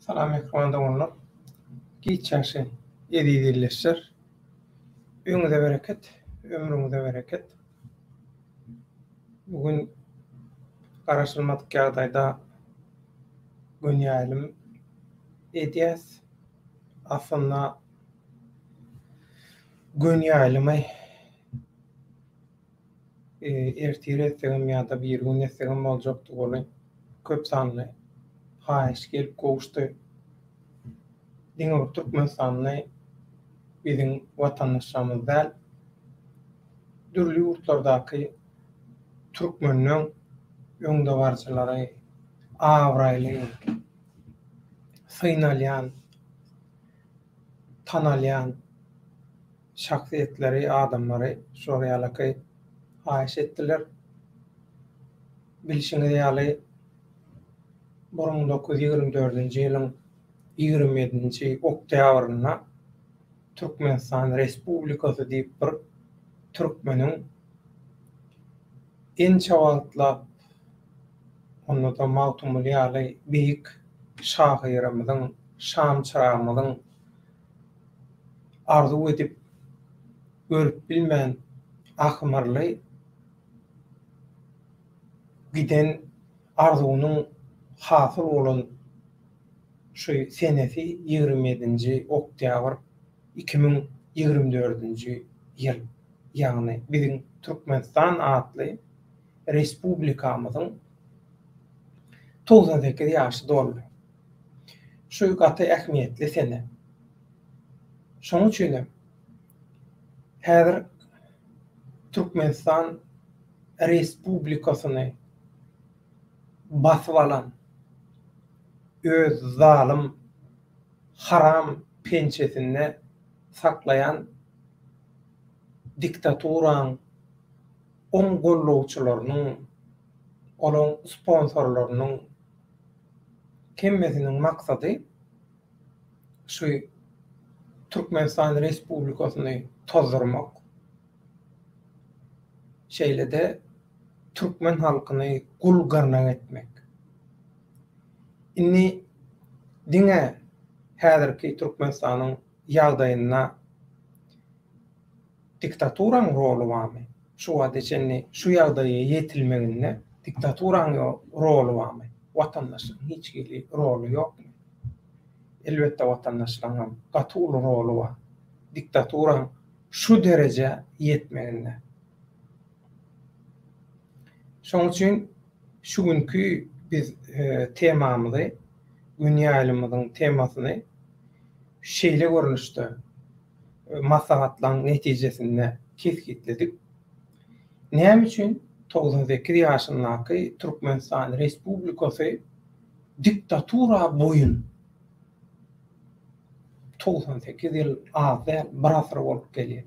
Salam ekranda onlar. Giçaşy edilirler. Öňüňize bereket, ömrüňize bereket. Bugün garaşylmadyk ýagdaýda günýalim edýäs. Aslında günýalymy ertir etsegim ýa-da bir gün etsegim boljakdy bolan köp sanly haýyş gelip gowuşdy. Diňe Türkmenistanly biziň watandaşlarymyz däl, dürli ýurtlardaky türkmenleriň öňde barjylary, awraýly, synalýan, tanalýan şahsiýetleri, adamlary şoraýalaky haýyş etdiler. Bilişiňiz ýaly 1924-nji ýylyň 27-nji oktýabryna Türkmenistan Respublikasy diýip bir türkmeniň en çawaltlap onda da mawtumly ýaly beýik şahyrymyzyň, şam çyragymyzyň arzu edip görüp bilmän ahmarly giden arzuwynyň hasyl bolan şu senesi 27-nji oktýabr 2024-nji ýyl. Ýagny biziň Türkmenistan adly respublikamyzyň 98 ýaşy doldy. Şu gaty ähmiýetli sene. Şonuň üçin häzir Türkmenistan Respublikasyny basyp alan öz zalim, haram pençesinde saklayan diktaturan on gollowçylarynyň, olaň sponsorlarynyň kemmesiniň maksady şu Türkmenistan Respublikasyny tozdurmak, şeýlede türkmen halkyny gulgarnak etmek. Inni diňe häzirki Türkmenistanyň ýagdaýyna diktaturan rolu barmy? Şu wadeçenni şu ýagdaýa ýetilmeginde diktaturan rolu barmy? Watandaşyň hiç gili rolu ýokmy? Elbetde watandaşlaryň gatyly rolu bar. Diktaturan şu derece ýetmeginde. Şonuň üçin şu günkü biz temamyzy, günýalymyzyň temasyny şeýle görnüşde maslahatlaryň netijesinde keskitledik. Näme üçin 98 ýaşyndaky Türkmenistan Respublikasy diktatura boyun 98 ýyl azal bir asr bolup gelýär.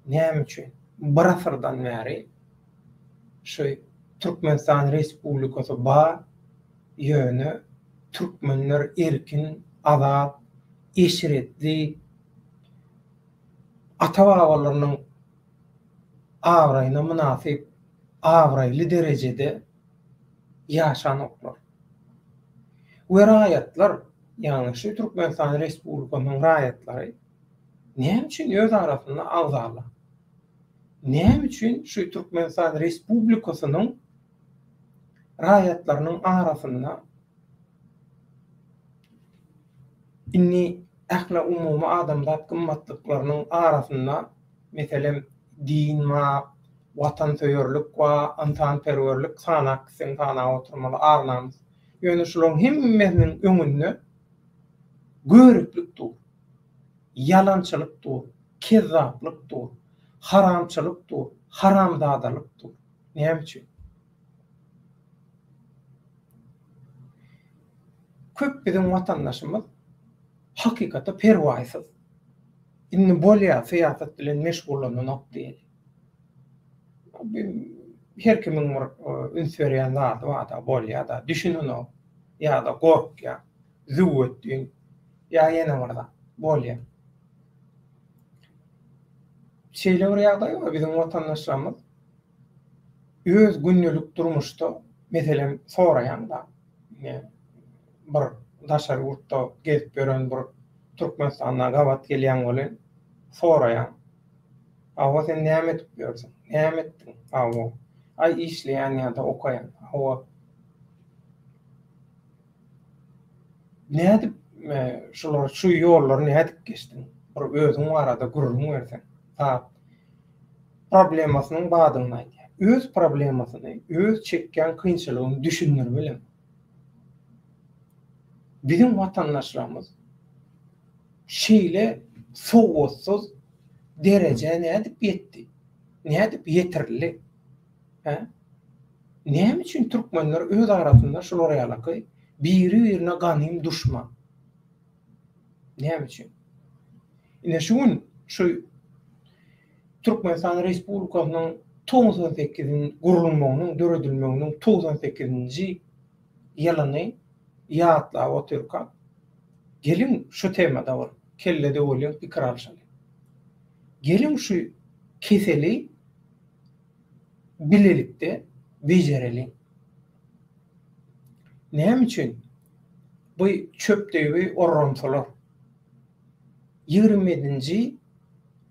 Näme üçin? Bir asrdan bäri şu Türkmenistan Respublikasy ba ýöne türkmenler erkin, azat, eşretli ata-babalarynyň awraýyna münasip, awraýly derejede ýaşanoklar. We raýatlar, ýani şu Türkmenistan Respublikasynyň raýatlary näme üçin öz arasynda agzarlar? Näme üçin şu Türkmenistan Respublikasynyň raýatlarynyň arasynda inni ähli umumy adamzat gymmatlyklarynyň arasynda meselem din we watanperwerlik we antanperwerlik sanak sen sana oturmaly arnamyz ýöne şolaryň hemmesiniň öňünde görüklik dur, yalançylyk dur, kezzaplyk dur, haramçylyk dur, haramzadalyk dur. Näme üçin? Köp biziň watandaşymyz hakykata perwasyz. Inni bolýa syýasat bilen meşgullanmak diýil. Her kimiň ünsürýän zady wada bolýa da düşünýän ýa-da gorkýa, züwetdiň ýa ýene barda bolýa. Şeýle bir ýagdaý bar biziň watandaşlarymyz öz günlük durmuşda meselem soraýanda bir daşary urtda gezip gören bir Türkmenistan'a gawat gelýän bolan soraýan. Awa sen näme etip ýörsiň? Näme etdiň? Awa. Ay işleýän ýa-da okaýan. Awa. Nädip şular şu ýollary nädip geçdiň? Bir özüň arada gurulmy bersen. Ha. Problemasynyň badyny aýdýar. Öz problemasyny, öz çekýän kynçylygyny düşünür bilen. Bizim watandaşlarymız şeýle sowgatsız derece nädip ýetdi? Nädip ýetirli? Ha? Näme üçin türkmenler öz arasynda şular ýalaky biri-birine ganym düşman? Näme üçin? Ine şu Türkmenistan Respublikasynyň 98-nji gurulmagynyň, döredilmegiň 98-nji ýylyny ýatlap oturka. Gelin şu temada var. Kellede bolýan pikir alşaly. Gelin şu keseli bilelikde bejereli. Näme üçin? Bu çöpdeýi orramsalar 27-nji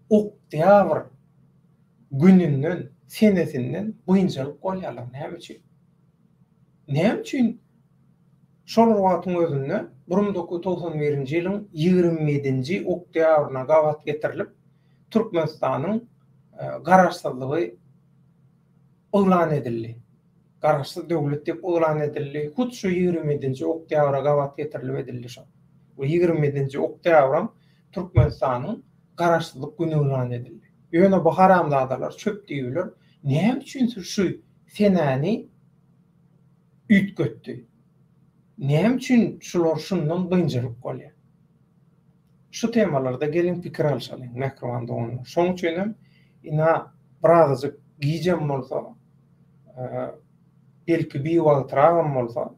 oktyabr gününden, senesinden boýunçalyk bolýarlar. Näme üçin? Näme üçin şol wagtyň özünde 1991-nji ýylyň 27-nji oktýabryna gawat getirilip Türkmenistanyň garaşsyzlygy oglan edildi. Garaşsyz döwlet diýip oglan edildi. Hut şu 27-nji oktýabra gawat getirilip edildi şo. Bu 27-nji oktýabram Türkmenistanyň garaşsyzlyk güni oglan edildi. Ýöne bu haramzadalar çöp diýirler. Näme üçin şu senäni ütgötdi? Näme üçin şular şundan boýunçalyk bolýar? Şu temalarda gelin pikir alşalyň mekrowanda onu. Şoň üçin hem ina birazjyk gijem bolsa, belki bir wagt ragam bolsa,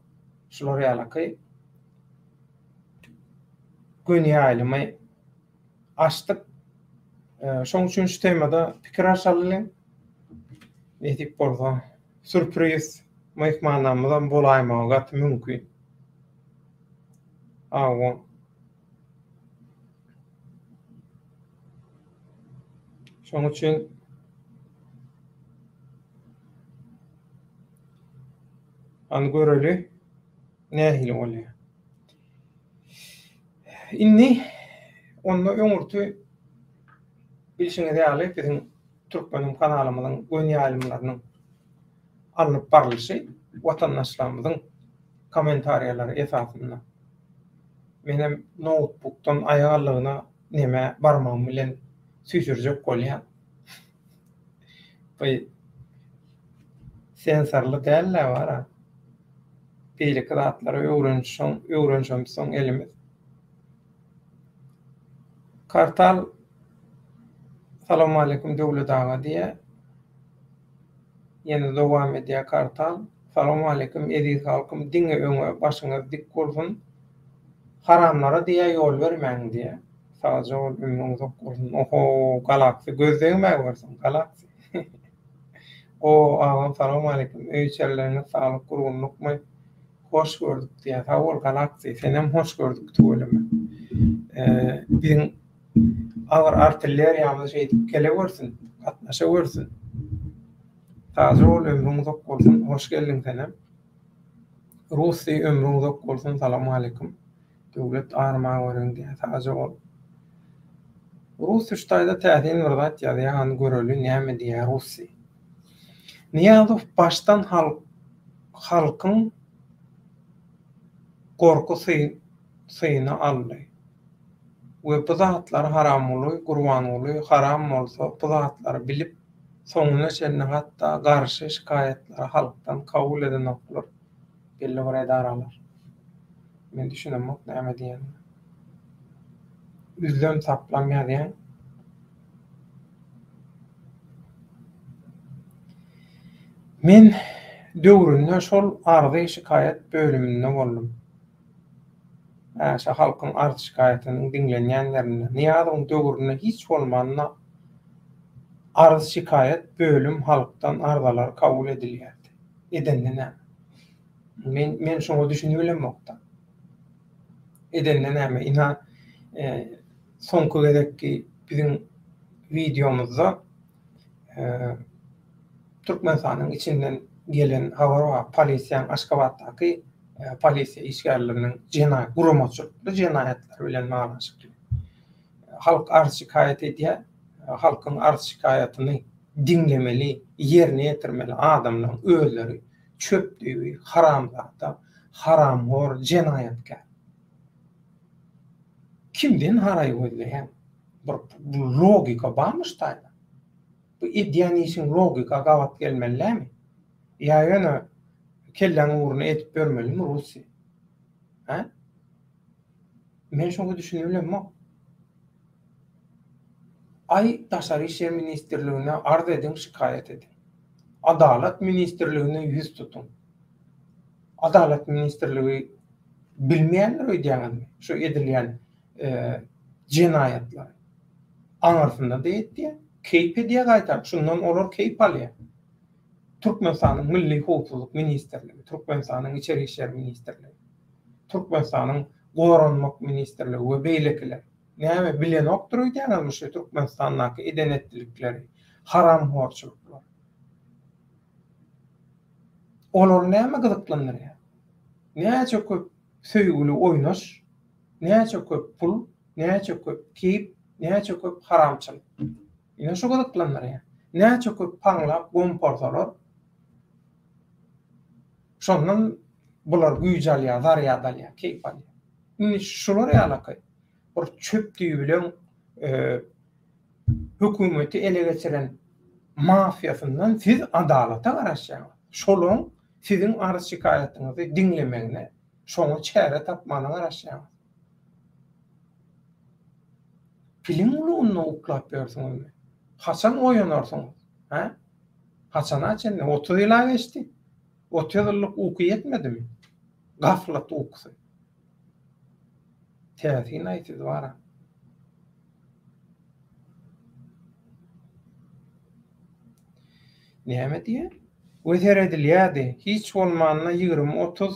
şular ýalaky gün ýalymy açdyk. Şoň üçin şu temada pikir alşalyň. Netip bolsa, sürpriz mehmanlarymyzdan bolaýmagy mümkin. Awa. Şoň üçin göreli nähili bolýar. Inni onu öňürtü bilişiňiz ýaly bizim Türkmenim kanalymyzyň gün ýalymlarynyň alınıp barlyşy watandaşlarymyzyň kommentariýalary esasynda. Menem notebookdan aýalygyna näme barmam bilen süýjürjek bolýar. Bu sensorly däller bar. Beýle kıraatlara öwrenşen elimiz. Kartal Salam aleykum döwlet ağa diýe. Ýene dowam edýär Kartal. Salam aleykum eziz halkym, diňe öňe başyňyz dik bolsun. Haramlara diýe ýol bermäň diýe. Sadece ol ümrüňiz bolsun. Oho, galaksy gözleňmäge bolsun, galaksy. O ağam salam aleykum. Öýçerlerine sağlyk, gurulnukmy. Hoş gördük diýe. Sag ol galaksy, senem hoş gördük diýelimi. Bizim ağır artilleriýamyz şeýdip kele görsin, gatnaşa görsin. Taze ol ömrüňiz bolsun, hoş geldiň senem. Rusy ömrüňiz bolsun, salam aleykum. Döwlet arma görüň diýe, taze ol. Rusy ştaýda täzin wagt ýaly göreli näme diýär Rusy. Niýazow başdan halkyň gorku syny aldy. We bu zatlar haram bolup, gurban bolup, haram bolsa bu zatlar bilip soňuna şeýle hatda garşy şikaýetler halkdan kabul edenler belli bir edaralar. Men düşünemok näme diýen. Üzlem saplamýar. Men döwründe şol arzy şikaýet bölüminde boldum. Şa halkyň arzy şikaýetini dinlenýänlerine niýazyň döwründe hiç bolmanda arzy şikaýet bölüm halkdan arzalar kabul edilýärdi. Edende näme? Men şoňa düşünýärem nokta. edenden näme ina sonku gedekki bizim videomuzda Türkmenistanyň içinden gelen habar wa polisiýa Aşgabatdaky polisiýa işgärleriniň guramaçylykly jenaýatlar bilen maglanşyk. Halk arz şikayet edýär. Halkyň arz şikayatyny dinlemeli, ýerine ýetirmeli adamlaryň özleri çöpdüğü, haramzada, haramhor, jenaýatkar. Kimden haray gözleýär? Bu logika barmyş taýda? Bu iddiany işin logika gawat gelmelimi? Ya ýöne kelläň uğruna etip bermelimi Russiýa? Ha? Men şonu düşünýärmi? Ay Taşary işler ministrligine arz edin, şikayet edin. Adalet ministrligine yüz tutun. Adalet ministrligi bilmeýänler öýdýärmi? Şu edilýän jenaýatlar. Aňarsynda diýetdi, keýp edýär gaýtar. Şundan olar keýp alýar. Türkmenistanyň Milli Howpsuzlyk ministrligi, Türkmenistanyň Içeri işler ministrligi, Türkmenistanyň Goranmak ministrligi we beýlekiler näme bilen okdur öýdýärmi şu Türkmenistandaky edenetlikleri, haramhorçylyklar. Olar näme gyzyklanýar? Näçe köp söýgüli oýnaş, näçe köp pul, näçe köp keýp, näçe köp haramçylyk. Ýa şu gyzyklanýar. Näçe köp paňlap gomporsalar. Şondan bular güýjalýar, zaryadalýar, keýp alýar. Indi şular ýalaky. Bir çöpdüğü bilen hökümeti ele geçiren mafiyasından siz adalata garaşýaňyz. Şolaň sizin arz şikayatyňyzy dinlemeňine, şoňa çäre tapmanyňa garaşýaňyz. Film uluny uklap bersiňizmi? Haçan oýanarsyňyz? Ha? Haçan açende 30 ýyla geçdi. 30 ýyllyk uky ýetmedimi? Gaflat uksy. Täzin aýtyp bara. Näme diýer? Öter edilýärdi. Hiç bolmanyna 20-30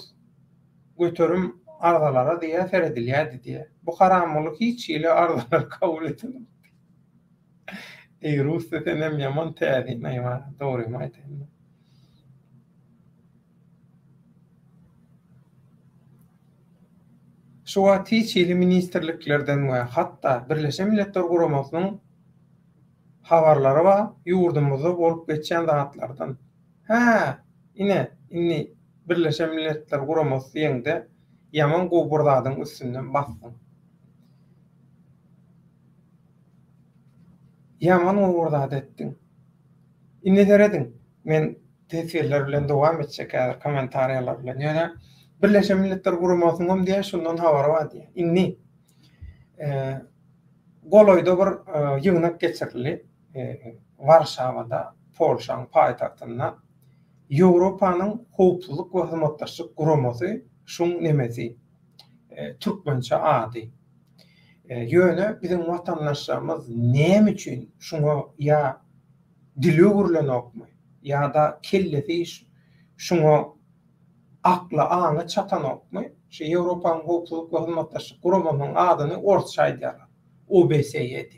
götürüm arzalara diýe feredilýärdi diýe. Bu haramlyk hiç ýyly arzalar kabul edilmedi. Russiýa tenem ýaman täzin aýbar. Dogry aýtdy. Şu hiç ýyly ministrliklerden we hatda Birleşen Milletler Guramasynyň habarlary we ýurdumyzda bolup geçen zatlardan. Ha, inni Birleşen Milletler Guramasy ýeňde ýaman goburdadyň üstünden basdyň. Ýaman goburdad etdiň. Inni derediň. Men tesirler bilen dowam etjek kommentariýalar bilen. Ýöne Birleşen Milletler Guramasynyň diýe şundan habar bar diýe. Inni Goloýda bir ýygnak geçirildi. Warşawada, Polşanyň paýtagtynda Ýewropanyň howpsuzlyk we hyzmatdaşlyk guramasy şuň nemesi türkmençe ady. Ýöne bizim watandaşlarymyz näme üçin şuňa ýa dili gürlen okmy ýa-da kellesi şuňa akla aňa çatan okmy şu Ýewropanyň howpsuzlyk we hyzmatdaşlyk guramasynyň adyny ortsça aýdýar. OBSE.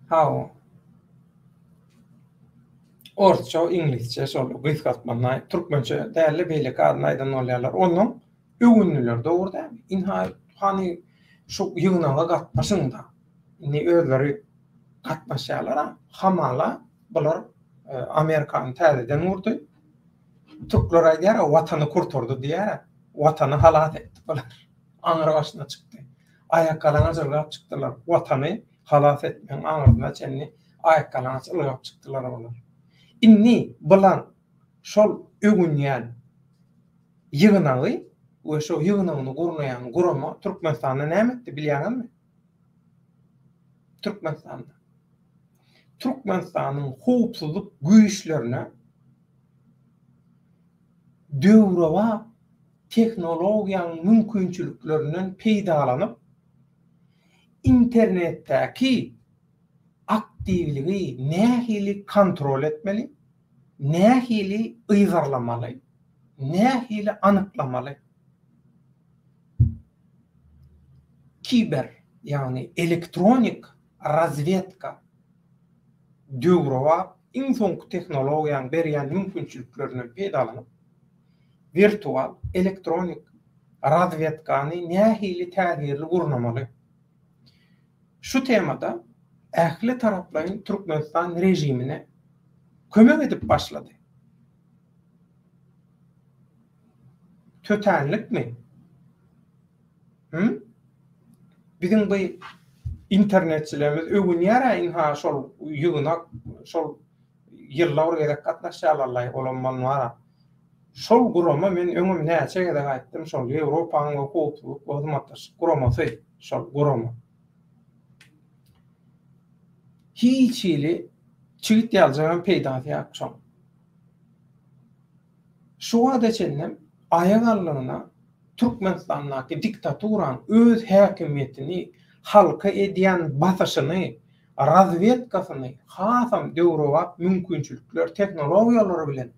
How? Orçça, İngilizce, şol gyzgatmany, türkmençe däli beýleki adynaýdan bolýarlar. Onuň öwünlüler dogurda. Inha hani şu ýygnaga gatmaşynda. Indi özleri gatmaşýarlar, hamala bular Amerikany täzeden urdy. Türkler aýdýar, watany kurtardy diýär. Watany halat etdi bular. Aňyra başyna çykdy. Ayakkalaryna jylgap çykdylar. Watany halat etmeň aňyryna çenni ayakkalaryna jylgap çykdylar bular. Inni bulan şol öwünýän ýygnagy we şo ýygnagyny gurnaýan gurama Türkmenistanda näme etdi bilýärmi? Türkmenistanyň howpsuzlyk güýçlerine döwrawa teknologiýanyň mümkinçiliklerinden peýdalanyp internetdäki aktivligi nähili kontrol etmeli nähili ıýzarlamaly, nähili anyklamaly. Kiber, yani elektronik razvedka döwrüwa info teknologiýanyň berýän mümkinçiliklerini peýdalanyp, virtual elektronik razvedkany nähili täsirli gurnamaly. Şu temada ähli taraplaryň Türkmenistan rejimine kömek edip başlady. Tötenlikmi? Bizim bu internetçilerimiz öwün ýaraýyn ha şol ýygynak, şol ýyllar gerek gatnaşýarlar olanman wara. Şol gurama men öňüm näçe gede gaýtdym, şol Ýewropanyň hukuk we hyzmatdaşlyk guramasy, şol gurama. Hiç ili çygyt ýaljagan peýda ýakşam. Şu wada çennem aýagallygyna Türkmenistandaky diktaturan öz häkimiýetini halka edýän basyşyny, razvedkasyny hasam döwrüwa mümkinçilikler, teknologiýalary bilen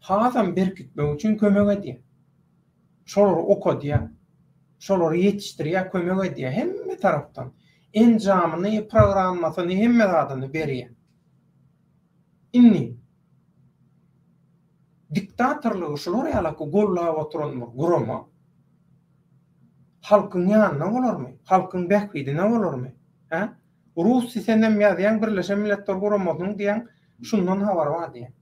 hasam berkitmek üçin kömek edýär. Şolary okadýar, şolary ýetişdirýär, kömek edýär hemme tarapdan. Enjamyny, programmasyny hemme zadyny berýär. Inni diktatorlygy şolary ýalaky gollap oturan gurama halkyň ýanyna bolarmy? Halkyň bähbidine bolarmy? Rus senden ýazýan Birleşen Milletler Guramasyny diýen şundan habar bar diýen.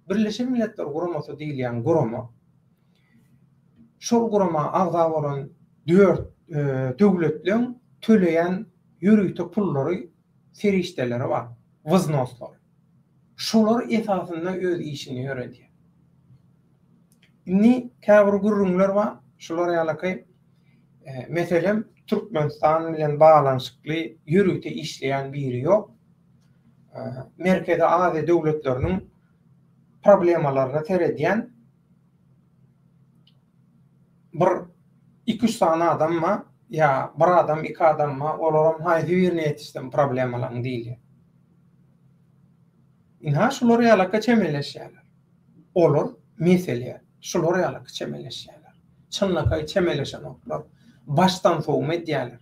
Birleşen Milletler Guramasy diýilýän gurama şol gurama agza bolan 4 döwletleň töleýän ýürüýte pullary, ferişdeleri bar, wznoslar. Şolar esasynda öz işini ýöredýär. Inni käbir gurrumlar bar, şolar ýalaky meselem Türkmenistan bilen baglanyşykly ýürüýte işleýän biri ýok. Merkezi Aziýa döwletleriniň problemalaryna teredýän bir 2-3 sana adamma ya bir adam, 2 adamma olaram haýsy birine ýetişdim problemalaryň diýilýär. Inha şolary ýalaky çemeleşýärler. Olur, mesele şolary ýalaky çemeleşýärler. Çynlyky çemeleşen oklar baştan sowum edýärler.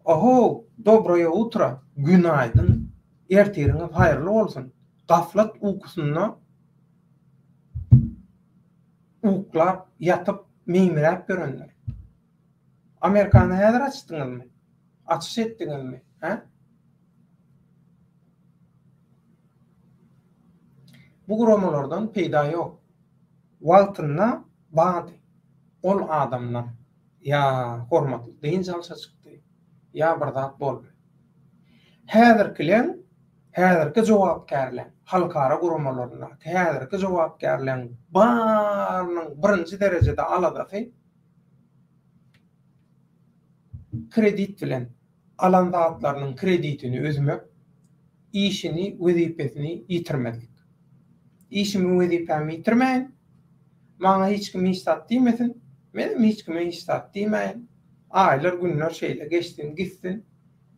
Oho, dobrое утро, günaydın, erteriňiz haýyrly bolsun. Gaflat uykusyna uklap, yatıp, meýmirap görenler. Amerikany häzir açdyňyzmy? Açyş etdiňizmi? Bu guramalardan peýda ýok. Wagtyna bady. Ol adamlar ya hormatly deň jalsa çykdy. Ya bir zat boldy. Häzirki jogapkärler halkara guramalarına, häzirki jogapkärler barnyň birinji derejede aladasy kredit bilen alan zatlarynyň kreditini özmek, işini, wezipesini ýitirmeklik. İşimi, wezipemi ýitirmeýin. Maňa hiç kim hiçsat diýmesin, menim hiç kime hiçsat diýmeýin. Aýlar, günler şeýle geçsin, gitsin.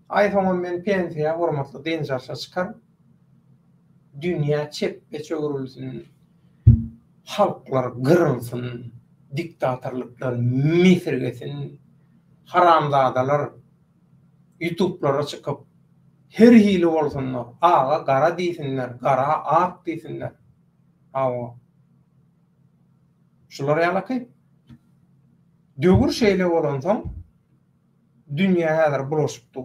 Aýsam men pensiýa hormatly deňjarsa çykar. Dünýä çepbe çöwürilsin. Halklar gyrylsyn, diktatorluklar misirgesin. Haramzadalar YouTube'lara çykyp her hili bolsunlar. Ağa gara diýsinler, gara ak diýsinler. Awa şolar ýalaky döwür şeýle bolansoň dünýä häzir bulaşypdy.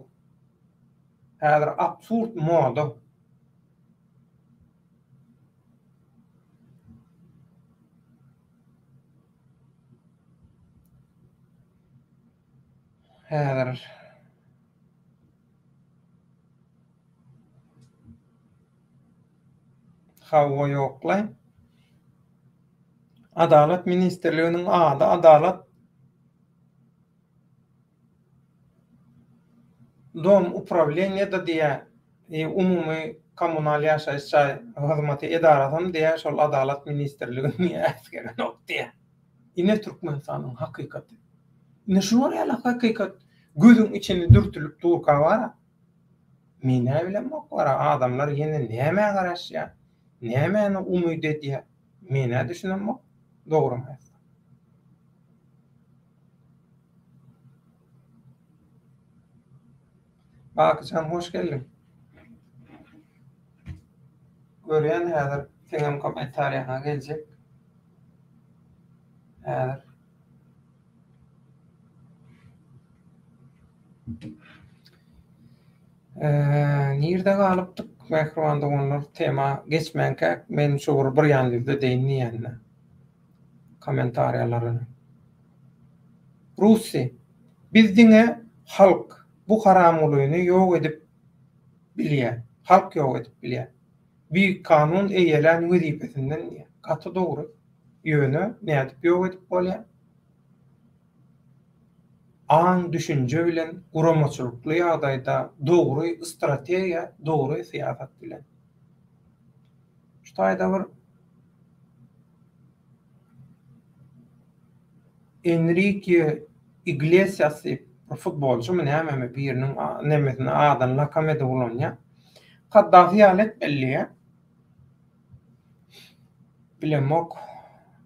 Häzir absurd moda. Häzir hawa ýokla. Adalet Ministerliğinin adı Adalet Dom Upravleniýa da diýe umumy kommunal ýaşaýyş hyzmaty edarasyny diýe şol Adalet Ministerligiňi äsgeren okdy. Ine Türkmenistanyň hakykaty. Ine şolar ýaly hakykat gözüň içini dürtülip durka bara. Mine bilen var. Adamlar yine näme garaşýar? Näme umyt edýär? Mine düşünem doğru mu? Bakcan hoş geldin. Görýän häzir senem kommentaryňa geljek. Häzir. Nirde galypdyk? Mikrofonda onlar tema geçmenke men şu bir ýanlykda deýinýän. Kommentarýalaryny. Russi bizdiňe halk bu haramlygyny ýok edip bilýär. Halk ýok edip bilýär. Bir kanun eýelen wezipesinden gaty dogry. Ýöne nädip ýok edip bolýar? An düşünje bilen, guramaçylykly ýagdaýda dogry strategiýa, dogry syýasat bilen. Şu taýda bir Enrique Iglesias futbolcu mu näme biriniň nemesini adan lakam edip bolanýa. Kaddafi alet belli. Bilemok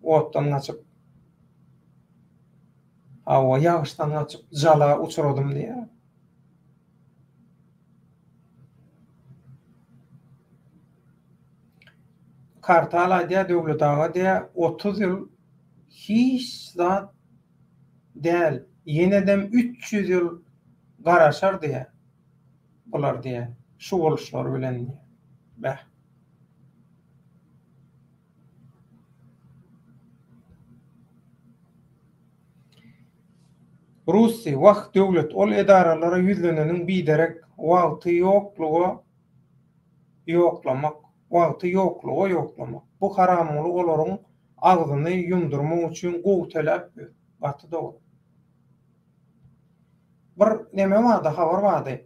otdan açıp hawa ýagşdan açyp jala uçuradym diýär. Kartala diýär döwletaga diýär 30 ýyl hiç zat däl. Ýenedem 300 ýyl garaşar diýär. Bular diýär. Şu boluşlar bilen diýär. Bäh. Russi wagt döwlet ol edaralary ýüzleneniň biderek wagty ýoklamak, wagty ýoklamak. Bu haramlyk olaryň agzyny ýumdurmak üçin gowy talap gaty dogry. Bir neme bardy, habar bardy.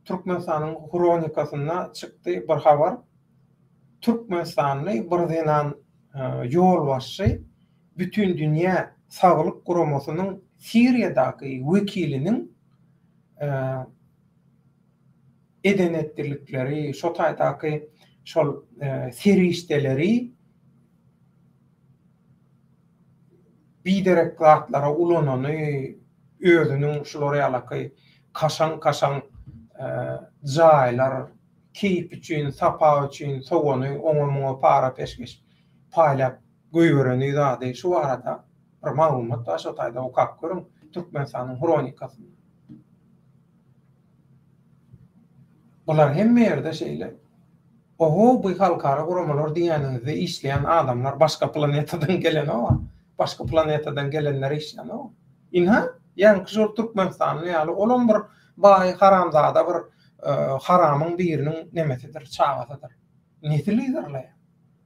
Türkmenistanyň kronikasynda çykdy bir habar. Türkmenistanly bir denan ýolbaşçy bütün dünýä saglyk guramasynyň Siriýadaky wekiliniň edenetdirlikleri, şo taýdaky şol serişdeleri biderek zatlara ulanany, özüniň şolary alaky kaşan jaýlar keyip üçin, sapa üçin sowany oňa para peşkeş paýlap goýbereni zady şu arada bir maglumat da şo taýda okap görüň Türkmenistanyň kronikasy. Bular hemme ýerde şeýle. Oho, bu halkara guramalar diýäninde işleýän adamlar başga planetadan gelen o. Başga planetadan gelenler işleýän o. Inha, ýani şu Türkmenistanyň ýaly olan bir baý haramzada bir haramyň biriniň nemesidir, çagasydyr. Nesilidirler.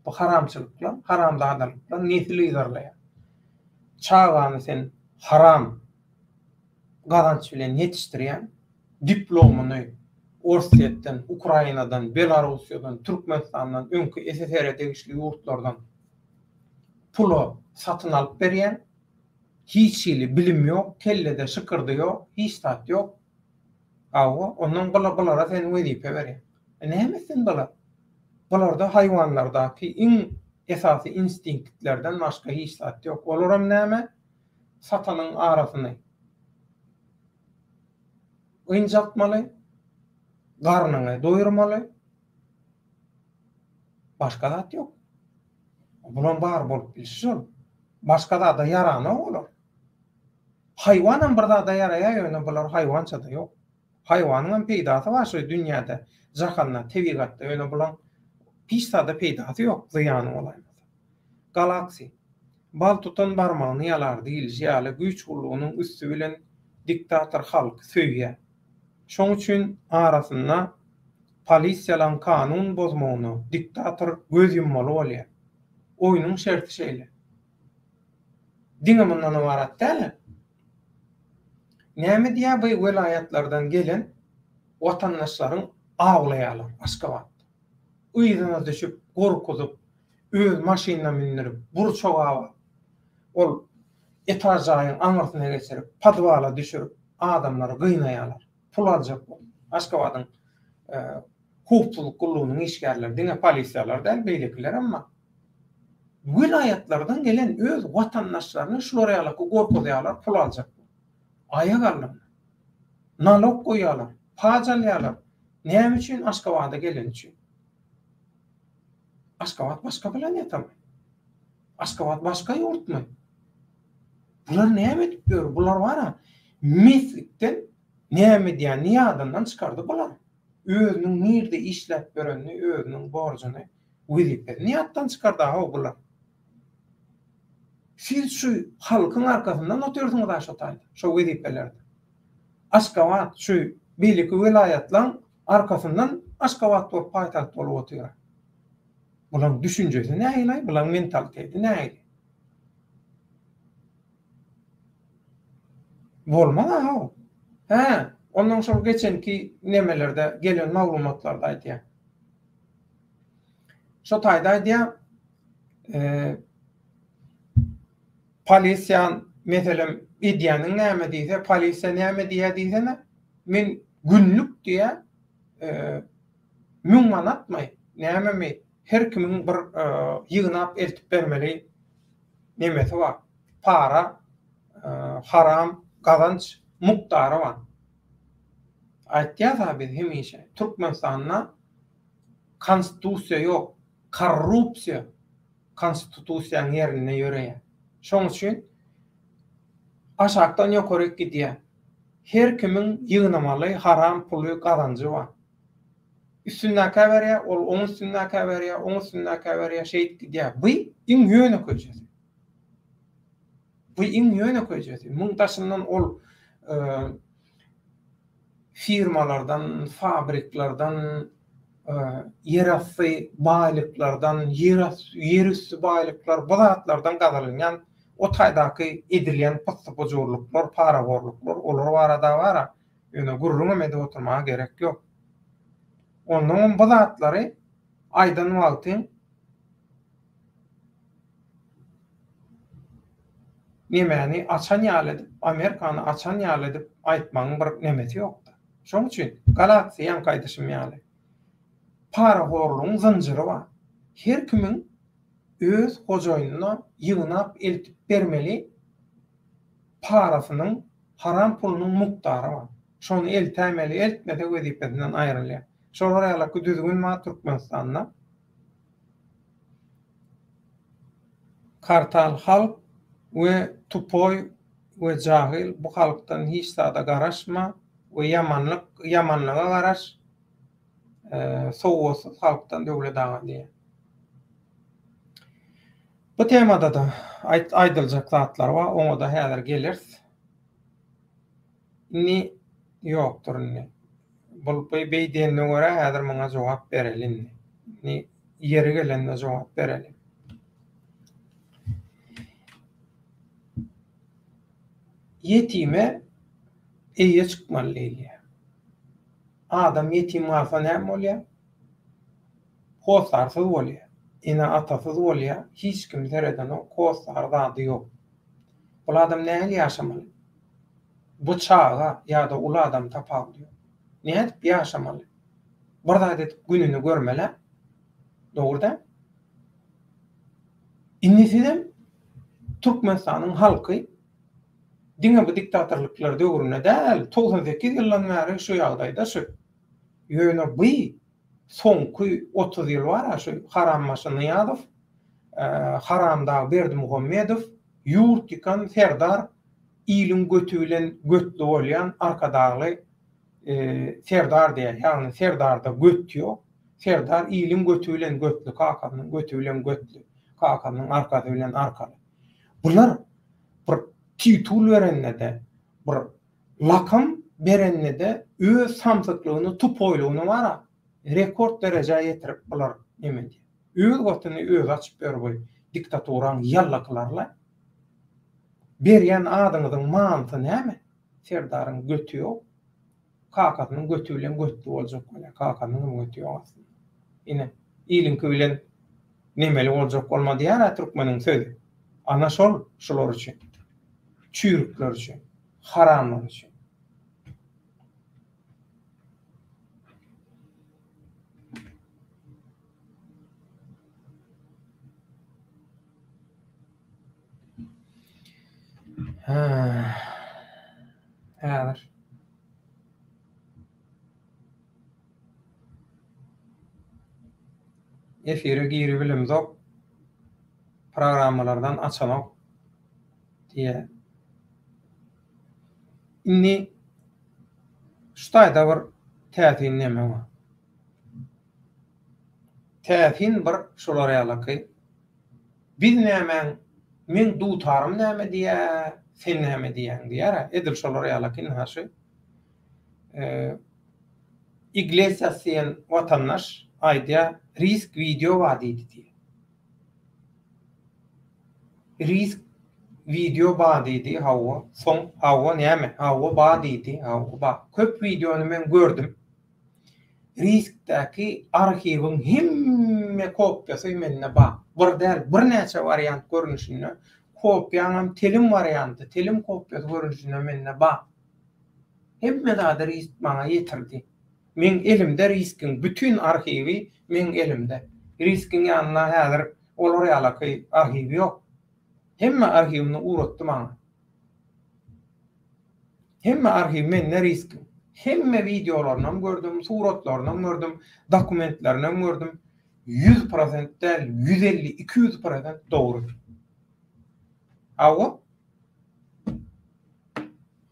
Bu haramçylyklar, haramzadalyklar nesilidirler. Çağany sen haram gazanç bilen ýetişdirýän diplomunu Orsetden, Ukrainadan, Belarusiýadan, Türkmenistandan, öňkü SSR tegişli ýurtlardan pulu satyn alyp berýän, hiç bilim ýok, kellede şykyrdy ýok, hiç tat ýok. Awa, onuň bulara sen wezipe berýär. Nämesin bular? Bularda haýwanlardaky iň esasy instinktlerden başga hiç tat ýok. Olaram näme? Satanyň arasyny ynjatmaly, garnyny doýurmaly. Başga zat ýok. Bulan bar bolup bilýär. Başga da ýarany bolar. Haýwanam bir da ýaraýar, ýöne bular haýwança da ýok. Haýwanyň peýdasy bar şu dünýäde, jahanda, tebigatda, ýöne bulan hiç da peýdasy ýok, zyýany bolar. Galaksi bal tutan barmagyny ýalar diýil, ýaly güýç gullugynyň üstü bilen diktator halk söýýär. Şoň üçin arasynda polisiýalan kanun bozmagyny diktator göz yummaly bolýar. Oýnyň şerti şeýle. Diňe mundan ibarat däl. Näme diýär bu welaýatlardan gelen watandaşlaryň aglaýalar Aşgabat. Uýdyna düşüp, gorkuzyp, öz maşynana mindirip, burçoga ol etajyň aňyrsyna geçirip, padwala düşürip adamlary gynnaýarlar. Pul aljak bol. Aşgabat'ın hukuk kulluğunun işgärleri, diňe polisiýalar däl beýlekiler, amma vilayatlardan gelen öz watandaşlaryny şular ýaly gorkudýarlar, pul aljak. Aýak alýar. Nalog goýýarlar, paj alýarlar. Näme üçin? Aşgabat'a gelen üçin. Aşgabat başga planetamy? Aşgabat başga ýurtmy? Bular näme edip ber? Bular wara mislikden näme diýen niýadandan çykardy bular. Özüniň nirde işläp berenini, özüniň borjuny wezipet niýatdan çykardy ha bular. Siz şu halkyň arkasyndan oturýarsyňyz aşataýdy. Şo wezipelerdi. Aşgabat şu beýleki vilayatlaryň arkasyndan Aşgabat bolup paýtaht bolup oturýar. Bulan düşünjesi näýle? Bulan mentaliteti näýle? Bolmaly ha. He, ondan sonra geçenki nemelerde gelen maglumatlarda aýdýar. Şo taýda aýdýar, polisiýan meselem idýanyň näme diýse, polisiýa näme diýse, men günlük diýe 1000 manatmy, näme her kimiň bir ýygnap eltip bermeli nemesi bar. Para, haram, gazanç muktary bar. Aýtýar biz hemişe Türkmenistanda konstitusiýa ýok, korrupsiýa konstitusiýanyň ýerine ýöreýär. Şoň üçin aşakdan ýokary gidýär. Her kimiň ýygnamaly haram puly gazancı bar. Üstünden kaverya, onun üstünden kaverya, onun üstünden kaverya şehit gidýär. Bu iň ýöne koýjasy. Bu iň ýöne koýjasy. Muntaşyndan ol firmalardan, fabriklardan, yerasy baýlyklardan, yerüstü baýlyklar, bu zatlardan gazanylýan o taýdaky edilýän paspojurluklar, paraborluklar, olar barada bara. Ýöne gurrun edip oturmaga gerek ýok. Ondan bu zatlary aýdan wagtyn nemeni açan ýaly edip, Amerikany açan ýaly edip aýtmagyň bir nemesi ýokdy. Şoň üçin galaksiýa ýankaýdyşym ýaly. Para horlugyň zynjyry bar. Her kimiň öz hojaýynyna ýygnap eltip bermeli parasynyň, haram pulunyň muktary bar. Şonu eltämeli, eltmede wezipesinden aýrylýar. Şolar ýaly düzgün ma Türkmenistanda kartal halk we tupoy we jahil bu halkdan hiç sada garaşma we yamanlyga garaş soğusyz halkdan döwlet dagan diýär. Bu temada da aýdylajak zatlar bar, oňa da häzir geliriz. Ni ýokdur ni. Bu beýdiňe görä häzir maňa jogap berelim. Ni ýeri gelende jogap berelim. Yetime eýe çykmaly diýilýär. Adam yetim bolsa näme bolýar? Hosarsyz bolýar. Ina atasyz bolýar. Hiç kim tereden o hosar zady ýok. Bu adam näme ýaşamaly? Bu çağa ýa-da ulu adam tapawdy. Näme edip ýaşamaly? Bir zat edip gününi görmeli. Dogruda? Innisinem Türkmenistanyň halky diňe bu diktatorluklar döwrüne däl 98 ýyldan bäri şu ýagdaýda şu. Ýöne bu soňky 30 ýyl bar şu Haram Maşanyýadow, Haramda Berdimuhammedow, ýurt ýykan Serdar ilim götülen götlü bolýan arkadagy Serdar diýär. Ýagny Serdarda göt ýok. Serdar ilim götülen götlü, kakanyň götülen götlü, kakanyň arkady bilen arkaly. Bular bir titul berennede, bir lakam berennede öz samsyklygyny, tupoýlugyny wara rekord derejä ýetirip bular neme diýär. Öz gotuny öz açyp berýär diktatoraň ýallaklarla. Berýän adyňyzyň manty näme? Serdaryň götü ýok. Kakanyň götü bilen götlü boljak bolýar. Kakanyň götü ýok aslında. Ine ilinki bilen nemeli boljak bolmady ýa Türkmeniň sözi. Ana şolar üçin. Çürükler üçin, haramlar üçin. Ha. Häzir. Efire giri bilimzok programmalardan açanok diye. Inni şutaýda bir täsin näme bar? Täsin bir şolar ýalyky. Biz nämen men dutarym näme diýä, sen näme diýäň diýär. Edil şolar ýalyky näşe. Iglesias diýen watandaş aýdýa risk video wadi diýdi. Risk video badiydi hawa. Son hawa näme? Hawa badiydi. Hawa ba. Köp videonu men gördüm. Riskdäki arhiwin hemme kopýasy menne ba. Bir däl bir näçe variant görünüşinde kopýaňam telim varianty, telim kopýasy görünüşinde menne ba. Hemme zada risk maňa ýetirdi. Men elimde riskin bütün arhiwi men elimde. Riskin ýanyna häzir olar ýalyky arhiwi ýok. Hemme arhivini uğrattı bana. Hemme arhiv menne riski. Hemme videolarından gördüm, suratlarından gördüm, dokumentlerden gördüm. 100% del, 150-200% doğru. Awa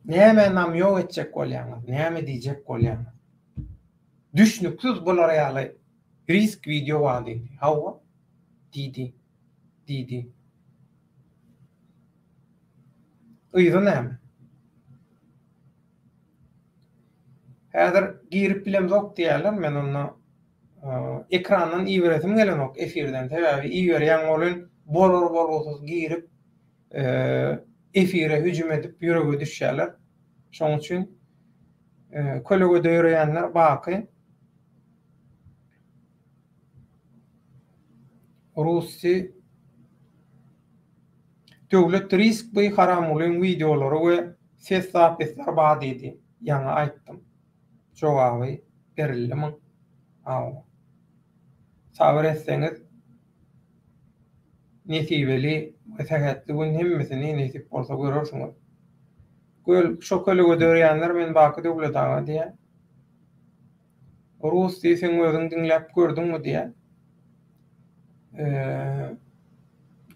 näme nam ýok etjek bolýaňyz, näme diýjek bolýaňyz. Düşnüksiz bolar ýaly risk video wady. Awa diýdi. Öýde näme? Häzir girip bilemzok diýerler, men onu ekrandan iýeresim gelenok efirden. Täbi iýerýän bolan bolor girip efire hüjüm edip ýürege düşýärler. Şoň üçin kolege döýreýänler baky Rusy döwlet risk bu haramlyň videolary we ses zapyslar bad edi. Ýa-ni aýtdym. Jogaby berildim. Aw. Sabır etseňiz nesibeli we tähetli gün hemmesini nesip bolsa görürsiňiz. Şo kolege döýreýänler men baky döwlet aga diýe. Rus diýseň özüň dinläp gördüňmi diýe.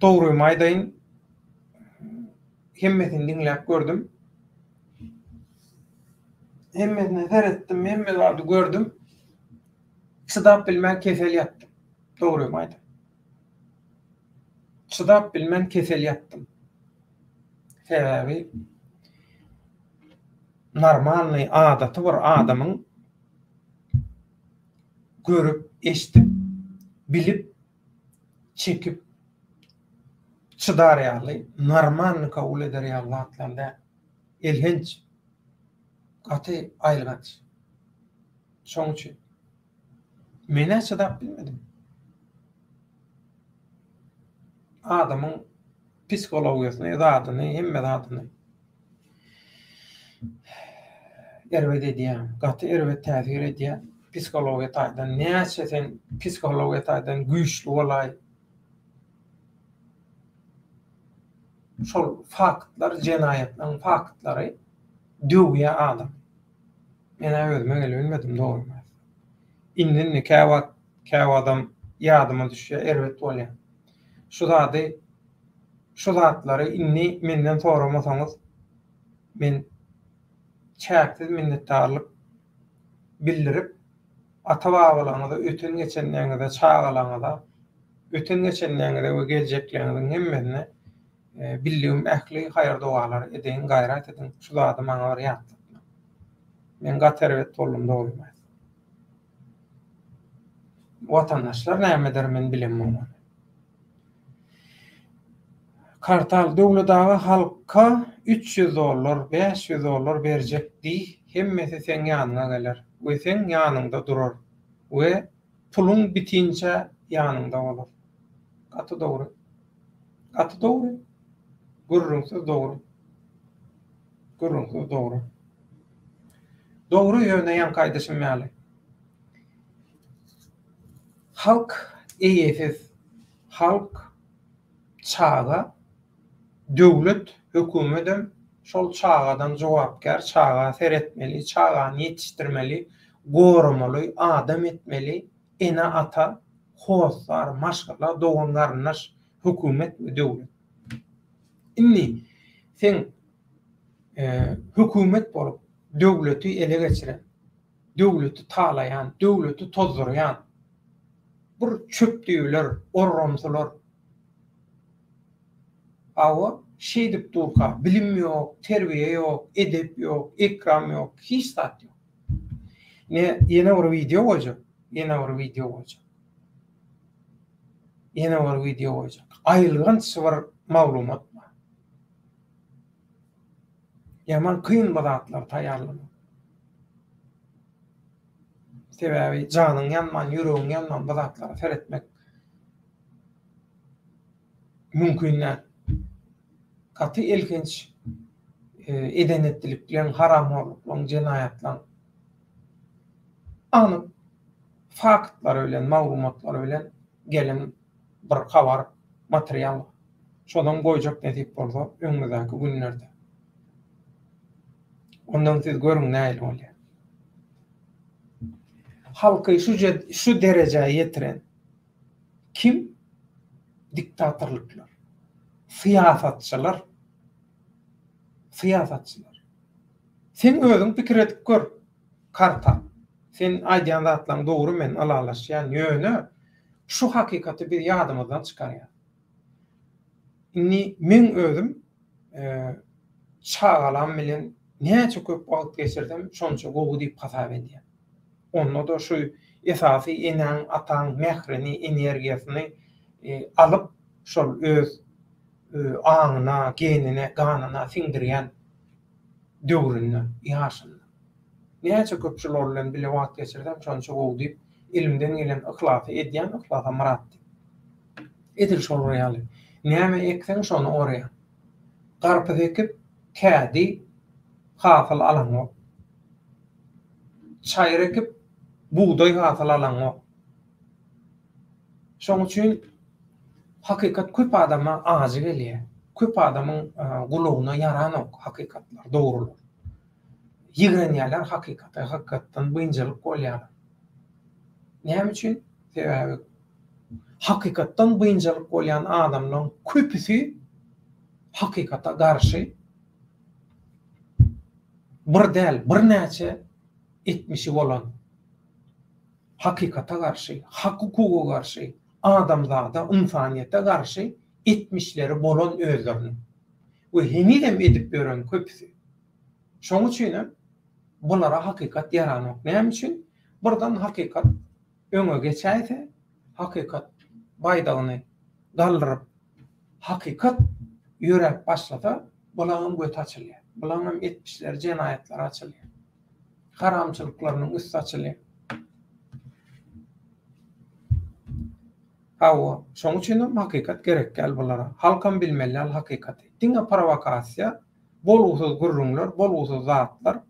Dogry maýdaýyn hemmesini dinläp gördüm. Hemmesini seyretdim, hemmesini gördüm. Çydap bilmän kesel ýatdym. Dogry maýda. Çydap bilmän kesel ýatdym. Sebäbi normalny adaty bir adamyň görüp, eşitip, bilip, çekip çydar ýaly, normalny kabul eder ýaly zatlarda elhenç gaty aýlgaç. Şoň üçin mene çydap bilmedim. Adamyň psikologiýasyny, zadyny, hemme zadyny erwet edýär, gaty erwet täsir edýär. Psikologiýa taýdan näçe sen psikologiýa taýdan güýçli bolay. Şol faktlar, jenaýetlaryň faktlary döwýä adam. Mene özüme gelip bilmedim dogry. Indin käwa adam ýadyma düşýär, erwet bolýar. Şu zatlary inni menden soramasaňyz men çäksiz minnetdarlyk bildirip ata-babalaryňyza, öten geçenleriňize, çağalaryňyza, öten geçenleriňize we geljekleriniň hemmesine bilýüm ähli haýır dualar edeň, gaýrat edeň. Şu zady maňa bir ýatdy. Men gaterwet boldum dogry. Watandaşlar näme der men bilemem. Kartal döwletagy halka $300, $500 berjekdi. Hemmesi sen ýanyna geler. We sen ýanynda durar. We pulun bitinçe ýanynda bolar. Gaty dogry. Gaty dogry. Gurrunsyz dogry. Gurrunsyz dogry. Dogry ýöne ýan gaýdaşmaly. Halk eýesiz. Halk çağa döwlet, hökümetem şol çağadan jogapkär, çağa seretmeli, çağany ýetişdirmeli, gorumaly, adam etmeli, ene ata, hoslar, maşgalar, doganlarnaş, hökümet we döwlet. Inni sen hökümet bolup döwleti ele geçiren, döwleti talaýan, döwleti tozdurýan bir çöpdüýler, orramsylar. Awa şeýdip durka, bilim ýok, terbiýe ýok, edep ýok, ekram ýok, hiç zat ýok. Ne ýene bir video bolajak, ýene bir video bolajak. Ýene bir video bolajak. Aýrylgan bir maglumat bar. Ýaman kyn bazatlar taýýarlanýar. Sebäbi janyň ýanman, ýüregiň ýanman bazatlary seretmek mümkin näme? Katy elkinç edenetlik bilen haramlyklaryň, jenaýatlaryň anyk faktlar bilen, maglumatlar bilen gelen bir habar, material. Şodan goýjak nädip bolsa öňüňizdäki günlerde. Ondan siz görüň näil bolýar. Halky şu derejeye getiren kim? Diktatorluklar, siýasatçylar. Sen özüň pikir edip gör, karta. Sen aýdýan zatlaryň dogry men alalaşýan ýöne şu hakykaty bir ýadymyzdan çykarýar. Inni men özüm çağalan bilen näçe köp wagt geçirdim, şonça gowy diýip hasap edýär. Onda da şu esasy enen, atan, mehrini, energiýasyny alıp şol öz aňyna, genine, ganyna siňdirýän döwrüne, ýaşyna. Näçe köp şolar bilen bile wagt geçirdim, şonça gowy diýip ilimden gelen ihlasy edýän, ihlasa marat. Edil şol reali. Näme eksen şonu oraya. Garpy ekip, kädi, hasyl alan. Çayır ekip, buğday hasyl alan. Şoň üçin hakykat köp adama azy gelýär. Köp adamyň gulagyna ýaran ok hakykatlar, dogrular. Ýigrenýärler hakykatdan bynjalyk bolýar. Näme üçin? Sebäbi hakykatdan bynjalyk bolýan adamlaryň köpüsi hakykata garşy bir däl, bir näçe etmişi bolan, hakykata garşy, hak hukuka garşy, adamzada, insaniýete garşy etmişleri bolan özlerini. We henidem edip beren köpüsi. Şoň üçin bulara hakykat ýaranok. Näme üçin? Burdan hakykat öňe geçäýse, hakykat baýdagyny galdyryp, hakykat ýörek başlasa, bulagyň göti açylýar. Bulagyň etmişleri, jenaýatlar açylýar. Haramçylyklarynyň üstü açylýar. Hawa, şoň üçin hakykat gerek gel bulara. Halkam bilmeliler hakykaty. Diňe provokasiýa, bolgusyz gurrunlar, bolgusyz zatlar.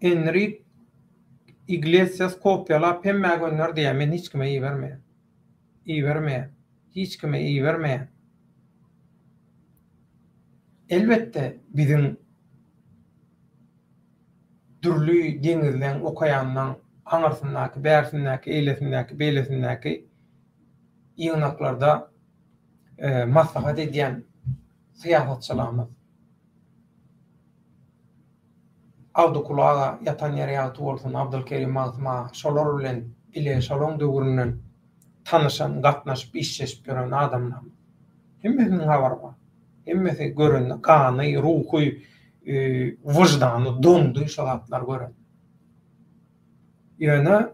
Enrique Iglesias kopýalap hemme gönler diýär, men hiç kime iý bermeýän. Hiç kime iý bermeýän. Elbette biziň dürlü deňizden, okaýandan, aňarsyndaky, bärsindäki, eýlesindäki ýygnaklarda maslahat edýän siýasatçylarymyz. Awdukulaga yatan ýere ýaty bolsun, Abdulkerim Mazma, şolar bilen bile şolong döwründen tanışan, gatnaşyp işleşip gören adamlar. Hemmesiniň habary bar. Hemmesi gören, gany, ruhy, wyjdany dondy şolatlar gören. Ýöne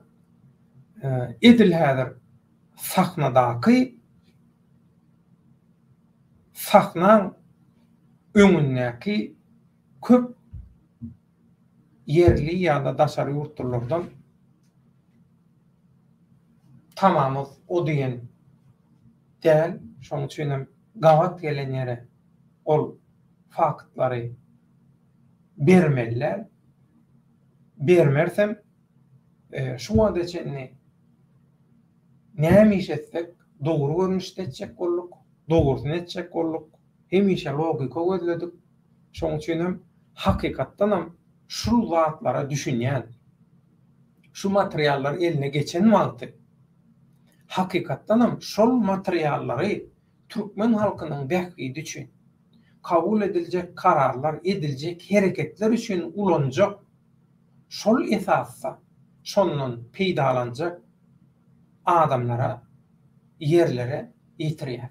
edil häzir sahnadaky sahnaň öňündäki köp yerli ýa-da daşary ýurtlardan tamamyz o diýen däl, şoň üçin gawat gelen ýere ol faktlary bermeliler. Bermersem şu wagtçe näme işetsek dogry görnüşde etjek bolduk. Dogursun etjek bolduk. Hemişe logika gözledik. Şoň üçin hem hakykatdanam şu zatlara düşünýän, şu materiallar eline geçen wagty hakykatdanam şol materiallary türkmen halkynyň bähgidi üçin kabul ediljek kararlar, ediljek hereketler üçin ulanjak şol esasda şondan peýdalanjak adamlara, yerlere ýetirýär.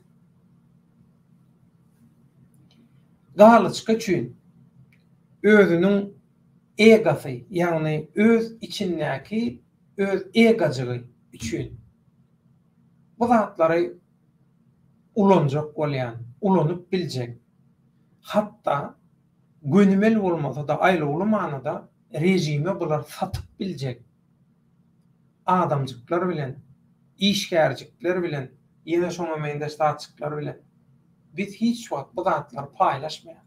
Galyçka üçin özünün egasy, ýagny öz içindäki öz egajygy üçin bu zatlary ulanjak bolýan, ulanyp biljek. Hatta gönümel bolmasa da aýlagly manada rejime bular satyp biljek. Adamjyklar bilen, işgärjikler bilen, ýene şoňa meňdeşdaşlyklar bilen biz hiç wagt bu zatlary paýlaşmaýar.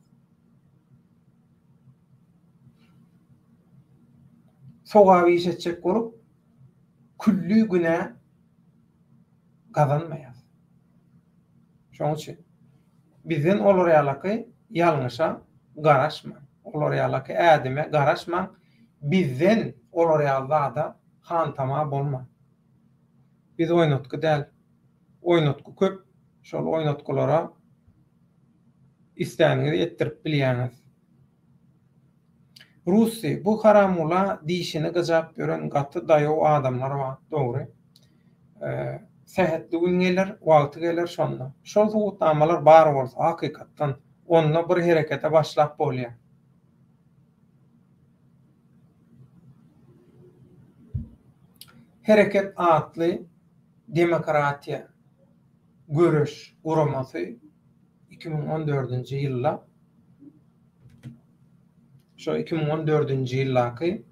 Sogaby işetjek bolup küllü güne gazanmaýar. Şoň üçin bizden olar ýalaky ýalňyşa garaşma. Olar ýalaky ädime garaşma. Bizden olar ýalda hantama bolma. Biz oýnatky däl, oýnatky köp, şol oýnatkylara istäniňizi etdirip bilýäňiz. Rusy bu haramula diýişine gajap gören gaty daýaw adamlar bar, dogry. Sehetli günler, wagty geler şonda. Şol hukutnamalar bar bolsa hakykatdan onda bir herekete başlap bolýar. Hereket atly demokratiýa görüş guramasy 2014-nji ýylda şo 2014-nji ýyllaky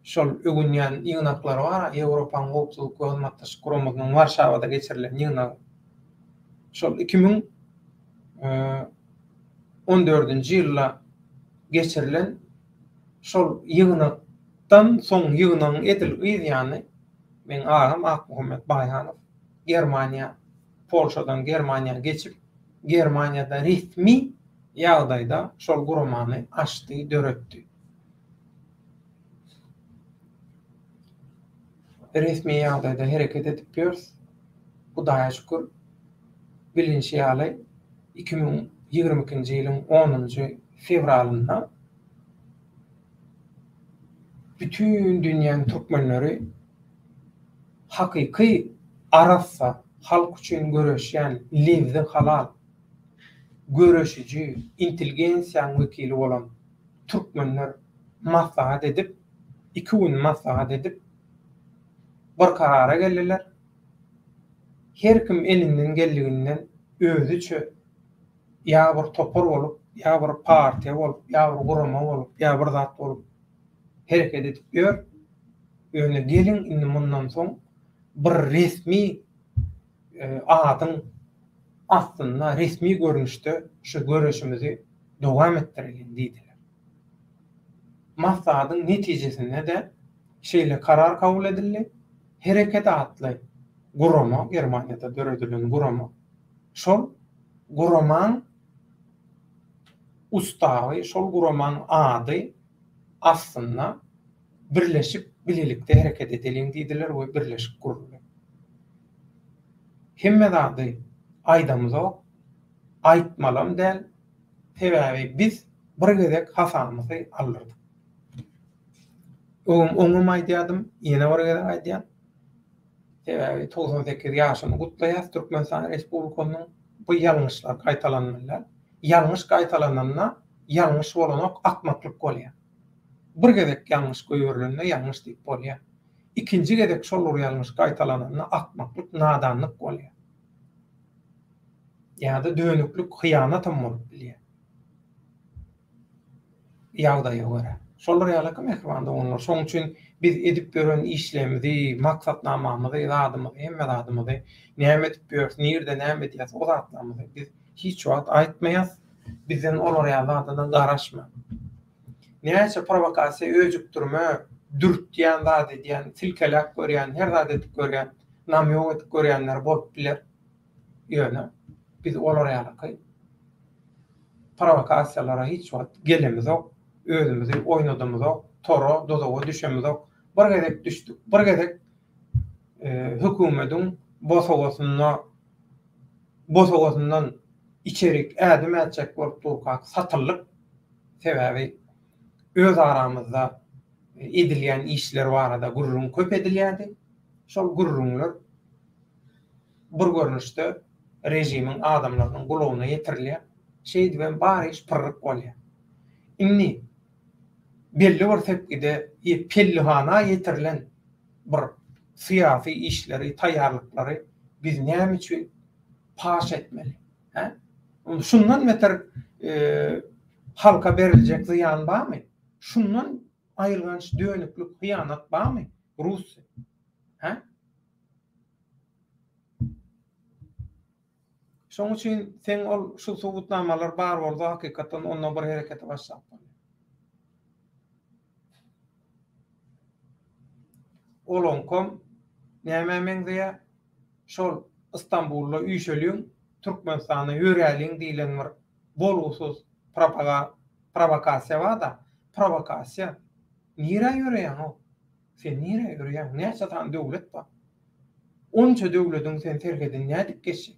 şol ögünýän ýygnaklary bar, Ýewropanyň howpsuzlyk guramatyş guramagynyň Warşawada geçirilen ýygnak. Şol 2014-nji ýylda geçirilen şol ýygnakdan soň ýygnagyň edilýän ýany men agam Akmuhammed Baýhanow Germaniýa, Polşadan Germaniýa geçip Germaniýada resmi ýagdaýda şol guramany açdy, döretdi. Resmi ýagdaýda hereket edip ýörüs. Bu daýa şükür bilinçli ýaly 2022-nji ýylyň 10-njy fevralynda bütün dünýäniň türkmenleri hakyky arassa halk üçin görüşýän lewzi halal görüşüji intelligensiýanyň wekili bolan türkmenler maslahat edip, 2 gün maslahat edip bir karara geldiler. Her kim elinden geldiğinden özüçe ýa bir topar bolup, ýa bir partiýa bolup, ýa bir gurama bolup, ýa bir zat bolup hereket edip ýör. Öňe gelin indi mundan soň bir resmi adyň aslında resmi görünüşde şu görüşümüzü dowam etdirelim diýdiler. Maslahatyň netijesinde de şeýle karar kabul edildi. Hereket atly gurama, Germaniýada döredilen gurama. Şol guramaň ustawy, şol guramaň ady aslında birleşip bilelikde hereket edelim diýdiler we birleşik guruldy. Hemme ady aýdamyza aýtmalam däl, sebäbi biz bir gezek hasamyzy alyrdyk. Oňum aýdýadym, ýene bir gezek aýdýan. Sebäbi 98 ýaşymy gutlaýar Türkmenistan Respublikasynyň bu ýalňyşlar gaýtalanmalar. Ýalňyş gaýtalananda ýalňyş bolanok akmaklyk bolýar. Bir gezek ýalňyş goýberlende ýalňyş diýip bolýar. İkinji gezek şol ýalňyş gaýtalananda akmaklyk, nadanlyk bolýar. Ýa-da dönüklük, hyýanatam bolup bilýär. Ýagdaýa görä. Şol ýalaky mehmanda onlar. Şoň üçin biz edip gören işlemimizi, maksatnamamyzy, zadymyzy, hemme zadymyzy näme edip ýörüs, nirde näme edýäs, o zatlarymyzy biz hiç wagt aýtmaýas. Bizden olar ýalandan garaşma. Näçe provokasiýa öjükdirme, dürtýän zat edýän, silkelek görýän, her zat edip görýän, namýok edip görýänler bolup biler. Ýöne biz olar ýaly provokasiýalara hiç wagt gelemizok, özümüzi oýnadymyzok, toro, dozaga düşemizok. Bir gezek düşdük, bir gezek hökümetiň bosagasyndan içerik ädim etjek bolup durkak satyrlyk sebäbi öz aramızda edilýän işler barada gurrun köp edilýärdi. Şol gurrunlar bir görnüşde rejimiň adamlarynyň gulagyna ýetirilýär. Şeýdi ben bary iş pırryk bolýar. Inni belli bir tepkide pellihana yetirilen bir siyasi işleri, taýýarlyklary biz näme üçin paş etmeli? He? Şundan meter halka beriljek ziyan barmy? Şundan aýrylgan dönüklük, hyýanat barmy? Rusya. He? Şoň üçin sen ol şu subutnamalar bar bolsa hakykatan onda bir herekete başlap. Olonkom näme meňde şol İstanbul'da üýşelýän Türkmenistana ýöreýän diýilen bir bolgusuz provokasiýa bar da, provokasiýa nire ýöreýän o? Sen nire ýöreýän? Näçe tan döwlet bar? Onça döwletiň sen terheden nädip geçdi?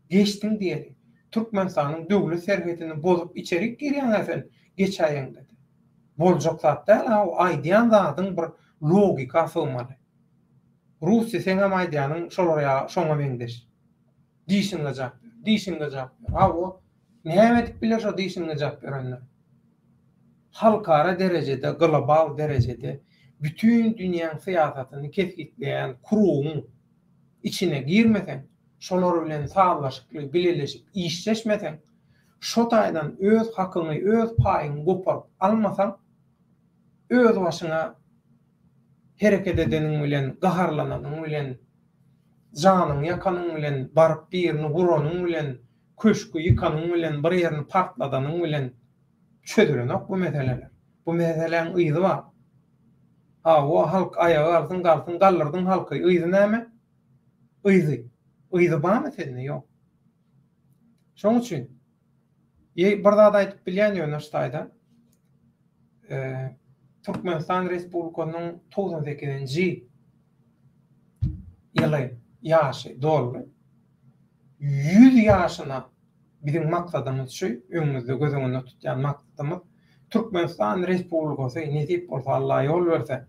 Geçtiň diýeli. Türkmenistanyň döwlet serhetini bozup içerik girýän sen geçäýän dedi. Boljak zatda o aýdýan zatyň bir logika sığmaly. Rusya sen hem aýdýanyň şolara şoňa meňdeş. Diýişiňe jap ber. Diýişiňe jap ber. Ha o näme edip biler şo diýişiňe jap berenler. Halkara derejede, global derejede bütün dünýäň syýasatyny kesgitleýän kuruň içine girmesen, şolar bilen sağlaşykly bileleşip işleşmesen, şo taýdan öz hakyny, öz paýyny goparyp almasan, öz başyna hereket edeniň bilen, gaharlananyň bilen, janyň ýakanyň bilen, baryp birini guranyň bilen, köşkü ýykanyň bilen, bir ýerini partladanyň bilen çödülenok bu meseleler. Bu meseleleň ýygy bar. Ha, o halk ayağa alsın, kalsın, gallardyň halky ýygy näme? Ýygy barmy sende? Ýok. Şoň üçin bir zat aýdyp bilýän ýöneşdaýda Türkmenistan Respublikasynyň 98-nji ýyly ýaşy doldy. 100 ýaşyna bizim maksadymyz şu, öňümizde gözüňizde tutýan maksadymyz Türkmenistan Respublikasy netip bolsa Allah ýol berse,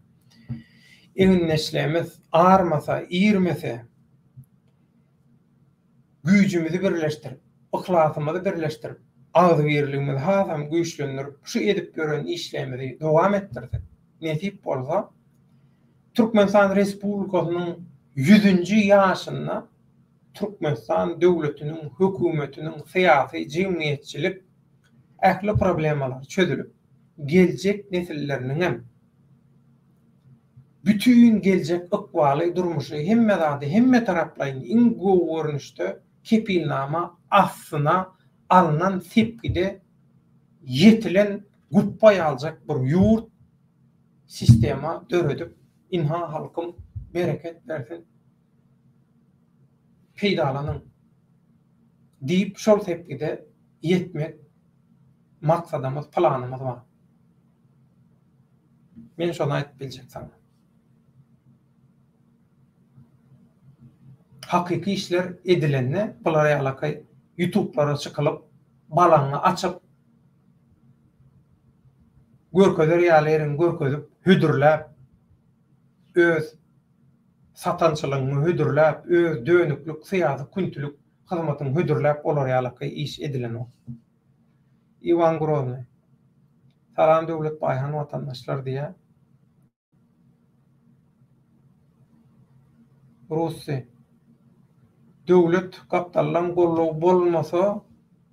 eňin neşlemiz armasa, ýermese, güýjümizi birleşdirip, ihlasymyzy birleşdirip, ağzı birligimiz hasam güýçlendirip, şu edip gören işlerimizi dowam etdirdik. Netip bolsa, Türkmenistan Respublikasynyň 100-nji ýaşyna Türkmenistan döwletiniň, hökümetiniň syýasy jemgyýetçilik ähli problemalar çözülüp, geljek nesilleriniň hem bütün geljek ykbaly durmuşy hemme zady, hemme taraplaryň iň gowy görnüşde kepilnama aslına alınan tepkide yetilen gutpay alacak bir yurt sistema döredip inha halkım bereket versin peýdalanın deyip şol tepkide yetmek maksadımız, planımız var. Men şonu aýdyp biljek sana. Hakyky işler edilenne bulara ýalakay YouTube'lara çıkılıp, balağını açıp, görközer ýalerin görkezip, hüdürläp, öz satançylygyny hüdürläp, öz dönüklük, syýasy küntülük hyzmatyny hüdürläp, olar ýalakay iş edilen o. Ivan Grozny. Salam döwlet baýhan watandaşlar diýe. Rusya. Döwlet kapitallaryň gollagy bolmasa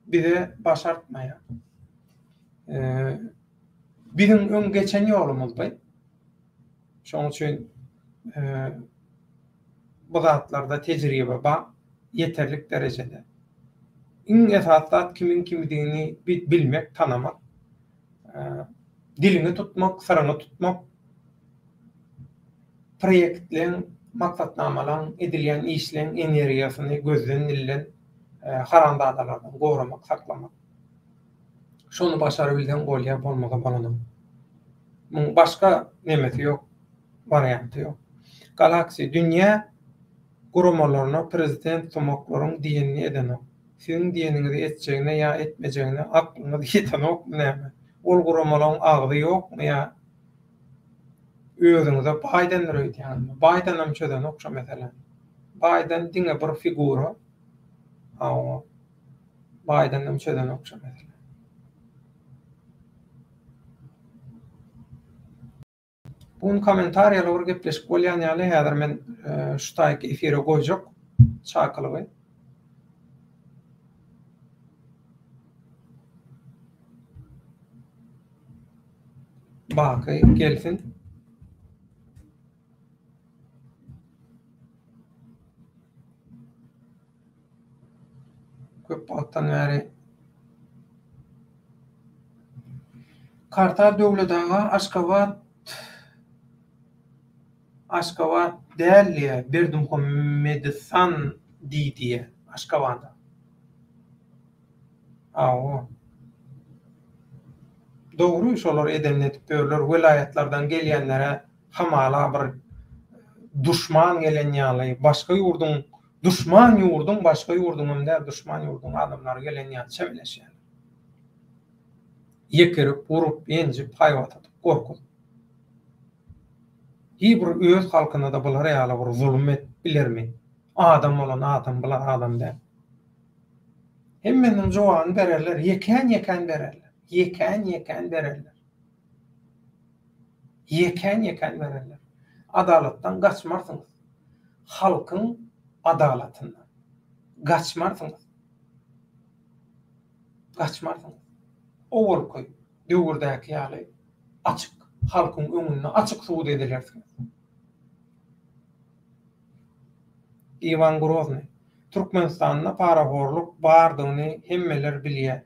bize başartmaýar. Bizim öň geçen ýolumuz bu. Şoň üçin bu zatlarda tejribe bar, yeterlik derejede. Iň esasat kimin kimdigini bilmek, tanamak, dilini tutmak, syryny tutmak, proyektleň, maksatnamalaryň edilýän işleň energiýasyny gözden illen haranda adalardan goramak, saklamak. Şonu başarabildiğin golya bolmaga bolanam. Bunun başka nemeti yok, variantı yok. Galaksi, dünya gurumalaryna prezident tomoklaryň diýenini edenok. Siziň diýeniňizi etjegine ýa etmejegine aklyňyz ýetenok näme? Ol gurumalaryň agdy ýokmy ýa özüňize Biden öýdýänmi? Bidenam çöden okşa meselen. Biden diňe bir figura. Bidenam çöden okşa meselen. Bun komentaryalar gepleşip bolýan ýaly häzir men şu taýky efire goýjak çakylygy. Baky gelsin. Köp wagtdan bäri Kartal döwletaga Aşgabat dälýe Berdimuhammedstan diýdiýe Aşgabanda. Dogry şolar edenletip böler vilayetlerden gelýänlere hamala bir düşman gelen ýaly, başga ýurdun düşman ýurdun, başga ýurdundan düşman ýurdun adamlar gelen ýaly çemleşýär. Yekirip, urup, enjip, haýwat atyp, gorkup. Bir öz halkyna da bular ýaly bir zulmet bilermi? Adam bolan adam, bular adam däl. Hemmenin jogabyny bererler, yeken bererler. Yeken bererler. Adalatdan gaçmarsyňyz. Halkyň adalatyndan gaçmarsyňyz. Owul koy, döwürdäki ýaly açyk, halkyň öňüne açyk suwd edilersiniz. Ivan Grozny, Türkmenistanda paraborluk bardygyny hemmeler bilýär.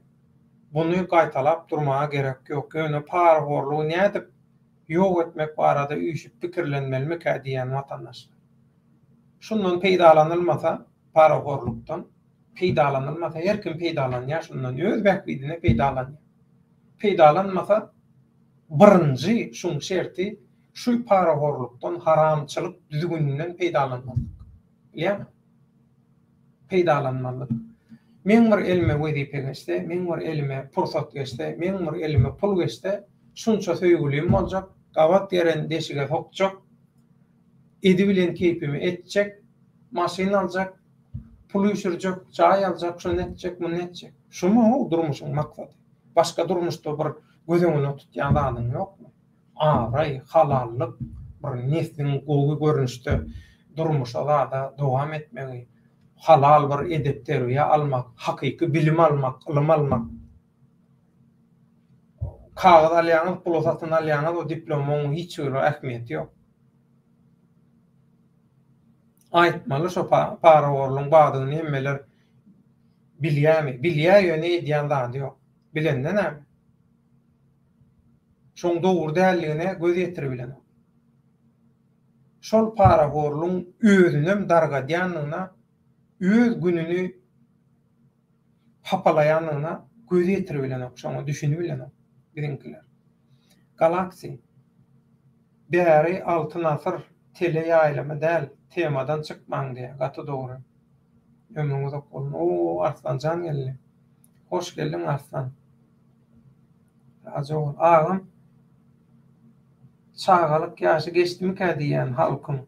Bunu gaýtalap durmaga gerek ýok. Ýöne paraborlugy nädip ýok etmek barada üýşip pikirlenmelmi diýen watandaşlar. Şundan peýdalanylmasa paraborlukdan peýdalanylmasa her kim peýdalanýar, şundan öz bäkbidine peýdalanýar. Peýdalanmasa birinji şuň şerti şu paraborlukdan haramçylyk düzgününden peýdalanmalyk. Bilýärmi? Peýdalanmalyk. Men bir elime wezipe geçse, men bir elime pursat geçse, men bir elime pul geçse, şunça söýgülim boljak, gawat ýeren deşige sokjak, edi bilen keypimi etjek, maşyna aljak, pul ýüşürjek, çaý aljak, şunu etjek, bunu etjek. Şumu durmuşyň maksady. Başka durmuşda bir gözüňe tutýan zadyň ýokmy? Aray, halallyk, bir neslin gowy görnüşde durmuşa da dowam etmegi, halal bir edep terbiýe almak, hakyky bilim almak, ilim almak. Kagaz alýaňyz, pul satyn alýaňyz, o diplomyň hiç bir ähmiýeti ýok. Aýtmaly şo paraborluň badygyny hemmeler bilýärmi? Bilýär ýöne edýän zady ýok. Bilenden näme? Şoň dogry dälligine göz ýetirip bilen. Şol paraborluň özünem dargadýanyna, öz gününü hapalaýanyna göz ýetirip bilen, şoňa düşünip bilen birinkiler. Galaksi bäri altyn asyr tele ýaýlamy däl, temadan çykmaň diýe gaty dogry. Ömrüňiz bolsun. Arslanjan geldi. Hoş geldin Arslan. Ajo, ağam çağalyk ýaşy geçdimi diýen halkyň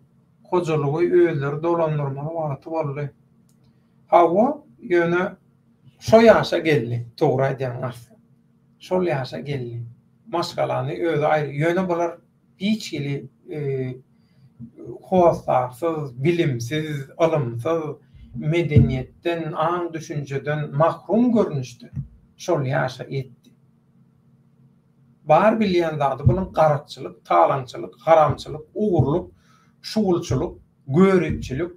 hojalygy özleri dolandyrmagy wagty boldy. Hawa ýöne şo ýaşa geldi, togry aýdýan Arslan. Şol ýaşa geldi. Maşgalany özü aýry. Ýöne bular hiç ýyly howasasyz, bilimsiz, ilymsiz, medeniýetden, aň düşünjeden mahrum görnüşdi. Şol ýaşa ýetdi. Bar bilýän zady bulan garakçylyk, talançylyk, haramçylyk, ugurluk, şugulçylyk, görükçilik,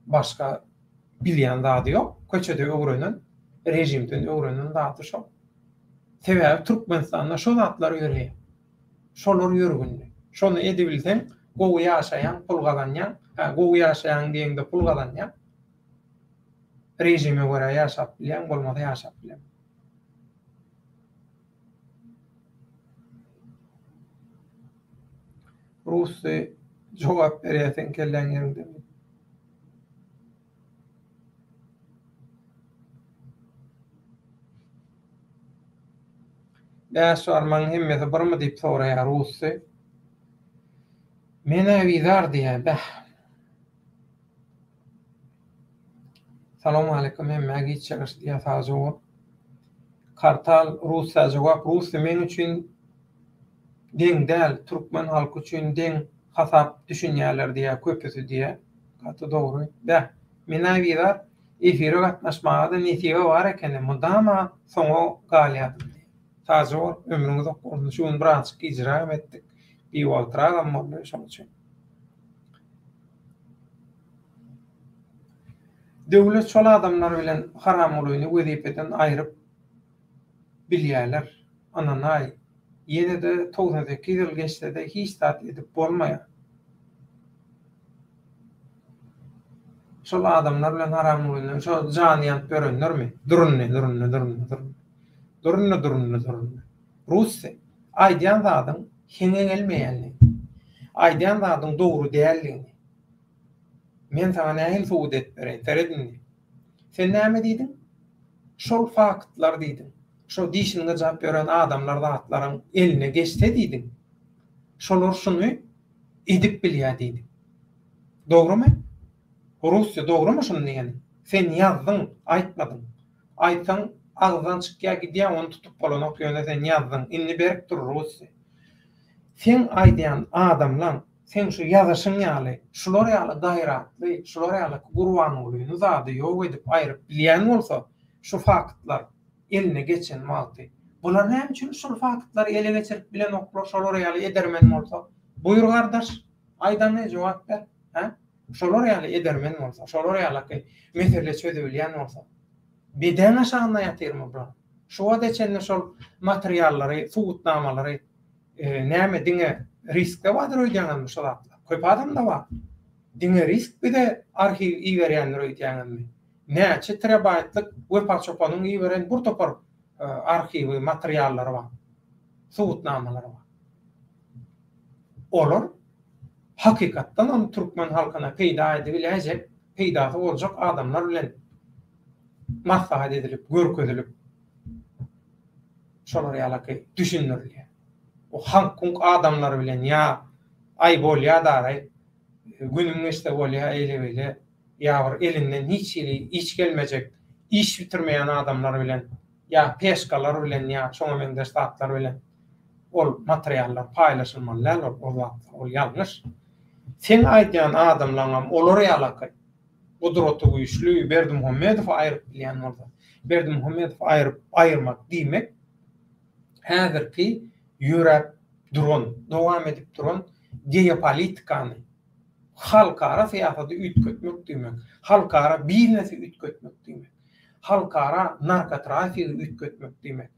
başga bilýän zady ýok. Köçede öwrenen, rejimden öwrenen zady şo. Sebäbi Türkmenistanda şo zatlar ýörýär. Şolar ýörgünde. Şonu edebilsen, gowy ýaşaýan, pul gazanýan, gowy ýaşaýan diýende pul gazanýan. rejime göre yaşap bilen, bolmada yaşap bilen. Rusy jogap berýärsiň kellen ýerinde. Däş armaň hemmesi birmi diýip soraýar Rusy. Mene wizar diýär, bäh. Salam aleykum, hemme gitçäler diýär sazowap. Kartal Rusça jogap, Rusy men üçin deň däl, türkmen halky üçin deň hasap düşünýärler diýär, köpüsi diýär. Gaty dogry. Bäh, mene wizar efire gatnaşmaga da netibe bar eken, mundama soňa galýar. Sazowap ömrüňiz okboldy, şuň birazçyk ijra etdik. Bir wagtram boldy şoň üçin. Döwlet şol adamlar bilen haram oluny wezipeden aýryp bilýärler. Ananay ýene de 92 ýyl geçse de hiç tat edip bolmaýar. Şol adamlar bilen haram oluny şol janyýat görenlermi? Durunny. Rusy aýdýan zadyň heňe gelmeýänli. Aýdýan zadyň dogry däldigini. Men sana nähil suwd etberýän, teredin. Sen näme diýdin? Şol faktlar diýdin. Şo diýişine jogap beren adamlar zatlaryň eline geçse diýdin. Şolar şuny edip bilýär diýdin. Dogrymy? Rusça dogrymy şunu diýeni? Sen ýazdyn, aýtmadyn. Aýtsaň agzdan çykýar gidýär, onu tutup bolan okýanda sen ýazdyn. Inni berip dur Rusça. Sen aýdýan adamlar sen şu ýazyşyň ýaly, şular ýaly gaýratly, şular ýaly gurban bolyny zady ýok edip aýryp bilýän bolsa, şu faktlar eline geçen malty. Bular näme üçin şu faktlar ele geçirip bilen oklar şolar ýaly edermen bolsa? Buyur gardaş, aýdan jogap ber, ha? Şolar ýaly edermen bolsa, şolar ýaly mesele çöze bilýän bolsa. Beden aşagyna ýatyrmy bu? Şowa deçen şol materiallary, suwutnamalary näme diňe riskde wadyr öýdýäňmi şolatlar? Köp adam da bar. Diňe risk bir de arhiw iýerýänler öýdýäňmi? Näçe terabaytlyk web çopanyň iýeren bir topar arhiw materiallary bar. Suwutnamalary bar. Olar hakykatdan onu türkmen halkyna peýda edibiljek, peýda boljak adamlar bilen maslahat edilip, görkezilip şolar ýaly düşünülýär. O hankung adamlar bilen ya ay bolýar daray günüňizde bolýar eýle ýa bir elinden hiç gelmejek iş bitirmeýän adamlar bilen ya peşkalar bilen ya şoňa mende statlar bilen ol materiallar paýlaşylmaly ol ýalňyş. Sen aýdýan adamlaryň olar ýaly gudraty güýçlü Berdimuhammedow aýryp bilýän bolsa. Berdimuhammedow aýyrmak diýmek häzirki ýörep duran, dowam edip duran geopolitikany halkara syýasaty ütkötmek diýmek, halkara bir näse ütkötmek diýmek, halkara narkotrafiýy ütkötmek diýmek,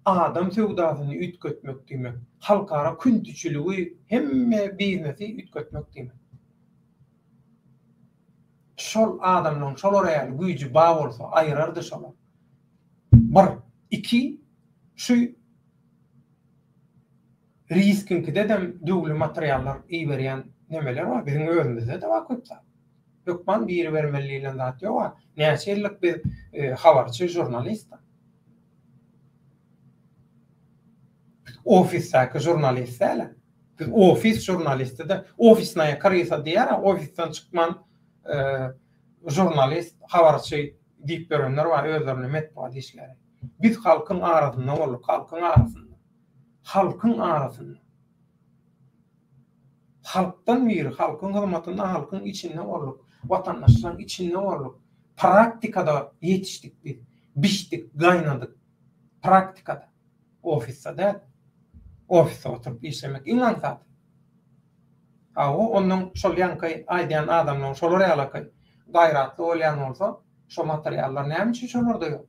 adam sewdasyny ütkötmek diýmek, halkara küntüçüligi hemme bir näse ütkötmek diýmek. Şol adamlaryň şolar ýaly güýji bar bolsa aýrardy şolar. 1, 2 şu riskinkide de döwle materiallar iýerýän nemeler bar. Biziň özümizde de bar köp zat. Hökman biri bermeliýilen zat ýok. Näçe ýyllyk bir habarçy, jurnalist. Ofisdäki jurnalistler. Biz ofis jurnalisti de ofisnaýa karýsa diýär, ofisden çykman jurnalist, habarçy diýip berenler bar, özlerini metbuat işleri. Biz halkyň arasynda bolduk, halkyň arasynda. Halkdan biri, halkyň hyzmatynda, halkyň içinde bolduk, watandaşlaryň içinde bolduk. Praktikada yetişdik biz, biçdik, gaýnadyk. Praktikada, ofisde de, ofisde oturup işlemek inançat. Onun şol ýanky aýdýan adamlaryň şolar ýaly gaýratly bolýan bolsa, şo materiallar näme üçin şolarda ýok?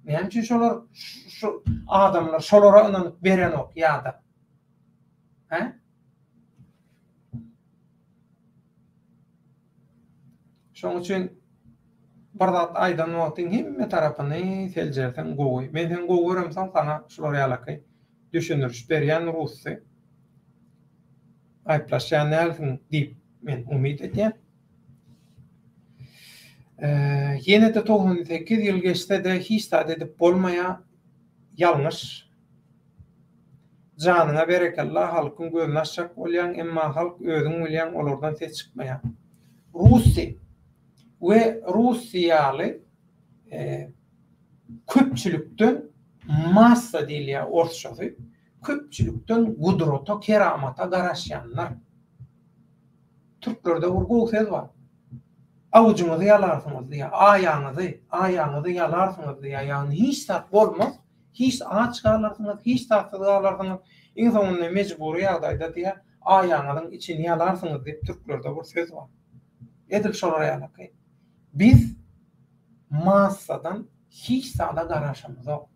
Näme üçin şolar şu adamlar şolara inanyp beren ok ýa-da? Ha? Şoň üçin Bardat aydan wagtyň hemme tarapyny seljerden gowy. Men sen gowy göremsem sana şular ýalaky düşünürüş berýän Rusy. Aýplaşýan näme diýip men umyt etýän. Yine de 98 ýyl geçse de hiç taýt edip bolmaýa ýalňyş. Janyna berekallah halkyň gözüne açjak bolýan, emma halk özüň bilýän olardan ses çykmaýar. Rusy we Russiýaly köpçülükden massa diýilýär orçasy. Köpçülükden gudrota, keramata garaşýanlar. Türklerde urgu söz var. Avucuňyzy ýalarsynız diýär, aýaňyzy ýalarsynız diýär. Ýani hiç tat bolmaz, hiç aç galarsynız, hiç tatsız galarsynız. Iň sonunda mejburi ýagdaýda diýär, aýaňyzyň içini ýalarsynız diýip türklerde bir söz var. Edil şolara ýalaky. Biz massadan hiç sada garaşamyz ok.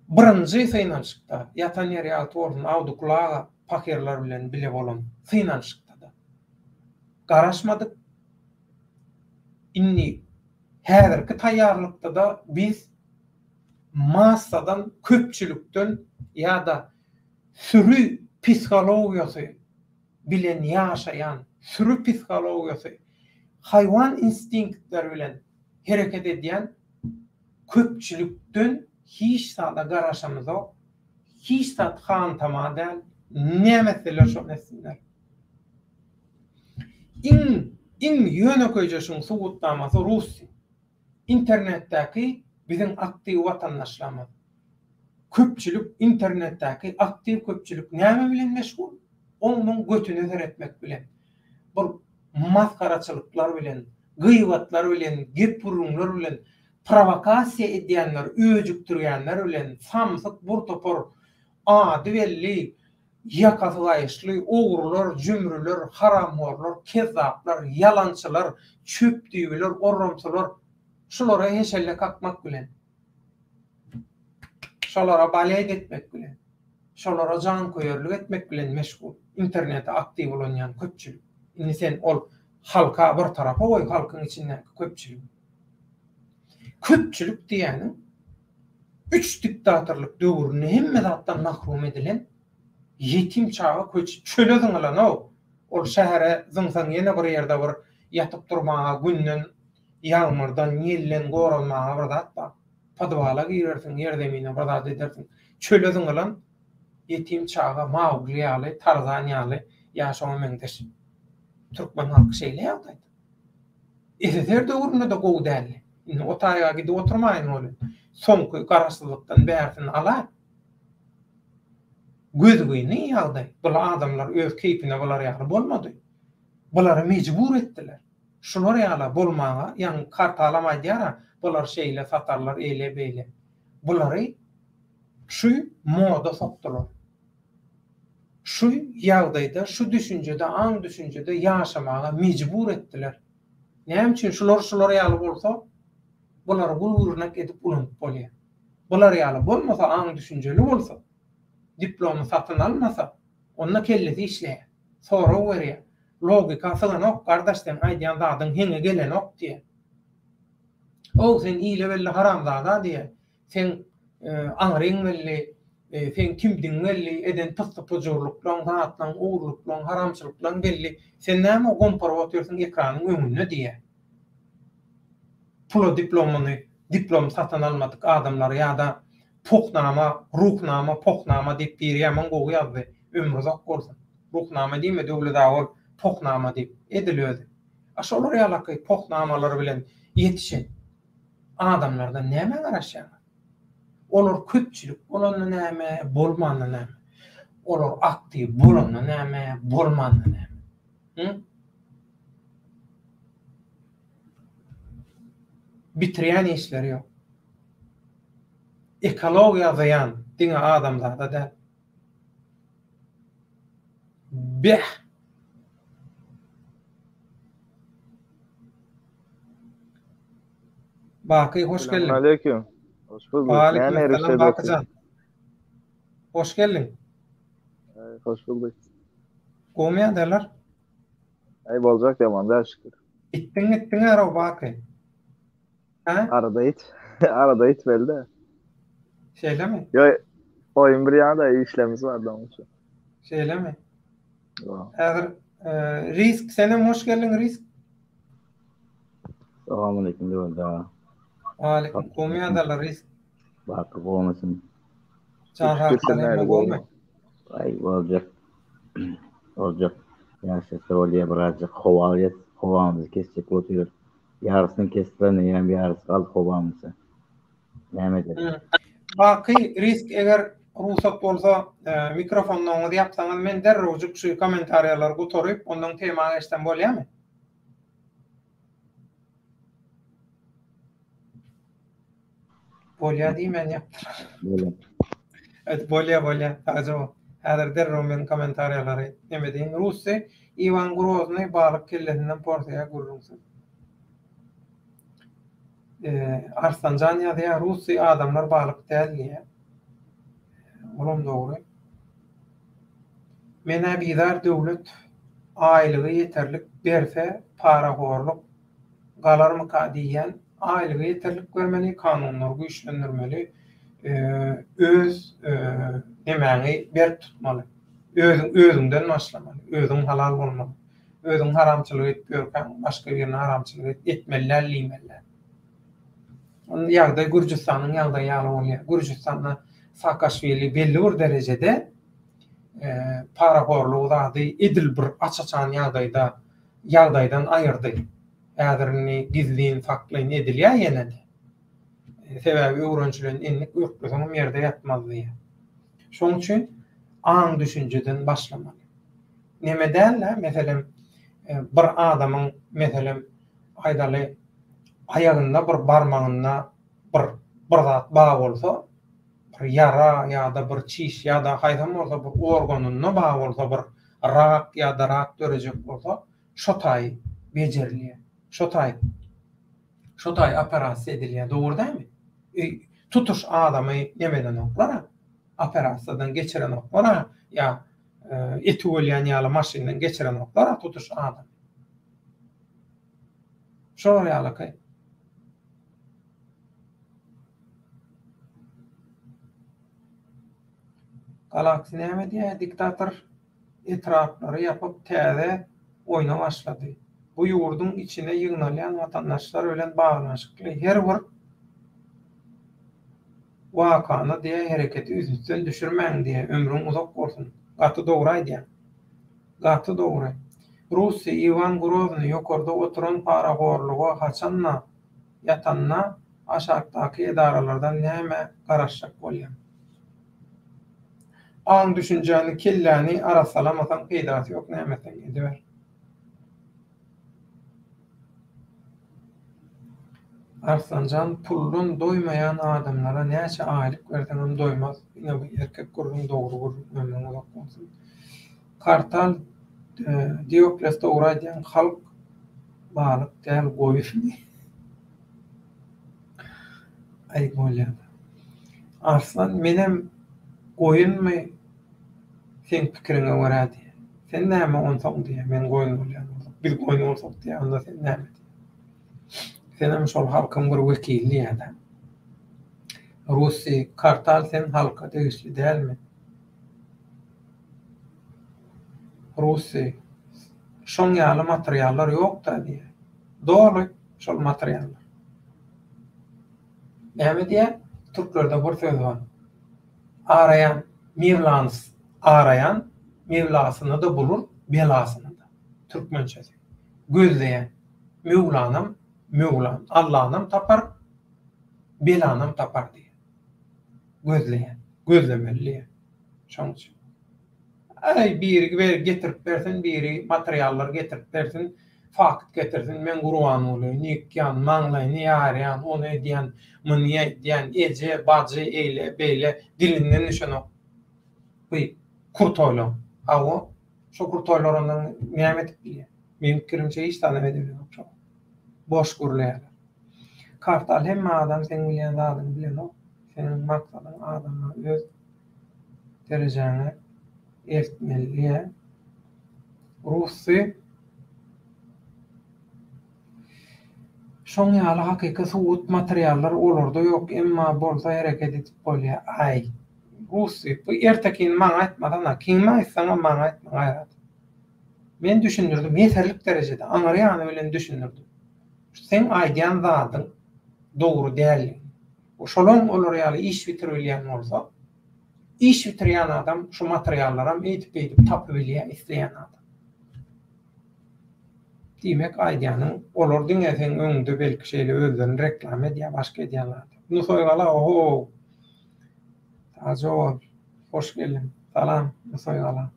Birinji synanşykda ýatan ýer ýaly torun awdukulaga pakerler bilen bile bolan synanşykda da garaşmadyk. Inni häzirki taýýarlykda da biz massadan, köpçülükden ýa-da sürü psikologiýasy bilen ýaşaýan, sürü psikologiýasy, haýwan instinktleri bilen hereket edýän köpçülükden hiç sada garaşamyz ok. Hiç tat han tamadal nämeseler şo nesler. İn ýöneköýjeşiň sugutlamasy Rusy. İnternetdäki bizim aktiv watandaşlarymyz. Köpçülük internetdäki aktiv köpçülük näme bilen meşgul? Onuň götüne zeretmek bilen. Bu maskaraçylyklar bilen, gıýbatlar bilen, gepurunlar bilen, provokasiýa edýänler, öýjükdirýänler bilen, samsyk burtopor, ady belli, ýakasy gaýşly, ogurlar, jümrüler, haramhorlar, kezzaplar, ýalançylar, çöpdüýler, orramçylar, şolara heşelle kakmak bilen, şolara balýa etmek bilen, şolara jan koýarlyk etmek bilen meşgul. Internetde aktiv bolanýan köpçülük. Indi sen ol halka bir tarafa goý, halkyň içinde köpçülük. Köpçülük diýäni 3 diktatorluk döwrüne hemme zatdan mahrum edilen yetim çağa köçüp çöleziň alan ol şähere zyňsaň ýene bir ýerde bir ýatyp durmaga, günden ýağmurdan, ýellen goranmaga bir zat bar. Padwala girersiň, ýerdemine bir zat edersiň. Çöleziň alan yetim çağa Maugli ýaly, Tarzan ýaly ýaşagy meňdeş. Türkmen halky şeýle ýagdaýda. Eser döwründe de gowy däl. Indi o taýga gidip oturmaýyn ol. Soňky garaşlykdan bärsini alar. Gözüni ýagdaý. Bu adamlar öz keypine bolar ýaly bolmady. Bulary mejbur etdiler. Şular ýaly bolmaga, ýani kart alamaýdyar, bular şeýle satarlar, eýle beýle. Bulary şu moda sokdular. Şu ýagdaýda, şu düşünjede, aň düşünjede ýaşamaga mejbur etdiler. Näme üçin şular ýaly bolsa, bular gururnak edip ulanyp bolýar. Bular ýaly bolmasa, aň düşünjeli bolsa, diplomy satyn almasa, onda kellesi işleýär. Sonra berýär. Logika sygan ok, gardaşdan aýdýan zadyň heňe gelen ok diýär. O sen ýyle belli haramzada diýär. Sen aňryň belli, sen kimdiň belli, eden tysdypjurluklan, zatlan, uğurluklan, haramçylyklan belli. Sen näme gompar oturýarsyň ekranyň öňünde diýär. Pula diplom satyn almadyk adamlar ýa-da poknama, ruhnama, poknama diýip berýärmen gowy ýazdy. Ömrü uzak bolsun. Ruhnama diýme döwlet agol poknama diýip edilýärdi. Aşolar ýalaky poknamalar bilen ýetişen adamlardan näme garaşýar? Olar köpçülük bolany näme, bolmany näme? Olar aktiv bolany näme, bolmany näme? Bitirýän işleri ýok. Ekologiýa zaýan diňe adamlarda da beh Baky hoş geldin. Aleyküm. Hoş bulduk. Aleyküm. Bakycan. Hoş geldin. Hoş bulduk. Goýmaýan derler. Bolacak demanda şükür. Ittin aro bakı. Ha? Arada it belde. Şeyle mi? Yo, oyun bir yana da iyi işlemimiz vardı onun için. Şeyle mi? Tamam. Eğer risk, senin hoş geldin risk. Selamünaleyküm diyor da. Aleyküm. Komiyadalar risk. Bakı olmasın. Can Şükür sen rahatlar nerede emme olma. Ay olacak. Olacak. Gerçekten oraya bırakacak. Kovamızı kesecek oturuyor. Yarısını kestiren yani bir yarısı kaldı kovamızı. Mehmet Ali. Bakı risk eğer ruhsat bolsa mikrofonlarını yapsanız men derrojuk şu komentaryalar gutoryp ondan tema geçten bolýarmy? Bolýar diýmen ýapdyr. Böyle. Evet, bolýar. Taýja o. Häzir derroj men komentarялary emediň. Rusy Ivan Grozny balyk kellesinden porsiýa gurrunsun. Arslanjan ýa-da Rusy adamlar balyk däl. Olam dogry. Mene bizar döwlet aýlygy ýeterlik berse parahorluk galarmy ka diýen aýlygy ýeterlik bermeli, kanunlar güýçlendirmeli, öz emäňi berk tutmaly. Özüňden başlamaly, özüň halal bolmaly. Özüň haramçylyk etýärken başga birine haramçylyk etmeliler, liýmeliler. Onu ýagdaý Gürjistanyň ýagdaýy ýaly bolýar. Gürjistanda Saakashvili belli bir derejede parahorluğu zady edil bir açaçan ýagdaýdan aýyrdy. Ädirini gizliň, saklaýyn edilýär ýene-de. Sebäbi öwrençilerin enlik ýoklugyny ýerde ýatmazdy. Şoň üçin aň düşünjeden başlamaly. Nemeden meselem bir adamyň meselem aýdaly ayagynda bir barmagynda bir zat baý bolsa, bir yara ýa-da bir çiş ýa-da haýsam bolsa bir organyna baý bolsa, bir rak ýa-da rak dörejek bolsa, şotaý bejerilýär. Şotaý operasiýa edilýär, dogry dämi? Tutuş adamy nemeden oklara, operasiýadan geçiren oklara ýa eti bolýan ýaly maşynydan geçiren oklara tutuş adam. Şo ýaly. Galaksy näme diýär? Diktator etraflary ýapyp täze oýna başlady. Bu ýurdun içine ýygnalýan watandaşlar bilen baglanyşykly her bir wakany diýe hereketi üzünden düşürmäň diýe ömrüň uzak bolsun. Gaty dogry aýdýar. Gaty dogry. Rusy Ivan Grozny ýokarda oturan parahorluga haçanna ýatanna aşagdaky edaralardan näme garaşjak bolýar? Aň düşünjäni kelläni arasalamasan peýdasy ýok nämesen ediber. Arslanjan pullun doýmayan adamlara näçe aýlyk berseňem doýmaz. Ine bu erkek gurrun dogry gurrun ömrüň uzak bolsun. Kartal Diokles dogry aýdýan halk balyk däl goýup. Ay bolýar. Arslan menem goýunmy sen pikiriňe görä diýär. Sen näme onsoň diýär, men goýun bolýan. Biz goýun bolsak diýär, onda sen näme diýär? Senem şol halkyň bir wekili ýa-da. Rusy Kartal sen halka degişli dälmi? Rusy şoň ýaly materiallar ýok da diýär. Dogry, şol materiallar. Näme diýär? Türklerde bir söz bar. Arayan Mevlans arayan Mevlasyny da bulur, belasyny da. Türkmençesi. Gözleýän Mevlan Allah'nam tapar, belanam tapar diye. Gözlemeli. Şoň üçin. Biri getirip bersin, biri materiallar getirip bersin, fakt getirsin, men Gurban bolýan, nikyan, maňlaýyn, ýaryan, onu edýän, muny edýän, ece, bajy, eýle, beýle, dilinden nişanok. Bu kurtoýlan. Awa, şo kurtoýlaryndan näme etip bilýär? Meň pikirimçe hiç tanym edilmedi. Boş gurulýar. Kartal hemme adam sen bilýän adam bilen o. Senin maksadyň adamla öz derejäňe eltmeli. Rusy şoň ýaly hakyky subut materiallar olarda ýok, emma bolsa hereket edip bolýar. Ay, Rusy, bu ertekin maňa aýtmadan, kiňme aýtsaňam maňa aýtmaňa. Men düşünürdim, yeterlik derejede, aňyrýany bilen düşünürdim. Sen aýdýan zadyň dogry däl. Şolaň olar ýaly iş bitirilýän bolsa, iş bitirýän adam şu materiallaram eýtip tapyp bilýär, isleýän adam. Diýmek aýdýanyň olar diňeň öňünde belki şeýle özlerini reklam edýär, başga edýärler. Bunu soýgala, oho. Ajo, hoş geldin. Salam, soýgala.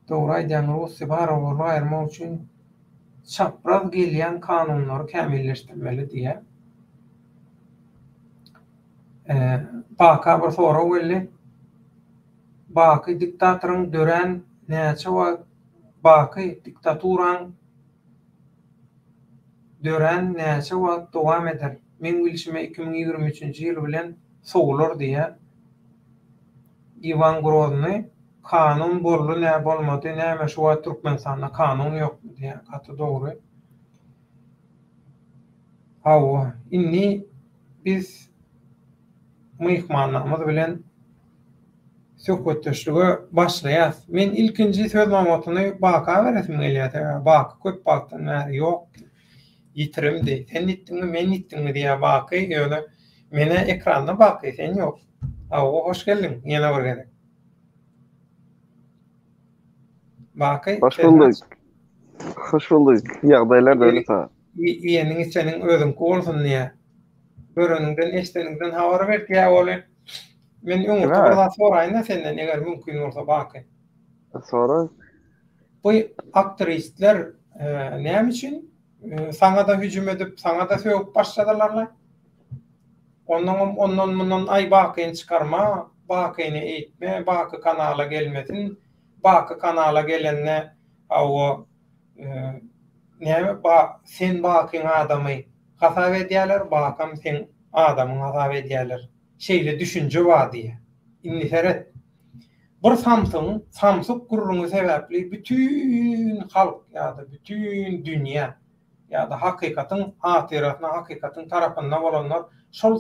Dogry aýdýan Rusy barawar aýyrmak üçin çapraz gelýän kanunlary kämilleşdirmeli diýär. Baka bir soru geldi. Baky diktatoryň dören näçe wagt Baky diktatoryň dören näçe wagt dowam eder. Men bilişime 2023-nji ýyl bilen sogular diýär. Ivan Grozny kanun boldy, nä bolmady, näme şu wagt Türkmenistanda kanun ýok diýär. Gaty dogry. Hawa, inni biz myhmanlarymyz bilen söhbetleşige başlaýas. Men ilkinji söz mamatyny Baka beresim gelýär. Baka köp bagtdan näri ýok. Ýitirimdi. Sen itdiňmi, men itdiňmi diýär Baka. Ýöne mene ekranda Baka, sen ýok. Hawa, hoş geldin. Ýene bir gerek. Baka, hoş bulduk. Hoş bulduk. Ýagdaýlar da öyle ta. Ýeniň senin özüň bolsun diýär. Göreniňden, eşdeniňden habar berdi ýa bolan. Men öňe bir soraýyn senden eger mümkin bolsa Baka. Sonra Bu aktristler näme üçin saňa da hüjüm edip, saňa da söýüp başladylar. Ondan mundan ay Bakyny çykarma, Bakyny eýtme, Baky kanala gelmesin. Baky kanala gelenne awa näme sen Bakyň adamy hasap edýärler, Bakam sen adamyň hasap edýärler. Şeýle düşünje bar diýe. Inniferet. Bir Samsung gururuny sebäpli bütün halk ýa-da bütün dünýä ýa-da hakykatyň atyratyna, hakykatyň tarapyndan bolanlar şol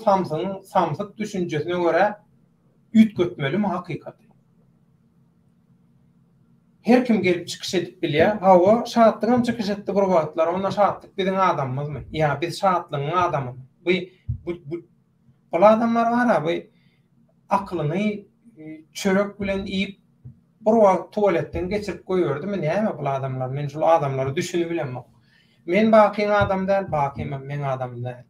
Samsung düşünjesine görä ütgötmelimi hakykaty. Her kim gelip çykyş edip bilýär, hawa şahatlygyň çykyş etdi bir wagtlar, onda şahatlyk biziň adamymyzmy? Ýa biz şahatlygyň adamymy? Bu adamlar var, bu aklyny çörek bilen iýip bir wagt tualetden geçirip goýurdym. Näme bu adamlar? Men şu adamlary düşünüp bilemok. Men Bakyň adam däl, Bakym men adam däl.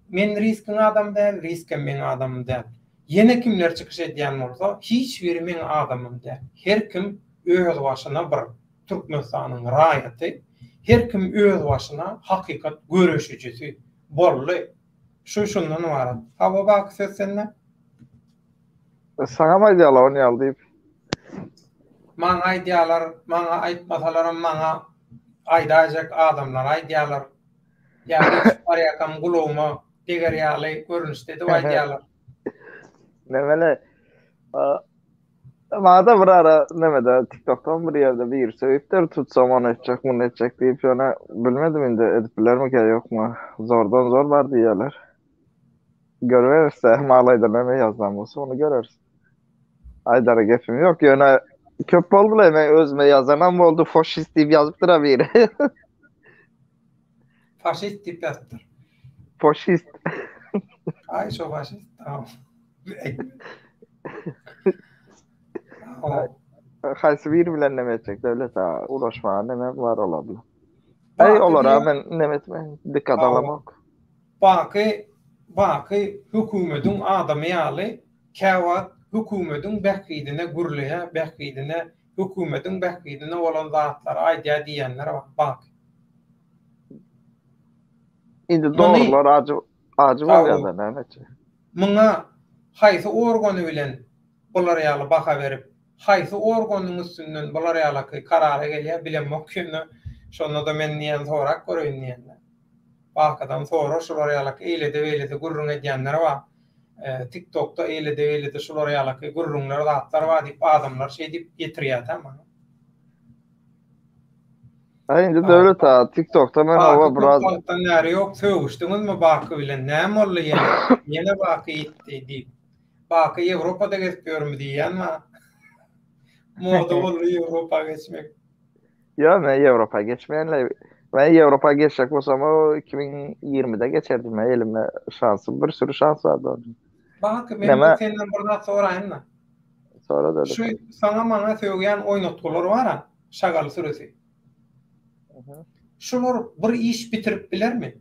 Men Riskiň adam däl, Riskem men adam däl. Ýene kimler çykyş edýän bolsa, hiç biri men adamym däl. Her kim öz başyna bir Türkmenistanyň raýaty, her kim öz başyna hakykat görüşüjisi bolly. Şundan var. Hawa Baky söz sende. Saňa aýdýarlar onu ýaldyp. Maňa aýdýarlar, maňa aýtmasalaram maňa aýdajak adamlar aýdýarlar. Ýa-da barýakam gulawma diger ýaly görünüşde de aýdýarlar. Nemele Mada bir ara nemede TikTok'tan bir ýerde bir söýüpdir tutsam onu etjek, bunu etjek diýip ýöne bilmedim indi edip bilermi ki ýokma. Zordan zor bar diýerler. Görürse malaýda näme ýazdan bolsa onu görürüz. Aýdara gepim ýok ýöne köp boldular men özüme ýazanam boldu faşist diýip ýazypdyra biri. Faşist diýip ýazdyr. Faşist. Ay şo faşist. Tamam. Haýsy biri bilen näme etjek devlet ulaşma näme bar olabilir. Ay olara men näme etmen dikkat alamak. Baky hökümetiň adamy ýaly käwat hökümetiň bähkidine gurulýa, bähkidine hökümetiň bähkidine bolan zatlar aýdýar diýenler Baky. Indi doğrular acı bolýar näme etjek. Muňa haýsy organy bilen bolar ýaly baka berip, haýsy organyň üstünden bolar ýaly karara gelýär bilemok ýöne. Şonda da men niýen sorak görýän diýenler. Bakadan sonra şular ýaly eýlede gurrun edýänler bar. TikTok'ta eýlede şular ýaly gurrunlar zatlar bar diýip adamlar şey diýip getirýär tamam. Aynı devlet ha TikTok'ta men ova biraz TikTok'tan näre yok söwüşdiňiz mi Bakı bilen näme bolly ýene Bakı ýetdi diýip. Bakı Ýewropada gezipýärmi diýýän moda boldy Ýewropaga geçmek. ya men Ýewropa geçmeýänle ben Ýewropa geçsek bolsam o 2020'de geçerdim. Ben elime şansım bir sürü şans vardı. Bakı men Näme? senden burada soraýyn. Sonra da Şu sana maňa söýgen oýnatgylar bar, şagal süresi. Şular bir iş bitirip bilermi?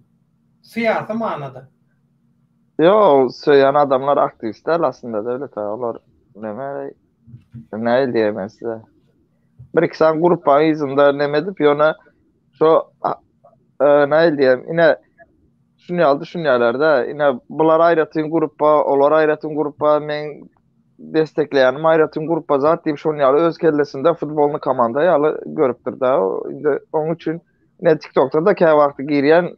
Siyasi manada. yo söyleyen adamlar aktivistler aslında devlet onlar ne diyeyim size. Bir iki sen grupa izinde nemedip yona şu ne diyeyim yine şunu aldı şunu yerlerde yine bunlar ayrıtın grupa onlar ayrıtın grupa men destekleyen ayrıtın grupa zaten şunu yalı öz kellesinde futbolunu komanda yalı görüptür da onun için ne TikTok'ta da kay vakti giriyen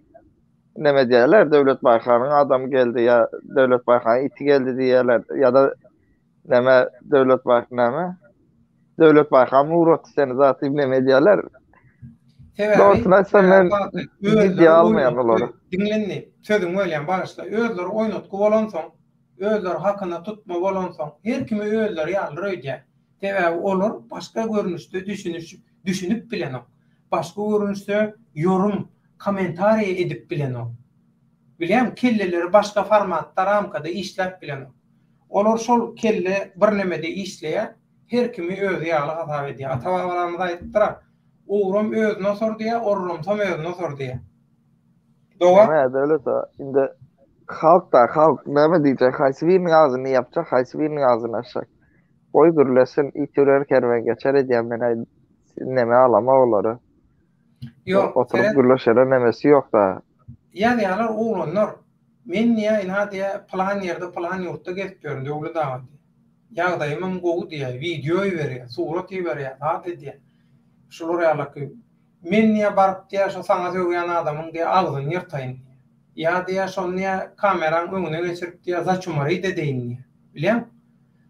neme diýerler Döwlet Baýkanyň adamı geldi ya Döwlet Baýkanyň iti geldi diýerler ya da neme Döwlet Baýkanyň Döwlet Baýkanyň uğratdy seni zaten neme diýerler. Doğrusunu aýtsam men ciddiye almaýan olary. Dinlenni. Sözüm öýlen başda özleri oýnatky bolansoň, özleri hakyna tutma bolansoň, her kimi özleri ýaly öýdýär. Sebäbi olar başga görnüşde düşünüp bilen ok. Başga görnüşde yorum komentariýa edip bilen ok. Bilýän kelleleri başga formatda ramkada işläp bilen ok. Olar şol kelle bir nemede işleýär, her kimi özü ýaly hasap edýär. Ata-babalarymyz aýtdylar, oğrum özüne sor diye, orurum tam özüne sor diye. Doğru. Evet, devlet o. Şimdi halk neme diýjek? Haýsy biriniň azyny ýapjak, haýsy biriniň azyny açjak. Oy gürlesin, itirer kerwen geçer edýän men neme alama olary. Yok. Oturup gürleşere nemesi yok da. Yani yalar oğlanlar. Men niye ina diye plan yerde plan yurtta gezipýärm döwlet dawaty. Ýagdaýymam gowy diye videoy berýär, surat berýär, hat diye. Şular ýalaky. Men niye barıp diye şu sana söýgen adamyň diye agzyny ýyrtaýyn. Ya diye şonu niye kameraň öňüne geçirip diye zaçumary dedeýin. Bilýän?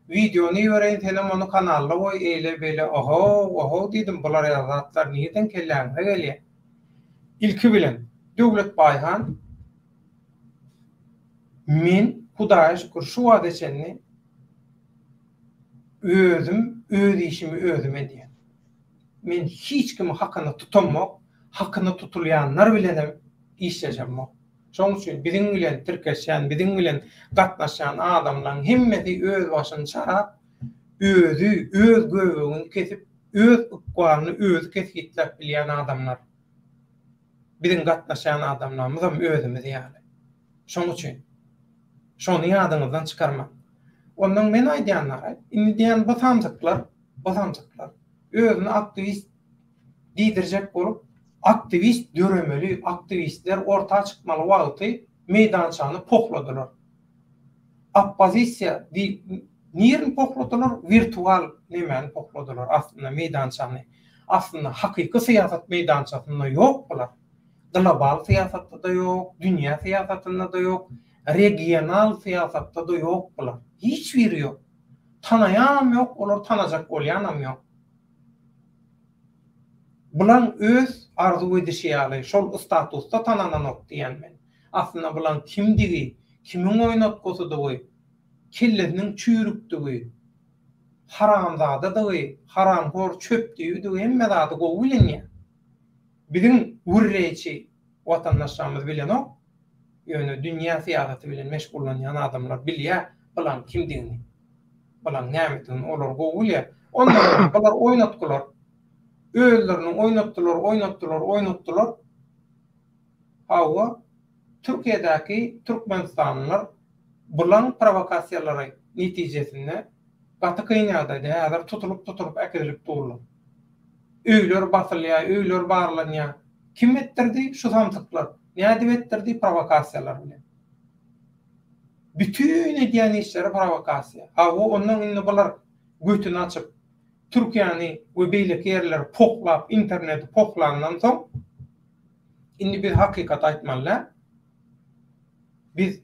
Videony ýöreýin tenem onu kanalda goý eýle bele oho diýdim bular ýazatlar niýeden kelläň gelýär. İlki bilen Döwlet Baýhan men Hudaýa şükür şu wagt eçenni öz işimi özüm edýän. Men hiç kimi hakyny tutanmak, hakyny tutulýanlar bilen işleşemok. Şoň üçin biziň bilen tirkeşýän, biziň bilen gatnaşan adamlaryň hemmeti öz başyny çarap, öz göwegini kesip, öz ukwarny öz kesipläp bilýän adamlar. Biziň gatnaşan adamlarymyz hem özümiz ýaly. Şoň üçin şonu ýadyňyzdan çykarmak. Ondan men aýdýanlar, indi diýen batamjyklar. Özüni aktivist diýdirjek bolup, aktivist döremeli, aktivistler orta çykmaly wagty meýdançany pokladylar. Oppozisiýa niýerini pokladylar? Virtual nemeni pokladylar aslında meýdançany. Aslında hakyky syýasat meýdançasynda ýok bular. Global syýasatda da ýok, dünýä syýasatynda da ýok, regional syýasatda da ýok bular. Hiç biri ýok. Tanaýanam ýok, olar tanajak bolýanam ýok. Bulan öz arzu edişýäli, şol statusda tanananok diýen men. Aslında bulan kimdigi, kimiň oýnatgysydygy, kellesiniň çüýrükdigi, haramzadadygy, haramhor çöpdigi hemme zady gowy bilenýär. Biziň urreçi watandaşlarymyz bilenok, ýöne dünýä syýasaty bilen meşgullanýan adamlar bilýär, bulan kimdigini. Bulan nämetini olar gowy bilýär. Onlar bular oýnatgylar. Özlerini oynattılar. Hawa Türkiye'deki Türkmenistanlılar bulan provokasiyaları netijesinde Batı kıyınada da tutulup ekilip dururlar. Öýler basylýar, öýler barlanýar. Kim ettirdi? Şu samsyklar. Näde ettirdi? Provokasiyalar bilen. Bütün edýän işleri provokasiýa. Hawa ondan indi bular götüni açyp Türkiýany we beýleki ýerler poklap, interneti poklandan soň indi bir hakykat aýtmalylar. Biz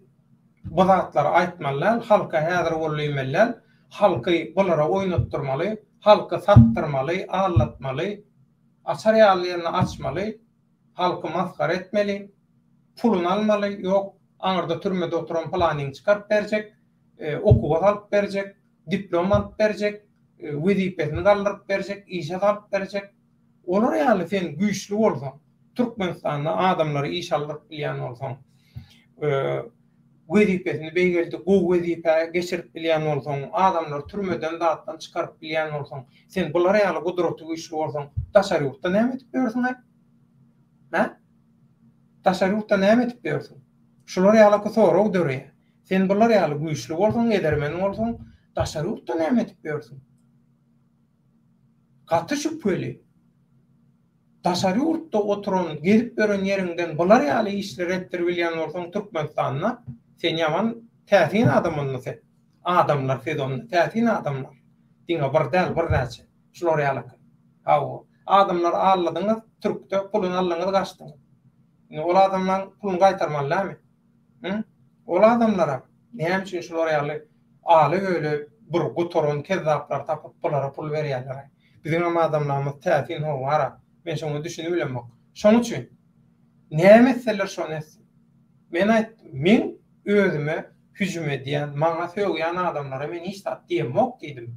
bu zatlary aýtmalylar, halka häzir bolýarlar, halky bulara oýnatdyrmaly, halka sattyrmaly, allatmaly. Açar ýalyny açmaly, halky maskara etmeli, pulunu almaly, ýok, aňyrda türmede oturan planyny çykaryp berjek, okuwa alyp berjek, diplom alyp berjek, wezipesini galdyryp berjek, işe alyp berjek. Olar ýaly sen güýçli bolsaň, Türkmenistanda adamlary iş alyp bilýän bolsaň, wezipesini beýgeldi, gowy wezipe geçirip bilýän bolsaň, adamlar türmeden dağıtdan çykaryp bilýän bolsaň, sen bulara ýaly gudraty güýçli bolsaň, daşary ýurtda näme edip berýärsiň? Ha? Daşary ýurtda näme edip berýärsiň? Şular ýaly sorag dörýär. Sen bulara ýaly güýçli bolsaň, edermen bolsaň, daşary ýurtda näme edip berýärsiň? Gaty şüpheli. Daşary ýurtda oturan, gezip beren ýerinden bular ýaly işler etdirip bilýän bolsaň Türkmenistanda sen ýaman täsin adamyny sen. Adamlar fedon, täsin adamlar. Diňe bir däl bir näçe. Şular ýaly. Hawa. Adamlar alladyňyz, Türkde puluny aldyňyz gaçdyňyz. Ol adamlar puluny gaýtarmalymy? Ol adamlara näme üçin şular ýaly aly öyle bir gutoron kezzaplar tapyp bulara pul berýärler. Bizim adamlarymyz täsin howara. Men şonu düşünüp bilemok. Şonuň üçin näme meseleler şonu etsin. Men aýtdym, men özüme hüjüm edýän, maňa söýýän adamlara men hiç tat diýemok diýdim.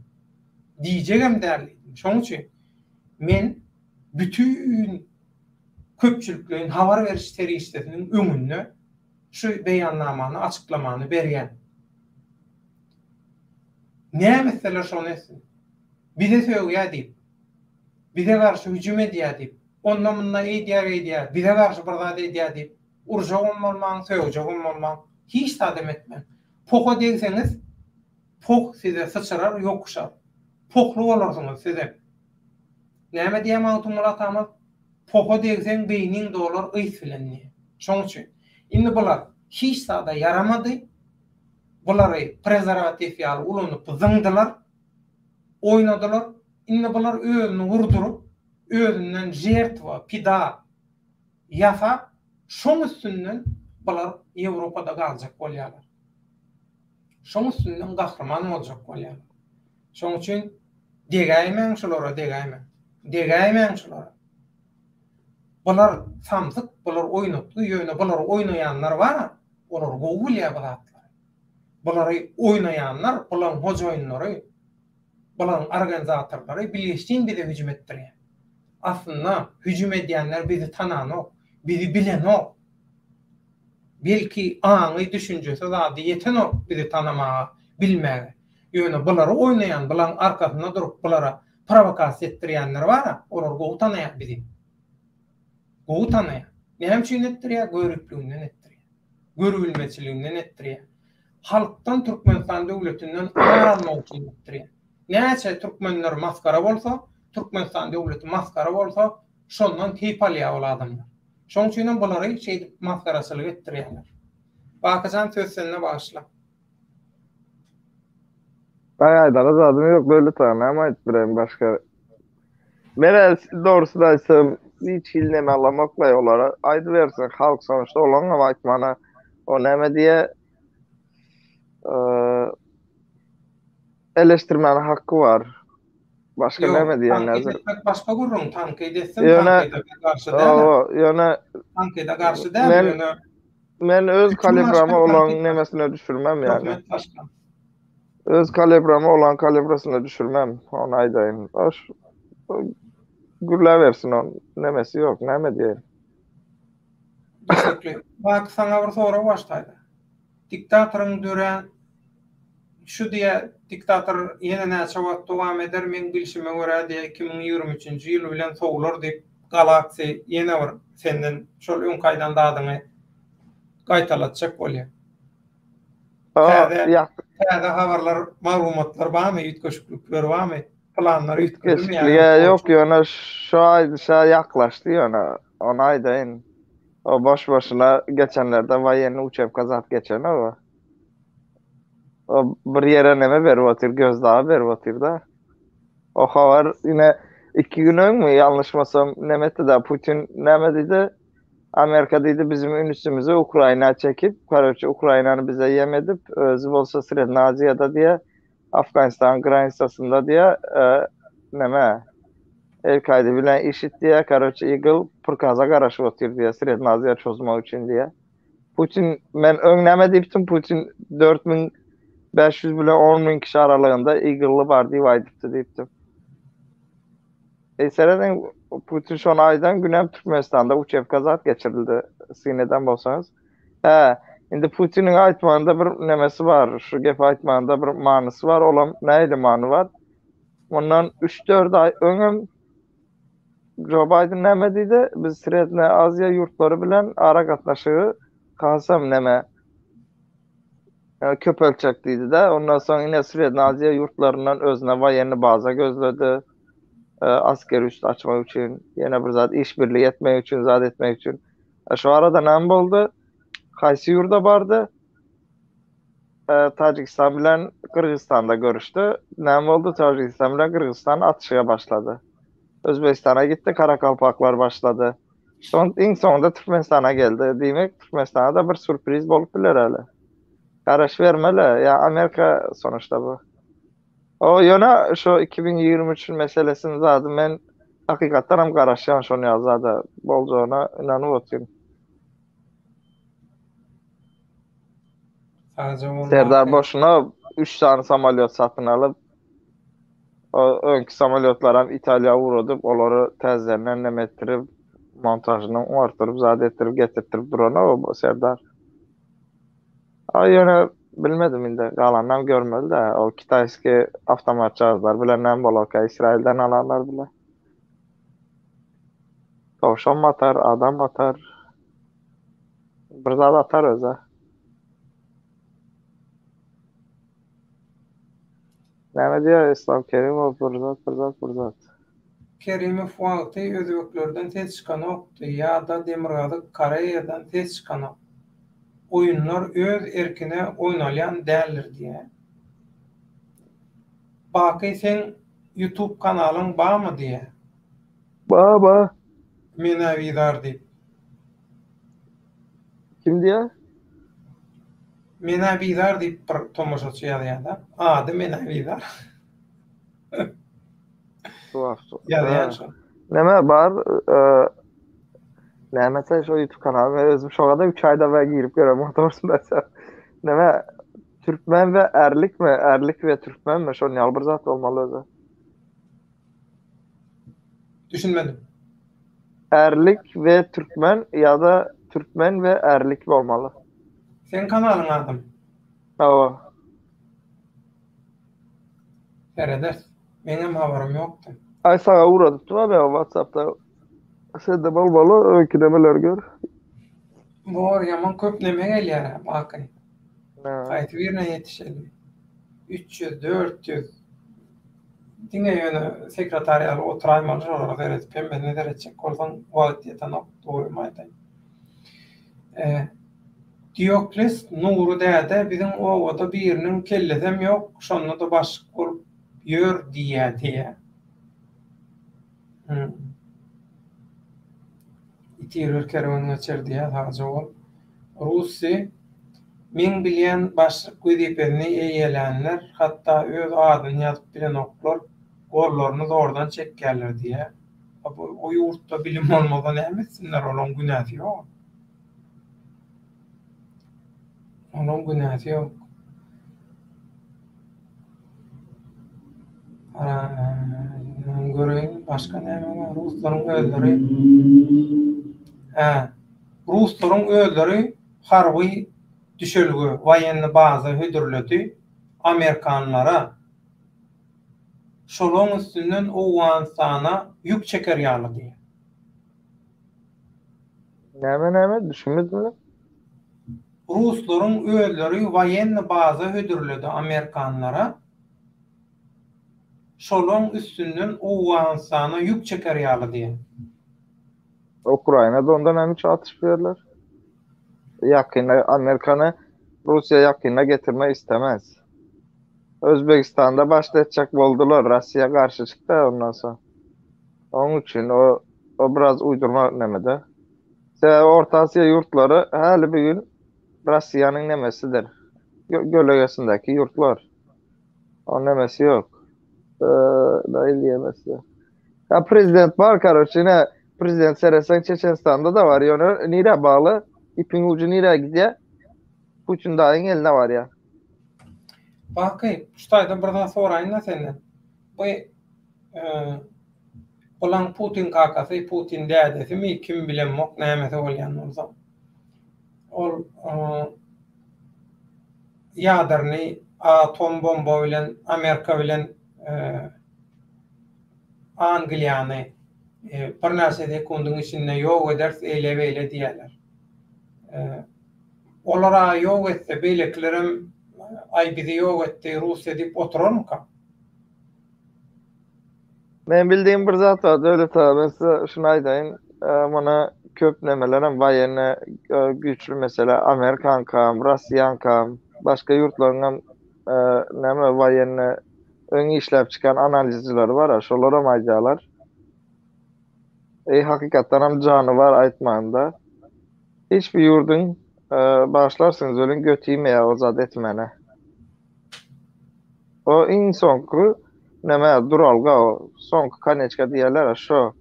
Diýjegem däl. Şonuň üçin men bütün köpçüliklerin habar veriş terişlerinin öňünde şu beýannamany, açyklamany berýän. Näme meseleler şonu etsin. Bize söýýär diýip, bize karşı hücum edýär diýip, ondan bundan edýär, bize karşı bir zat edýär diýip, urjagym bolmaň, söýjegim bolmaň, hiç ta demetmen. Poko deňseňiz, pok size sıçrar, ýokuşar. Poklu bolarsyňyz size. Näme diýýän awtumlar atamyz? Poko deňseň beýniň dolar ýs bilenni. Şoň üçin indi bular hiç ta yaramady. Bulary prezervatif ýaly ulanyp zyňdylar, oýnadylar. Indi bular özüni vurdurup, özünden jertwa, pida ýasa, şoň üstünden bular Ýewropada galjak bolýarlar. Şoň üstünden gahrman boljak bolýarlar. Şoň üçin degäýmen şolara, degäýmen şolara. Bular samsyk, bular oýnapdy, ýöne bular oýnaýanlar bar, olar gowy bilýär. Bulary oýnaýanlar, bulan hojaýynlary, bulan organizatorlary birleşdiň bize hüjüm etdirýär. Aslında hüjüm edýänler bizi tananok, bizi bilenok. Belki aňy düşünjesi zady ýetenok bizi tanamaga, bilmäge. Ýöne bulary oýnaýan, bulan arkasyna durup bulara provokasiýa etdirýänler bar, olar gowy tanaýar bizi. Gowy tanaýar. Näme üçin etdirýär? Görüklüğünden etdirýär. Görülmezçiliginden etdirýär. Halktan Türkmenistan döwletinden aýrylmak üçin etdirýär. Näçe türkmenler maskara bolsa, Türkmenistan döwleti maskara bolsa, şondan teyp alýar ol adamlar. Şoň üçin bulary şeýdip maskaraçylyk etdirýärler. Bakajan söz sende başla. Aýdara zadym ýok, böyle tanama etdirem başga. Men doğrusunu aýtsam, hiç ilneme alamakla olara aýdy bersen, halk sonuçta olaňa aýtmana o näme diýe eleştirmene hakkı var. Başka näme diýenler? Başka gurrun tanqid etsin, tanqida garşy däl. Ýöne tanqida garşy däl. Men öz kalibrama olan nemesine düşürmem yani. Öz kalibrama olan kalibrasına düşürmem. Onu aýdaýyn. Gürle versin on. Nemesi yok. Näme diýeň? Bak saňa bir sorak başlaýdy. Diktatoryň dören şu diye diktator ýene näçe wagt dowam eder, men bilşime görä diye 2023-nji ýyl bilen sowlar diýip galaksy ýene bir senden şol ön kaýdan dadyňy gaýtalatjak bolýar. Täze habarlar, maglumatlar barmy, ýetgeşiklikler barmy, planlar ýetgeşikliğe ýok, ýöne şu aýda ýaklaşdy ýöne. Onu aýdaýyn. O boş başına geçenlerde waýenny uçap gazap geçen o. O bir yere näme berip otyr, gözdağı berip otyr da. O habar yine 2 gün öňmü ýalnyşmasam näme de Putin näme diýdi? Amerika diýdi bizim ünsümüzi Ukraina çekip, kararçı Ukrainany bize yem edip, özü bolsa Srednja Aziýada diye, Afganistan graniçasında diye näme El-Kaide bilen işit diye, karoçe Eagle Pırkaza garaşıp otur diye, Sredin Aziya çözmek için diye. Putin, men öňläme diýipdim, Putin 4500 bilen 10.000 kişi aralığında Eagle'lı bar diýip aýdypdy diýipdim. Sereden Putin şon aydan Günem Türkmenistan'da uçevka zat geçirildi. Sineden bolsanız. He, indi Putin'in aýtmagynda bir nemesi var. Şu gep aýtmagynda bir manysy var. Olam näide many var? Ondan 3-4 ay öňem Joe Biden näme diýdi? Biz Sredin Aziya ýurtlary bilen ara gatnaşygy kalsam näme köp ölçek diýdi de. Ondan soň ine Sredin Aziya ýurtlaryndan özüne wayenni baza gözledi. Asker üst açmak için, yine bir zat işbirliği etmek için, zat etmek için. Şu arada näme boldy? Haýsy ýurda bardy? Tacikistan bilen Kırgızstan'da görüştü. Näme boldy? Tacikistan bilen Kırgızstan atışıga başladı. Özbekistan'a gitti, Karakalpaklar başladı. En sonunda Türkmenistan'a geldi. Demek Türkmenistan'a da bir sürpriz bolup biler hali. Garaş vermeli. Ya Amerika sonuçta bu. O yana şu 2023 meselesini zaten men hakikatdan hem garaşyan şonu yazada bolduğuna inanıp oturayım. Serdar boşuna 3 tane samolyot satın alıp o önkü samolyotlara İtalya uğradıp onları tezlerinden nemettirip montajını artırıp zade ettirip getirtirip durana o Serdar. Ay yana bilmedim indi galandan görmeli de o Kitayski avtomat cihazlar bilenen bolaka İsrail'den alanlar bile. Tavşan atar, adam atar. Bir zat atar öze. Näme diýär İslam Kerimov bir zat. Kerimov wagty özbeklerden tez çykan okdy ýa-da Demirgazy Koreýadan tez çykan oyunlar öz erkine oýnalýan däldir diýe. Baky sen YouTube kanalyň barmy diýe. Baba. Menäwidar diýip. Kim diýär? Menäwidar diýip bir tomoşaçy ýazýar. Ady Menäwidar. Tuhaf. Ýazýar. Näme bar? Näme şu YouTube kanaly özüm şoňa da 3 aýda we girip görem doğrusu mesela. Näme Türkmen ve erlik mi? Erlik ve Türkmen mi? Şonu ýaly bir zat bolmaly özü. Düşünmedim. Erlik ve Türkmen ya da Türkmen ve erlik bolmaly. Sen kanalyň adym. Hawa. Fereder. Menem habarym ýokdy. Ay sağa uğradıptım abi WhatsApp'ta. Sen de bolmaly öňkidemeler gör. Bor ýaman köp neme gelýär bakay. Gaýty birine ýetişeli. 300, 400. Diňe ýöne sekretariýaly oturaýmaly şolara beredip hem ne derejek bolsaň wagt ýetan doýmaýdy. Diokles nuru däde bizim owada biriniň kellesem ýok, şonda da başyk bolup ýör diýe. İtirir kerwanyň geçirdiýär haja ol. Rusy men bilýän başlyk wezipesini eýelenler hatda öz adyny ýazyp bilen oklar gollaryny zordan çekýärler diýe. O ýurtda bilim bolmadan nämesinler olan günäsi ýok. Onun günäsi ýok. Göreýin başga näme bar? Ruslaryň özleri. Ruslaryň özleri harby düşelgi, wayenni baza hödürledi Amerikanlara. Şolaň üstünden Owganistana ýük çeker ýaly diýe. Näme düşünmedim. Ruslaryň özleri wayenni baza hödürledi Amerikanlara. Şolaň üstünden Owganistana ýük çeker ýaly diýe. Ukrayna'da ondan hem çatış verler. Yakına Amerikan'ı Rusya yakına getirme istemez. Özbekistan'da başlayacak boldular. Rusya karşı çıktı ondan sonra. Onun için o biraz uydurma nemede. Orta Asya yurtları hali bir gün Rusya'nın nemesidir. Gölgesindeki yurtlar. O nemesi yok. Değil diyemezdi. Ya prezident var karoçi ne? Prezident seresen Çeçenistan'da da var. Yani nire bağlı? İpin ucu nire gidiyor? Putin dayın eline var ya. Bakay, şutajda birden sorayın da senden. Bu olan Putin kakasy, Putin dädesi mi kim bilenmok nämese bolýan bolsa. Ol ýadarny atom bomba bilen Amerika bilen Angliýany bir näsede kunduň içinde ýok eders eýle-beýle diýerler. Olara ýok etse beýleklerim ay bizi ýok etdi Russiýa diýip oturarmyka? Ben bildiğim bir zat var. Devlet abi. Ben size şunu aytayım. Bana köp nemelerem var yerine güçlü mesela Amerikan kam, Russiyan kam, başka yurtlarından neme var yerine ön işlep çıkan analizciler var ya, şolara maycalar. Hakikaten hem canı var aytmanda. Hiçbir yurdun başlarsınız ölün götüymeye o zat etmene. O in sonku neme duralga o sonku kaneçka diýerler şo.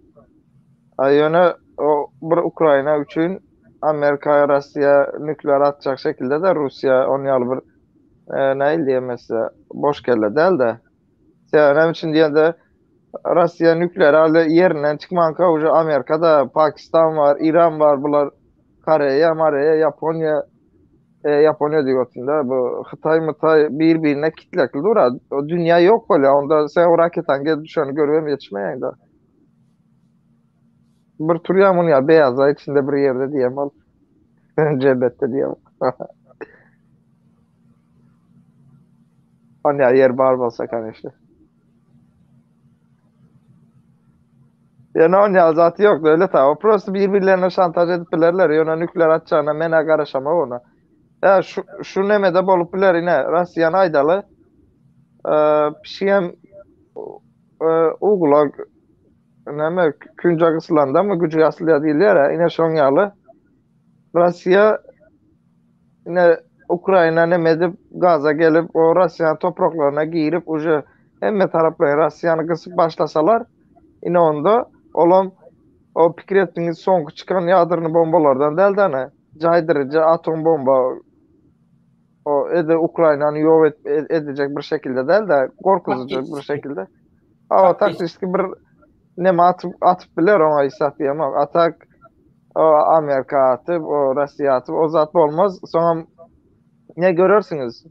Ayöne o bir Ukraina üçün Amerika, Rusya nükleer atacak şekilde de Rusya onu yalı bir näil diýmesi boş kelle değil de. Senem için diýen de Rusya nükleer alı yerinden çıkmanka ucu Amerika'da Pakistan var, İran var, bular Koreya, Mareya, Japonya Japonya diýotunda bu Hytaý Mytaý bir-birine kitlekli durar. O dünya yok böyle. Onda sen o raketten gel düşeni görüyorum yetişmeyen de. Bir tur yamun ya beyaz ay içinde bir yerde diyemem. Cebette diyemem. Hani ya yer bar bolsak hani işte. Yani on ya zatı yok öyle ta. O prosto birbirlerine şantaj edip bilerler. Yana nükleer atacağına mena karışama ona. Ya şu nemede bolup biler yine Rusya'nın aydalı pişiyem uğulak neme künce kısılanda mı gücü aslıya değiller ya yine şon yalı Rusya yine Ukrayna nemedip Gaza gelip o Rusya'nın topraklarına girip ucu emme tarafları Rusya'nı kısıp başlasalar yine onda olan o pikir ettiğiniz son çıkan yadırını bombalardan deldene caydırıcı atom bomba o Ukrayna'nı yok edecek bir şekilde değil de korkutucu bir şekilde. Ama taktiski bir ne atıp bilir ona isat diyemem. Atak o Amerika atıp o Rusya atıp o zat olmaz. Sonra ne görürsünüz?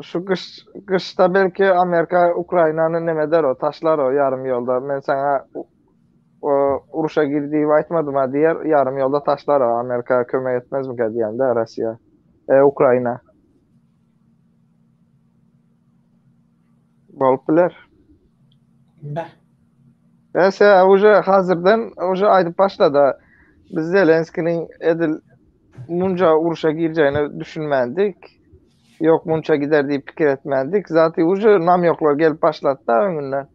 Şu kışta belki Amerika Ukrayna'nın ne eder o taşlar o yarım yolda. Ben sana o uruşa girdiği aytmadım ha diğer yarım yolda taşlar o Amerika kömek etmez mi diyen de Rusya. Ukrayna. Bolup biler. Mesela uca hazırdan uca aydıp başladı. Biz Zelenski'nin munca uruşa gireceğini düşünmendik. Yok munca gider deyip fikir etmendik. Zaten uca namyoklar gelip başlattı önünden.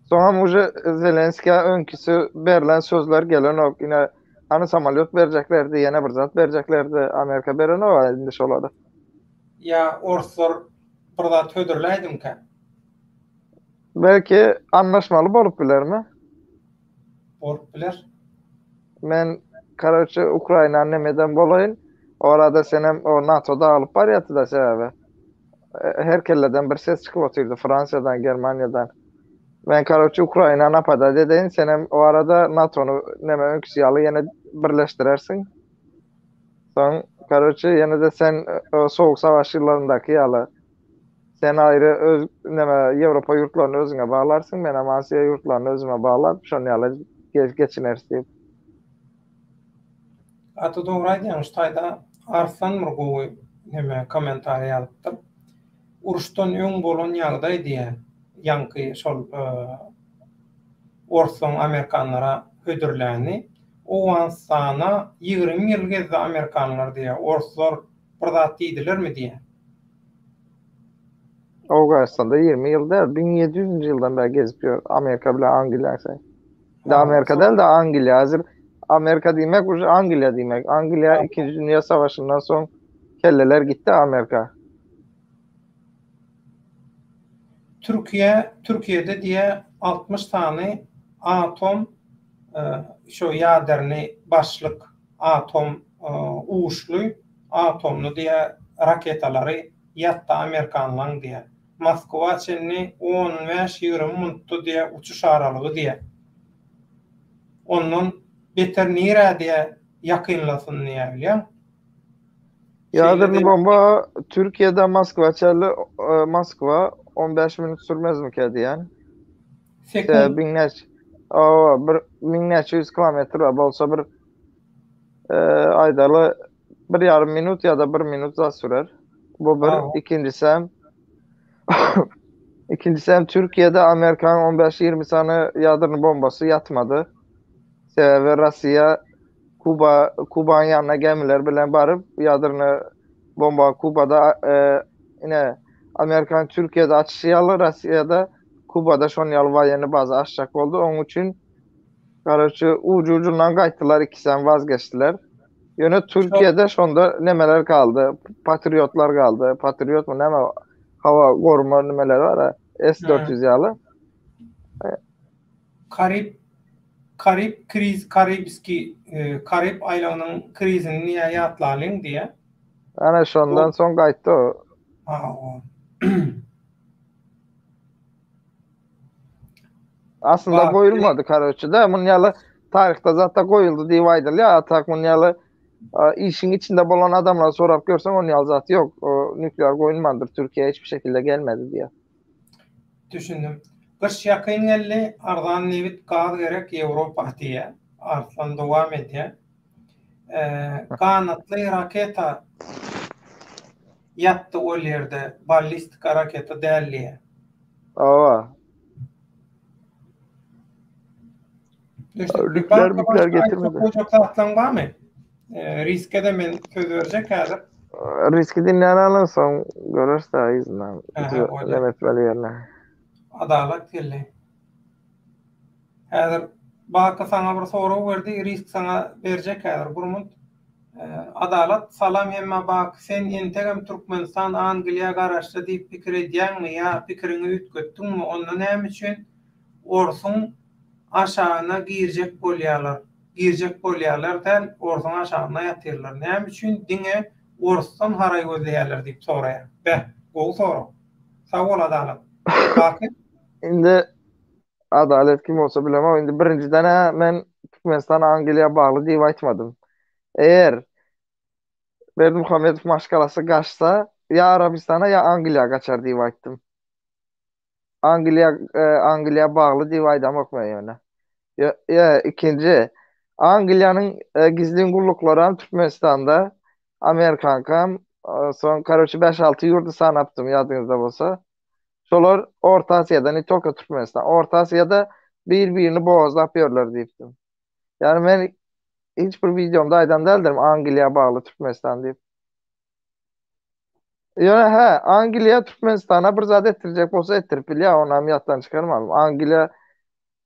Sonra uca Zelenski'ye önküsü verilen sözler gelen o yine hani samalyot vereceklerdi, yine bir zat vereceklerdi. Amerika veren o elinde şoladı. Ya orsor bir zat hödürleydim ki. Belki anlaşmalı bolup biler mi? Bolup biler. Men karoçı Ukrayna nemeden bolayın. Orada senem o NATO'da alıp var yatı da sebebi. Her kelleden bir ses çıkıp oturdu. Fransa'dan, Germanya'dan. Ben karoçı Ukrayna napada dedeyin. Senem o arada NATO'nu neme önküsü yine birleştirersin. Son karoçı yine de sen o soğuk savaş yıllarındaki yalı. Sen ayrı neme Avrupa yurtlarını özüne bağlarsın. Ben ama Asya yurtlarını özüme bağlar. Şunu yalı geçinersin. Atı doğraydı yani şutayda Arslan Murgowy neme komentary ýazypdy. Uruşdan öň bolan ýagdaý diýe ýanky şol Orson Amerikanlara hödürläni. O sana 20 ýyl gezdi Amerikanlar diýe. Orslar bir zat diýdilermi diýe. Afganistan'da 20 yılda 1700. yıldan beri gezip diyor Amerika bile Angliya sen. Da Amerika değil de Angliya hazır. Amerika demek ucu Angliya demek. Angliya 2. Dünya Savaşı'ndan son kelleler gitti Amerika. Türkiye'de diye 60 tane atom şu yaderni başlık atom uçlu atomlu diye raketaları yatta Amerikanlan diye Moskva çenni 15-20 minuttu diye uçuş aralığı diye onun beter nire diye yakınlasın diye biliyor. Yadırlı bomba Türkiye'de Moskva çarlı Moskva 15 minut sürmez mi ki yani? Sekund. Binlerce 100 kilometre olsa bir aydalı bir yarım minut ya da bir minut da sürer. Bu bir. İkincisi hem Türkiye'de Amerikan 15-20 tane yadırlı bombası yatmadı. Ve Rusya Kuba'nın yanına gemiler bilen barıp yadırlı bomba Kuba'da yine Amerikan Türkiye'de açışyalı Rusya'da Kuba'da şon yal vayeni bazı açacak oldu. Onun için ucundan kaytılar, ikisinden vazgeçtiler. Yine Türkiye'de şonda nemeler kaldı? Patriotlar kaldı. Patriot mu neme hava koruma nemeler var ha? S-400 yalı. Karib aylığının krizini niye yatlalın diye. Yani şondan son kayıttı o. Aslında koyulmadı Karaçı'da. Bunun yalı tarihte zaten koyuldu diye vaydır. Ya atak bunun yalı işin içinde bulan adamla sorap görsen onun yalı zaten yok. O nükleer koyulmadır. Türkiye'ye hiçbir şekilde gelmedi diye. Düşündüm. Kış yakın geldi. Ardan nevit kağıt gerek Avrupa diye. Artlan devam ediyor. Kanatlı raketa yattı o yerde. Ballistik raketa değerli. Ava. Nükleer getirmedi. Ocakta atlan var mı? Riske de men söz verecek kadar. Riski dinleyen alırsan görürse izinden. Demet böyle yerine. Adalet geldi. Hazır baka sana bir soru verdi. Risk sana verecek kadar. Burmut adalet salam hemme bak sen integam Türkmenistan Angliya garaşta deyip fikir ediyen mi ya fikrini ütköttün mü? Onun hem için orsun aşağına girecek bolyalar del orsun aşağına yatırlar. Hem için dine orsun haray gözleyerler deyip soraya. O soru. Sağ ol adalet. Bakın. Şimdi adalet kim olsa bilemem. Şimdi birinciden ben Türkmenistan Angliya bağlı diye aytmadım. Eğer Berdimuhamedov maşgalası kaçsa ya Arabistan'a ya Angliya kaçar diye ayttım. Angliya bağlı diye aydım okmayın yani. Ya ikinci Angliyanın gizli kullukları Türkmenistan'da Amerikan kam son karoçi 5-6 yurdu sanaptım yadınızda olsa. Şolar Orta Asya'da ne Tokyo Türkmenistan. Orta Asya'da birbirini boğazlap yapıyorlar deyiptim. Yani ben hiçbir videomda aydan değildim Angliya bağlı Türkmenistan deyip. Yani Angliya Türkmenistan'a bir zat ettirecek olsa ettirip ya onu ameliyattan çıkarmam. Angliya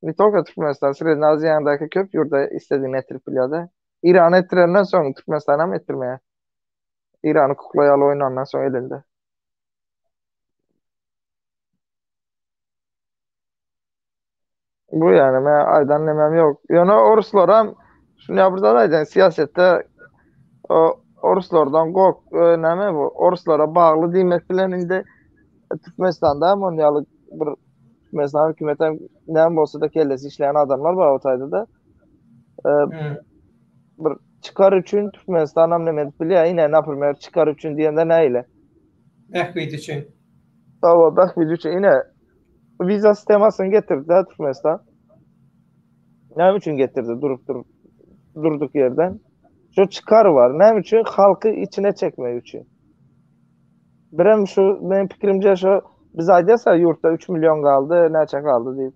ne Tokyo Türkmenistan Sredin Azya'ndaki köp yurda istediğini ettirip da. İran ettirenden sonra Türkmenistan'a mı ettirmeye? İran'ı kuklayalı oynandan sonra elinde. Bu yani ben aydan nemem yok. Yani Ruslara şunu yapırlar aydan siyasette Ruslardan kork neme bu? Ruslara bağlı demek bilen indi Türkmenistan'da mondialı bir Türkmenistan hükümete neme olsa da kellesi işleyen adamlar var otayda da. Bir çıkar üçün Türkmenistan'a neme biliyor yine ne yapırmıyor çıkar üçün diyende neyle? Bekvidi için. Tamam bekvidi için yine viza sistemasını getirdi Türkmenistan. Ne için getirdi durduk yerden? Şu çıkar var. Ne için? Halkı içine çekmek için. Benim fikrimce şu biz aydıysa yurtta 3 milyon kaldı, neçe kaldı deyip.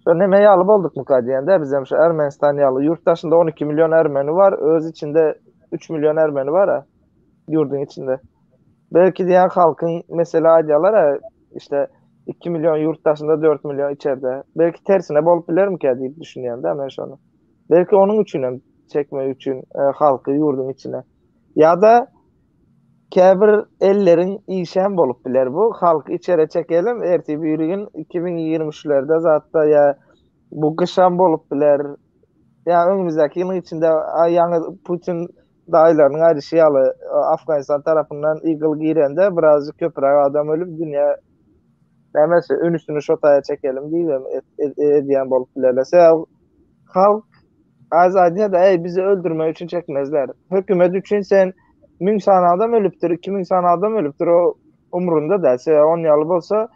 Şu nemeyi alıp olduk mu kadiyen de bizim şu Ermenistan yalı. Yurttaşında 12 milyon Ermeni var. Öz içinde 3 milyon Ermeni var ha. Yurdun içinde. Belki diyen halkın mesela aydiyalar ha işte 2 milyon yurttaşında 4 milyon içeride. Belki tersine bolup bilir mi ki deyip düşünüyorum değil mi şunu? Belki onun için çekme için halkı yurdun içine. Ya da Käbir ellerin işen bolup biler bu. Halk içere çekelim. Erti bir gün 2023'lerde zatta ya bu kışan bolup biler. Ya önümüzdeki yılın içinde yani Putin dayılarının ayrışıyalı Afganistan tarafından Eagle girende birazcık köpürak adam ölüp dünya demesi önüsünü şotaya çekelim diyeyim diyen bolup bilerlese halk azadiye da bizi öldürme için çekmezler. Hükümet için sen 1000 tane adam ölüptür, 2000 tane adam ölüptür o umrunda dese 10 yıl olsa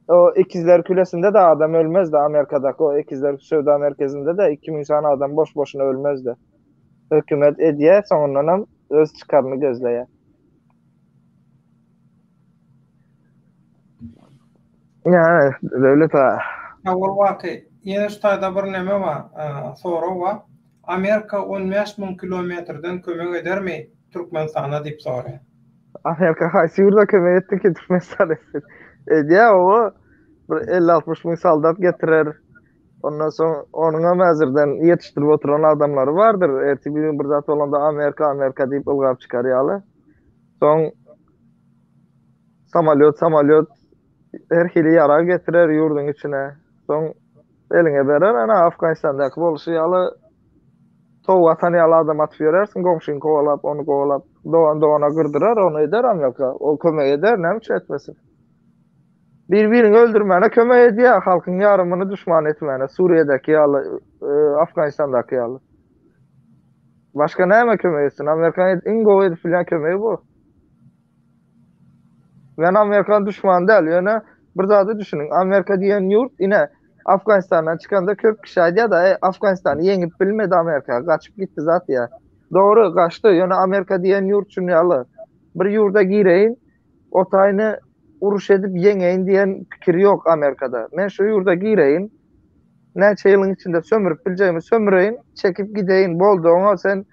o ikizler Kulesi'nde de adam ölmez de Amerika'daki o ikizler Sevda Merkezi'nde de 2000 tane adam boş boşuna ölmez de. Hükümet ediye sonundan öz çıkarını gözleye. Yani devlet ha. Awal waqi ýene şu taýda bir näme bar, soraw bar. Amerika 15.000 kilometrden kömek edermi Türkmenistana diýip soraýar. Amerika haysi yurda kömek etti ki Türkmenistan etsin. Ediye o bir 50-60 bin saldat getirer. Ondan sonra onun hazırdan yetiştirip oturan adamları vardır. Erti bir gün bir zat olanda Amerika deyip ılgap çıkaryalı. Son samalyot her hili yara getirer yurdun içine. Son eline verer ana Afganistan'daki bolşuyalı vatan yalı adam atıp verersin. Komşun kovalap onu kovalap doğana gırdırar onu eder Amerika. O kömek eder ne mi etmesin. Birbirini öldürmene kömek ediyor. Halkın yarımını düşman etmene. Suriye'deki yalı, Afganistan'daki yalı. Başka neyme kömek etsin? Amerika'nın en govu edip filan kömeği bu. Ben Amerikan düşman değil. Yani bir daha da düşünün. Amerika diyen yurt yine Afganistan'dan çıkan da köp kişi ya da Afganistan'ı yengip bilmedi Amerika. Kaçıp gitti zaten ya. Doğru kaçtı. Yani Amerika diyen yurt için yalı. Bir yurda gireyin. O tayını uruş edip yeneyin diyen fikir yok Amerika'da. Ben şu yurda gireyin. Neçe yılın içinde sömürüp bileceğimi sömüreyin. Çekip gideyin. Boldu ona sen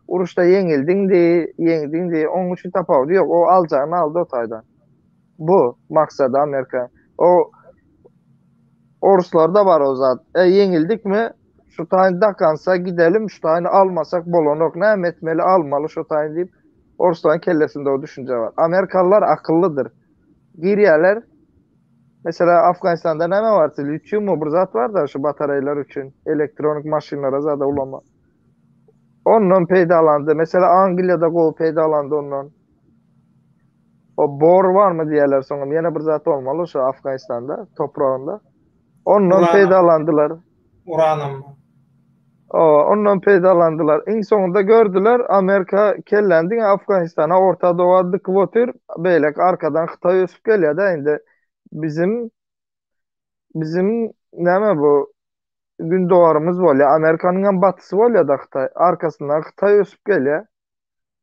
uruşta yenildin diye. Onun için tapavdu. Yok o alacağını aldı o taydan. Bu maksadı Amerika. O Ruslarda var o zat. Yenildik mi şu tayını dakansa gidelim. Şu tayını almasak bolonok ne etmeli almalı şu tayını deyip Rusların kellesinde o düşünce var. Amerikalılar akıllıdır. Giriyeler mesela Afganistan'da ne var? Lityum mu bir zat var da şu bataryalar için elektronik maşinlara zaten ulama. Ondan peydalandı. Mesela Anglia'da gol peydalandı ondan. O bor var mı diyorlar sonra. Yine bir zat olmalı şu Afganistan'da toprağında. Ondan peydalandılar. Uranım mı? Ondan peydalandılar. En sonunda gördüler Amerika kellendi Afganistan'a Orta Doğu dıkıvotur. Böyle arkadan Xitay ösüp geliyor da indi. Bizim ne bu gün doğarımız var ya Amerika'nın batısı var ya da Xitay. Arkasından Xitay ösüp geliyor.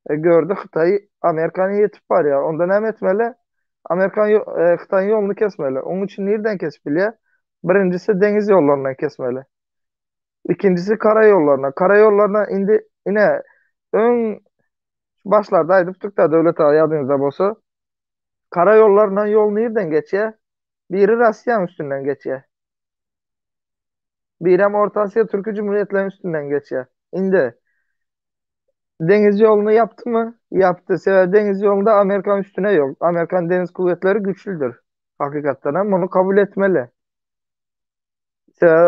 Gördü Xitay Amerika'nın yetip var ya. Onda ne etmeli? Xitay'ın yolunu kesmeli. Onun için nereden kesmeli? Birincisi deniz yollarından kesmeli. İkincisi karayollarına. Karayollarına indi yine ön başlarda aydıptık da devlet yadınızda bolsa. Karayollarından yol nereden geçiyor? Biri Rusya'nın üstünden geçiyor. Biri hem Orta Asya Türkiye Cumhuriyetlerinin üstünden geçiyor. İndi. Deniz yolunu yaptı mı? Yaptı. Deniz yolunda Amerikan üstüne yok. Amerikan deniz kuvvetleri güçlüdür. Hakikaten ama bunu kabul etmeli.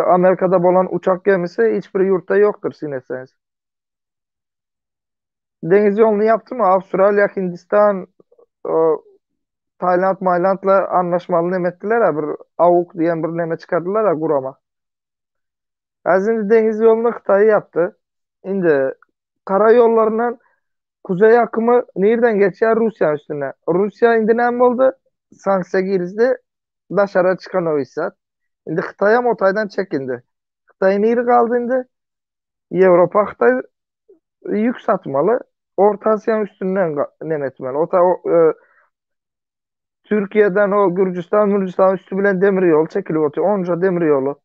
Amerika'da olan uçak gemisi hiçbir yurtta yoktur sineseniz. Deniz yolunu yaptı mı? Avustralya, Hindistan, o, Tayland'la anlaşmalı nemettiler ha. Bir AUK diyen bir neme çıkardılar ha Gurama. Şimdi deniz yolunu Xitay yaptı. Şimdi karayollarından kuzey akımı nereden geçiyor? Rusya üstüne. Rusya indi ne oldu? Sanksiya girizdi. Daşara çıkan o hissat. Şimdi Xitay'a motaydan çekindi. Xitay neri kaldı indi? Avrupa Xitay yük satmalı. Orta Asya'nın üstünden nemetmeli. Türkiye'den o Gürcistan üstü bilen demir yol çekiliyor. Onca demir yolu.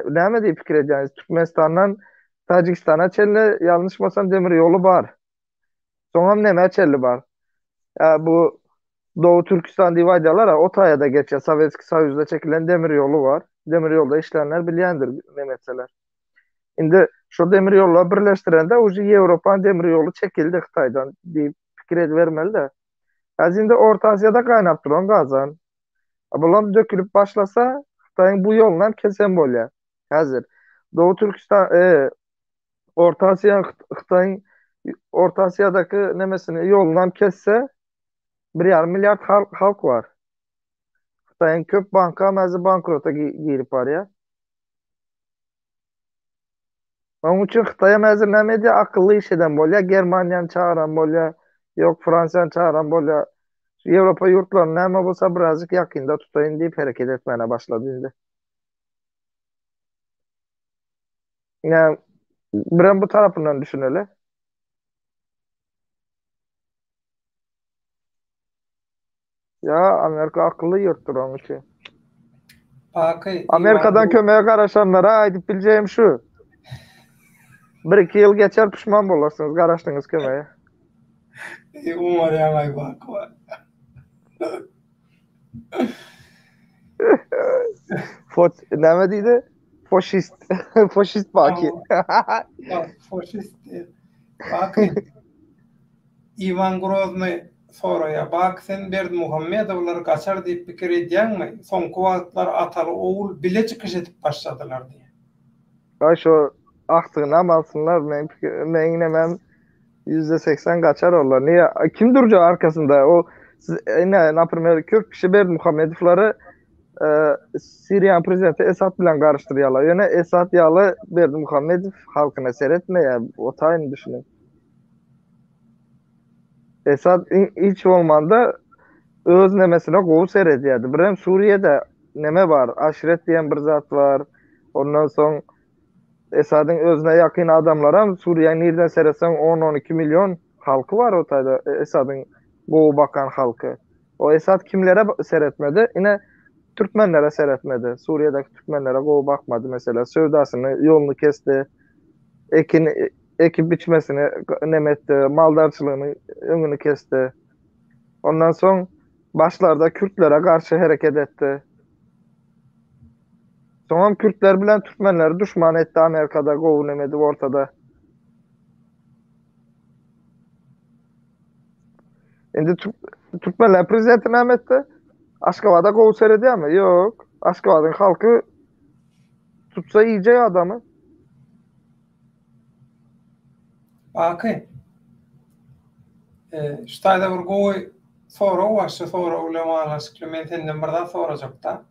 Ne mi diye fikir ediyorsunuz? Türkmenistan'dan Tacikistan'a çelle yanlış basan demir yolu var. Sonra ne çelli var. Bu Doğu Türkistan diye diyorlar ya o tayada geçiyor. Sovyetski Soyuz'da çekilen demir yolu var. Demir yolda işleyenler bilendir Mehmetseler. Şimdi şu demir yolları birleştiren de ucu Avrupa'nın demir yolu çekildi Xitay'dan diye fikir vermeli de. Hazinde Orta Asya'da kaynap duran gazan. Bulan dökülüp başlasa Xitayın bu yolundan kesen bolya. Hazır. Doğu Türkistan Orta Asya Xitayın Orta Asya'daki nemesini yolundan kesse 1,5 milyar halk var. Xitayın köp banka məzi bankrota girip var ya. Onun için Xitay'a məzi ne medya akıllı iş eden bolya. Germaniyan çağıran bolya. Yok Fransiyan çağıran bolya. Avropa yurtlarının näme bolsa birazcık yakında tutayın deyip hareket etmene başladı indi. Yani ben bu tarafından düşüneli. Ya Amerika akıllı yurttur onun için. Bakı Amerika'dan kömeğe karaşanlara aydıp bileceğim şu. 1-2 yıl geçer pişman bolarsınız karaştınız kömeğe. Umar Yamay bak var. Ne deydi? Faşist. Faşist Baki. Bak faşist. Bakı Ivan Grozny soraya bak sen Berdimuhamedowlar kaçar deyip pikir edýänmi? Soňky wagtlar ataly oğul bile çıkış edip başladylar diye. Ay şu aktığına alsınlar. Ben yine ben %80 kaçar onlar. Niye? Kim duracak arkasında? O ne Kürt kişi Berdimuhamedowları Siriyan prezidenti Esad bilen karıştırıyorlar. Yani Esad yalı Berdimuhamedov halkına seyretme ya. O tayini düşünün. Esad hiç olmanda öz nemesine gowy seyrediyordu. Birem Suriye'de neme var? Aşiret diyen bir zat var. Ondan sonra Esad'ın özüne yakın adamlara Suriye'nin nereden seyretsen 10-12 milyon halkı var o tayda. Esad'ın gowy bakan halkı. O Esad kimlere seyretmedi? Yine Türkmenlere seyretmedi. Suriye'deki Türkmenlere gowy bakmadı mesela. Sövdasını, yolunu kesti. Ekip biçmesini nemetti. Maldarçılığını önünü kesti. Ondan sonra başlarda Kürtlere karşı hareket etti. Sonra Kürtler bilen Türkmenleri düşman etti Amerika'da, govunemedi ortada. Şimdi Türkmenler prezidenti ne etti? Aşkabad'a govu seyrediyor mu? Yok. Aşkabad'ın halkı tutsa iyice adamı. Bakı şu taýda bir gowy soraw var, şu sorawla malaş Clementinden birden sorajak-da.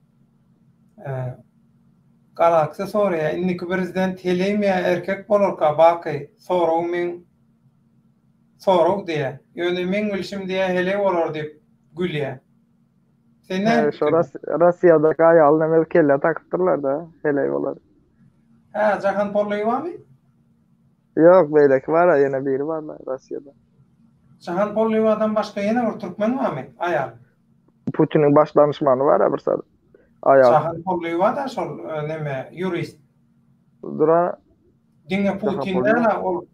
Galaksy soraya, indiki prezident helem ya erkek bolarka bakı soraw men soraw diye. Ýöne men bilşim diye hele bolar dip gülýär. Sen Şu Rusya'daki ayal nemel kelle takıptırlar da hele olar. ha Jahan Pollywami? Yok beylek var ya yine biri var da Rusya'da. Jahan Pollywadan başga ýene bir türkmen barmy? Ayal. Putin'in baş danışmanı var ya bir sarı. Ayal. Jahan Pollywa da şol neme jurist. Dura Diňe Putin'den ol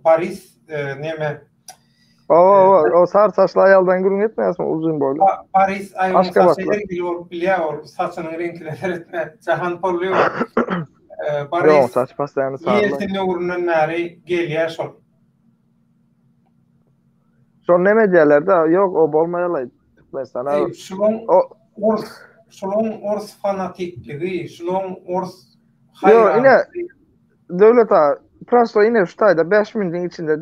Paris neme o sar saçlı ayaldan gurun etmeýärmi uzun boylu. Paris aýyň Başka saçylar bolup bilýär ol saçynyň renkleri etme. Jahan Pollywa Yok Paris saç pastaýany sarly. ýertinde urundan näri gelýär şol. Şol neme diýerler yok o bolmaýaly. Mesela şolong ors fanatikligi, şolong ors Yo yine devlet prosto yine şu taýda 5.000'in içinde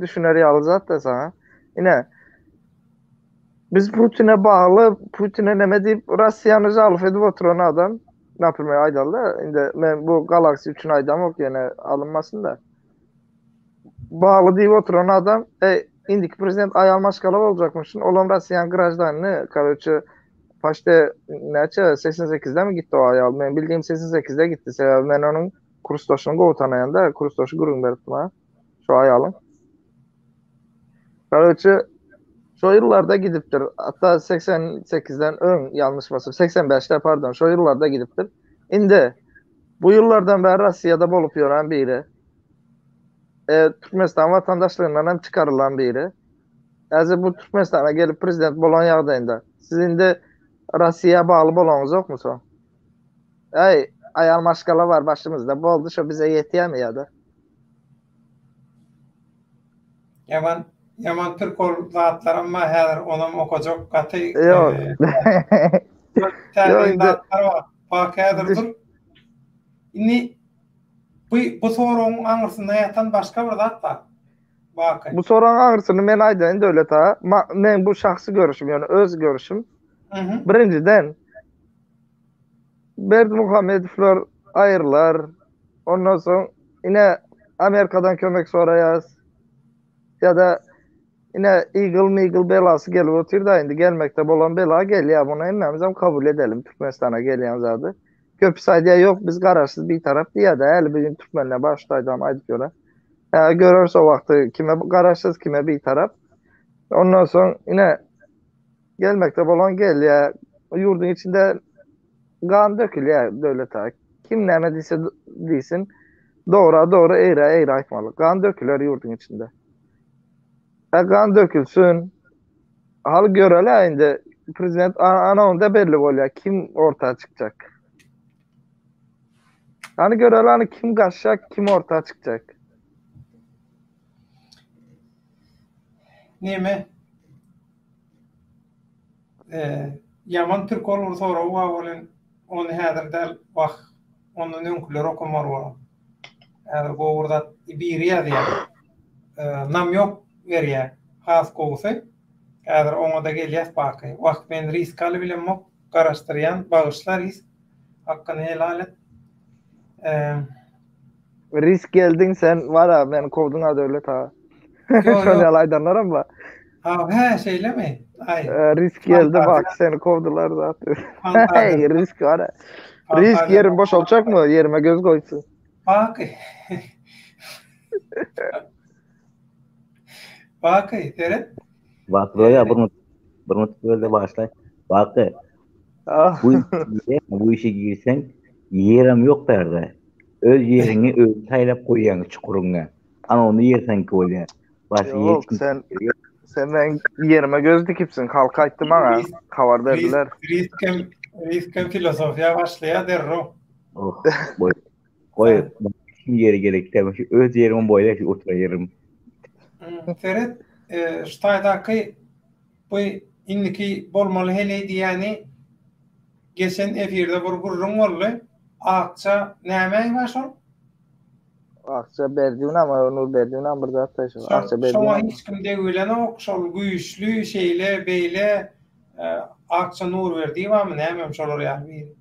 düşüner ýaly zat da sana. Yine biz Putin'e bağlı, Putin'e neme deyip Rusya'nı zalyp edip oturan adam ne yapılmaya aydalı. Indi men bu Galaxy üçün aydam yok yani alınmasın da. Bağlı deyip oturan adam indiki prezident ayal maşgala olacakmışsın. Olan Rusya'nın grajdanını karıcı paşta neçe 88'de mi gitti o ayal? Ben bildiğim 88'de gitti. Sebebi ben onun kursdaşını govutanaýanda kursdaşı gurun beripdim ha. Şu ayalın. Karıcı şu yıllarda gidipdir. Hatta 88'den ön yanlışmasın. 85'te pardon. Şu yıllarda gidipdir. Indi bu yıllardan beri Rusya'da bolup yoran biri. Türkmenistan vatandaşlığından hem çıkarılan biri. Yani bu Türkmenistan'a gelip prezident bolan ýagdaýynda siz indi Rusya'ya bağlı bolanyňyz ýokmy son? Ayal maşgala var başımızda. Boldy şu bize ýetýärmi ýa-da? Yaman Yaman Türk ol zatlar ama häzir onam okajak gaty Yok. Yok, täbiň indi- zatlar var. Bak häzirdir. Inni bu soruň aňyrsynda ýatan başga bir zat bar. Bak. Bu soran ağrısını men aýdaýyn Döwlet ağa. Men bu şahsy görüşüm, yani öz görüşüm. Mhm. Birinciden Berdimuhamedovlar ayrılar. Ondan soň ine Amerikadan kömek soraýas. Ya da ine Eagle belasy gelip oturda indi gelmekde bolan bela gelýär. Bunu hemmemiz kabul edelim. Türkmenistana gelýän zady. Köpüs aýdýar ýok, biz garaşsyz bir tarap diýär-de. Äli bir gün türkmenler başlaýdan aýdyp göre. Görürse o vakti kime garaşsyz, kime bir tarap. Ondan soň ine gelmekde bolan gelýär. Yurdun içinde kan dökülýär Döwlet ağa. Kim näme diýse diýsin, doğru eýre aýtmaly. Kan dökülýär yurdun içinde. Kan dökülsün. Hal görele indi prezident ana onda belli bolýar kim ortaya çıkacak. Hani görele hani kim gaçacak, kim ortaya çıkacak. Näme? Yaman Türk olur sonra bolan onu häzir däl wagt onun öňküler okumar bolan. Häzir gowurda bir ýazýar. Nam ýok berýär. Has gowsy. Häzir oňa da gelýär baky. Wagt men risk aly bilen mok garaşdyrýan bagyşlar risk hakkyny helalet. Risk geldin sen var ha beni kovdun ha Döwlet ağa. Yo. Şöyle alaydanlar ama. Şeyleme. Ay. Risk geldi bak seni kovdular zaten. Hey, risk var ha. Risk yerim boş olacak mı? Yerime göz koysun. Bak. Bak, Teret. Bak böyle bunu böyle başlay. Bak bu işe girsen yerim yok derdi. Öz yerini öz taylap koýýan çukuruna. Ana onu yersen ki öyle. Yok sen ben yerime göz dikipsin. Halka aýtdym aňa. Kavar berdiler. Riskem filosofiya başlaýar derro. Oh, koy. Yeri gerek demiş. Öz yerimi boýlaş oturayım. Teret, ştaýdaky bu indiki bolmaly hele diýäni geçen efirde bir gurrun boldy. Akça näme başol? Akça berdiň ama onu berdiň bir zat taşy. Akça berdiň. Şoňa hiç kim degilene okşol güýçlü şeýle beýle akça nur berdi bämi näme şolar ýaly.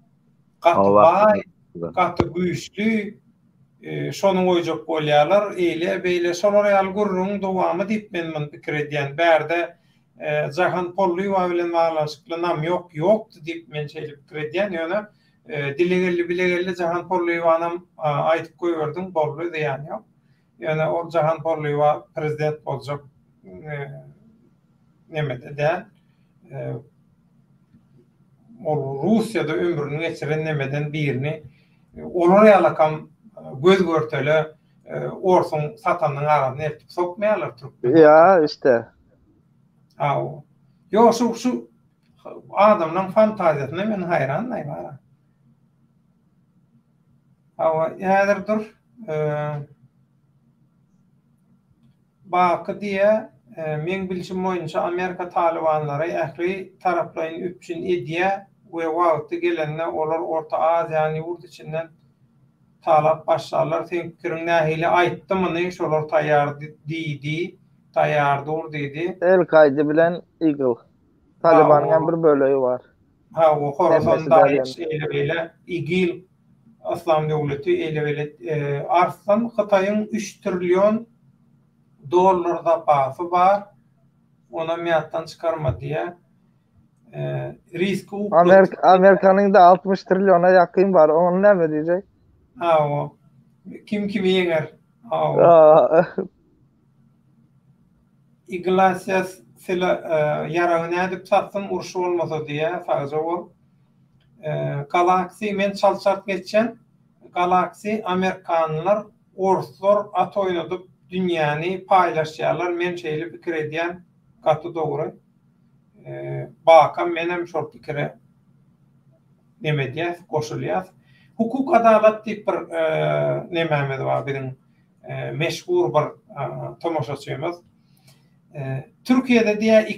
Gaty güýçlü şonu goýjak bolýarlar, eýle beýle şolar ýaly gurrun dowamy diýip men pikir edýän. Bärde Jahan Pollywa bilen baglanşykly nam ýok diýip men şeýle pikir edýän. Ýöne dilegelli Jahan Pollywanam aýtyp goýberdim boldy diýýän ýok. Ýöne o Jahan Pollywa prezident boljak nemede de o Russiýada ömrüni geçiren nemeden birini olar ýalakam göz görteli orsun satanyň arasyna eltip sokmaýarlar Türkmen. Ya işte. Yo şu adamlaryň fantaziýasyna men hayran aýbara. Häzirdir baky diýe men bilşim boýunça Amerika talibanlary ähli taraplaryň üpçün edýär we wagty gelende olar Orta Aziýany ýurt içinden talap başlarlar. Sen pikirin nähili aýtdymy, şolar taýýardyr diýdi. El-Kaide bilen Eagle. Talibanyň bir böleği var. O Horasanda eýle Eagle Aslam döwleti eýle Arslan Hytaýyň 3 trillion dollar zapasy bar. Ona miýatdan çykarma diýe. Riski Amerikanyň da 60 trilyona ýakyn var. Onu näme diýjek? Kim kimi yeňer? Iglesias sila yaragyny edip satsyn urşy bolmasa diýe sadece o. Galaxy men çalçart geçen Galaxy Amerikanlar oruslar at oynadyp dünýäni paýlaşýarlar. Men şeýle pikir edýän gaty dogry. Bakam menem şol pikire neme diýär, goşulýar. Hukuk adalet diýip bir nemäme bar birin meşhur bir tomoşaçymyz. Türkiye'de diye